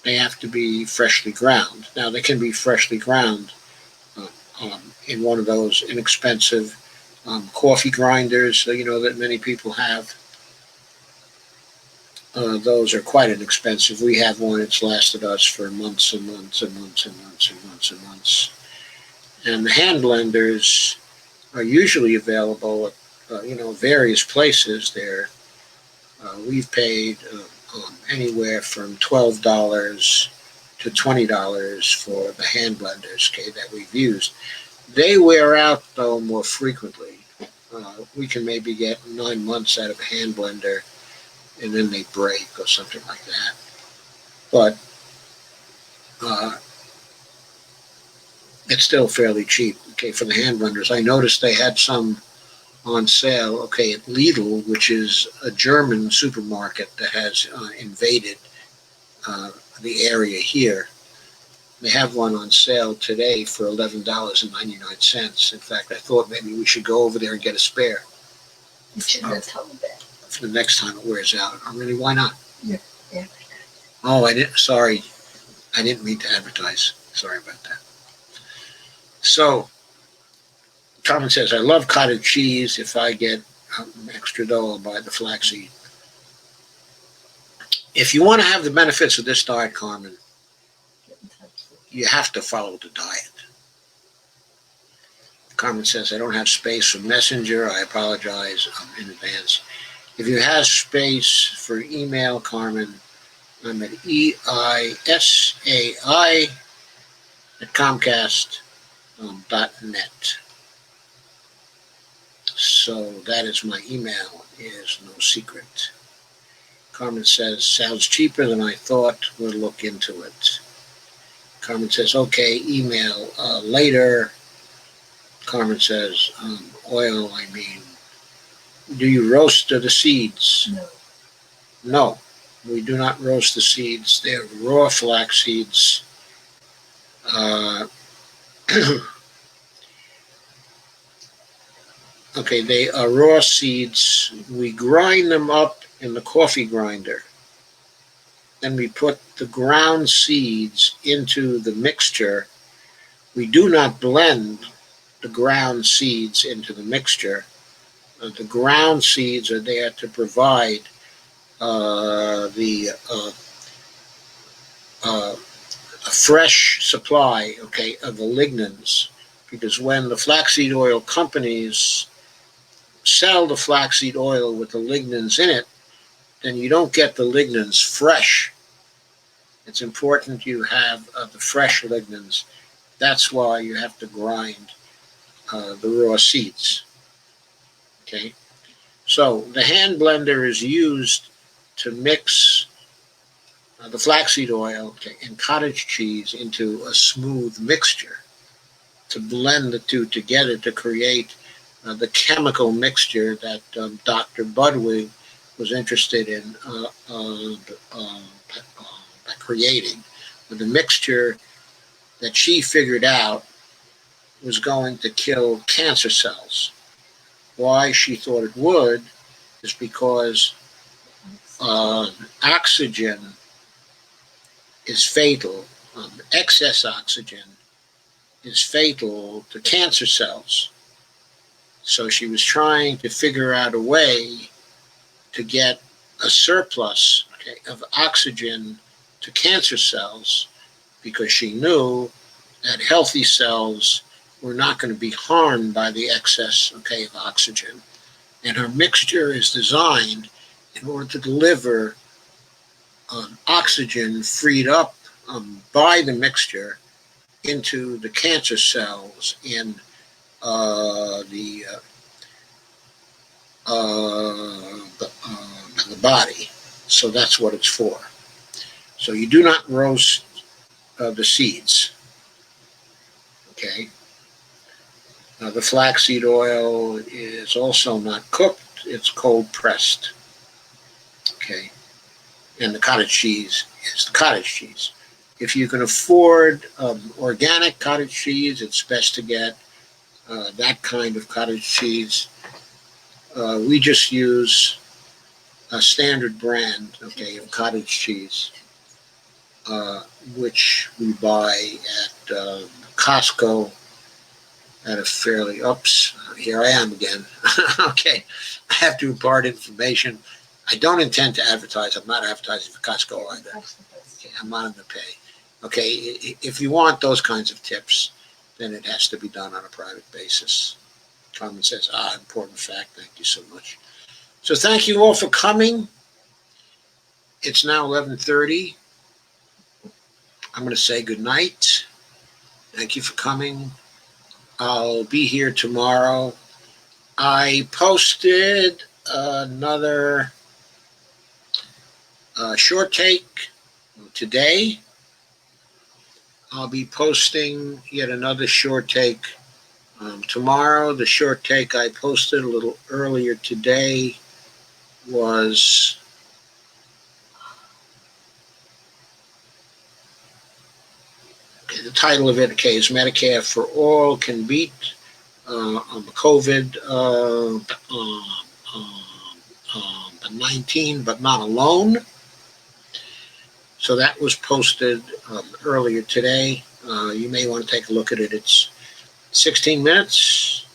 They have to be freshly ground. Now, they can be freshly ground in one of those inexpensive coffee grinders, that many people have. Those are quite inexpensive. We have one that's lasted us for months and months and months and months and months and months. And the hand blenders are usually available at various places. We've paid anywhere from $12 to $20 for the hand blenders, okay, that we've used. They wear out though more frequently. We can maybe get 9 months out of a hand blender, and then they break or something like that. But it's still fairly cheap, okay, for the hand blenders. I noticed they had some on sale, okay, at Lidl, which is a German supermarket that has invaded the area here. They have one on sale today for $11.99. In fact, I thought maybe we should go over there and get a spare. You shouldn't have told that. For the next time it wears out. Really, why not? Yeah. Oh, sorry. I didn't mean to advertise. Sorry about that. So, Carmen says, I love cottage cheese. If I get extra dough, I'll buy the flaxseed. If you want to have the benefits of this diet, Carmen, you have to follow the diet. Carmen says, I don't have space for Messenger. I apologize in advance. If you have space for email, Carmen, I'm at eisai@comcast.net. So that is my email, is no secret. Carmen says, sounds cheaper than I thought. We'll look into it. Carmen says, okay, email later. Carmen says, oil, I mean. Do you roast the seeds? No. No, we do not roast the seeds. They're raw flax seeds. Okay, they are raw seeds. We grind them up in the coffee grinder. Then we put the ground seeds into the mixture. We do not blend the ground seeds into the mixture. The ground seeds are there to provide a fresh supply, okay, of the lignans. Because when the flaxseed oil companies sell the flaxseed oil with the lignans in it, then you don't get the lignans fresh. It's important you have the fresh lignans. That's why you have to grind the raw seeds. Okay, so the hand blender is used to mix the flaxseed oil and cottage cheese into a smooth mixture, to blend the two together to create the chemical mixture that Dr. Budwig was interested in creating. The mixture that she figured out was going to kill cancer cells. Why she thought it would is because oxygen is fatal. Excess oxygen is fatal to cancer cells. So she was trying to figure out a way to get a surplus of oxygen to cancer cells, because she knew that healthy cells were not going to be harmed by the excess of oxygen. And her mixture is designed in order to deliver oxygen freed up by the mixture into the cancer cells in the body. So that's what it's for. So you do not roast the seeds. Okay. The flaxseed oil is also not cooked. It's cold pressed. Okay. And the cottage cheese is the cottage cheese. If you can afford organic cottage cheese, it's best to get that kind of cottage cheese. We just use a standard brand, okay, of cottage cheese, which we buy at Costco at a fairly, here I am again. Okay, I have to impart information. I don't intend to advertise. I'm not advertising for Costco either. Okay, I'm not going to pay. Okay, if you want those kinds of tips, then it has to be done on a private basis. Carmen says, important fact. Thank you so much. So thank you all for coming. It's now 11:30. I'm going to say good night. Thank you for coming. I'll be here tomorrow. I posted another short take today. I'll be posting yet another short take tomorrow. The short take I posted a little earlier today was the title of it, is Medicare for All Can Beat COVID-19, but not alone. So that was posted earlier today. You may want to take a look at it. It's 16 minutes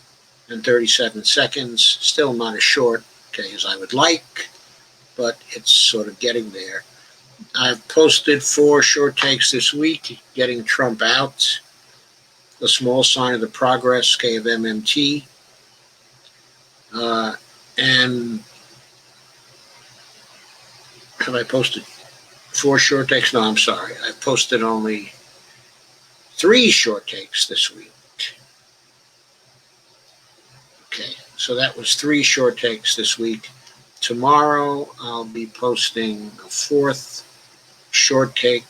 and 37 seconds. Still not as short, as I would like, but it's sort of getting there. I've posted 4 short takes this week. Getting Trump out, the small sign of the progress, of MMT, and have I posted 4 short takes? No, I'm sorry. I posted only 3 short takes this week. Okay, so that was 3 short takes this week. Tomorrow I'll be posting a 4th short take,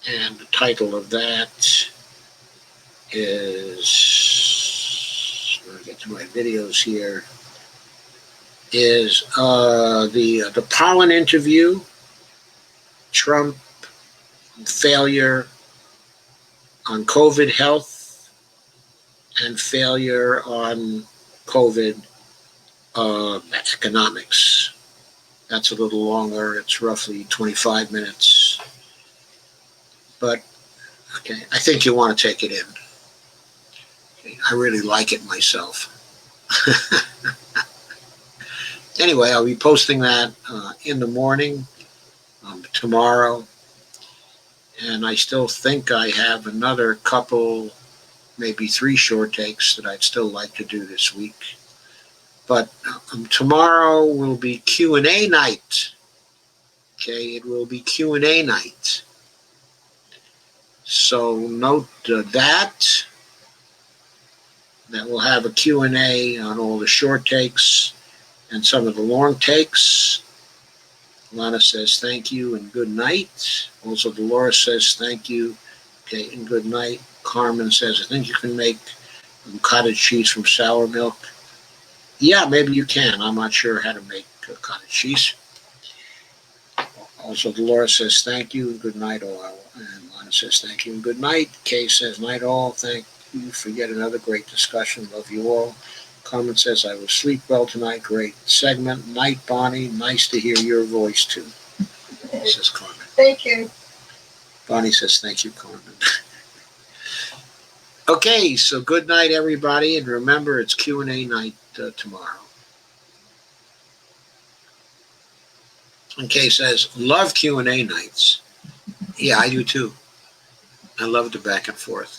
and the title of that is, let me get to my videos here, is the pollen interview, Trump failure on COVID health and failure on COVID economics. That's a little longer. It's roughly 25 minutes. But, okay, I think you want to take it in. Okay, I really like it myself. Anyway, I'll be posting that in the morning tomorrow. And I still think I have another couple, maybe 3 short takes that I'd still like to do this week. But tomorrow will be Q&A night. Okay, it will be Q&A night. So note that we'll have a Q&A on all the short takes and some of the long takes. Lana says thank you and good night. Also, Dolores says thank you, okay, and good night. Carmen says, I think you can make cottage cheese from sour milk. Yeah, maybe you can. I'm not sure how to make cottage cheese. Also, Dolores says thank you and good night all. And Lana says thank you and good night. Kay says night all. Thank you for yet another great discussion. Love you all. Carmen says I will sleep well tonight. Great segment. Night, Bonnie. Nice to hear your voice too, says Carmen. Thank you. Bonnie says thank you, Carmen. Okay, so good night, everybody, and remember it's Q&A night tomorrow. And Kay says, love Q&A nights. Yeah, I do too. I love the back and forth.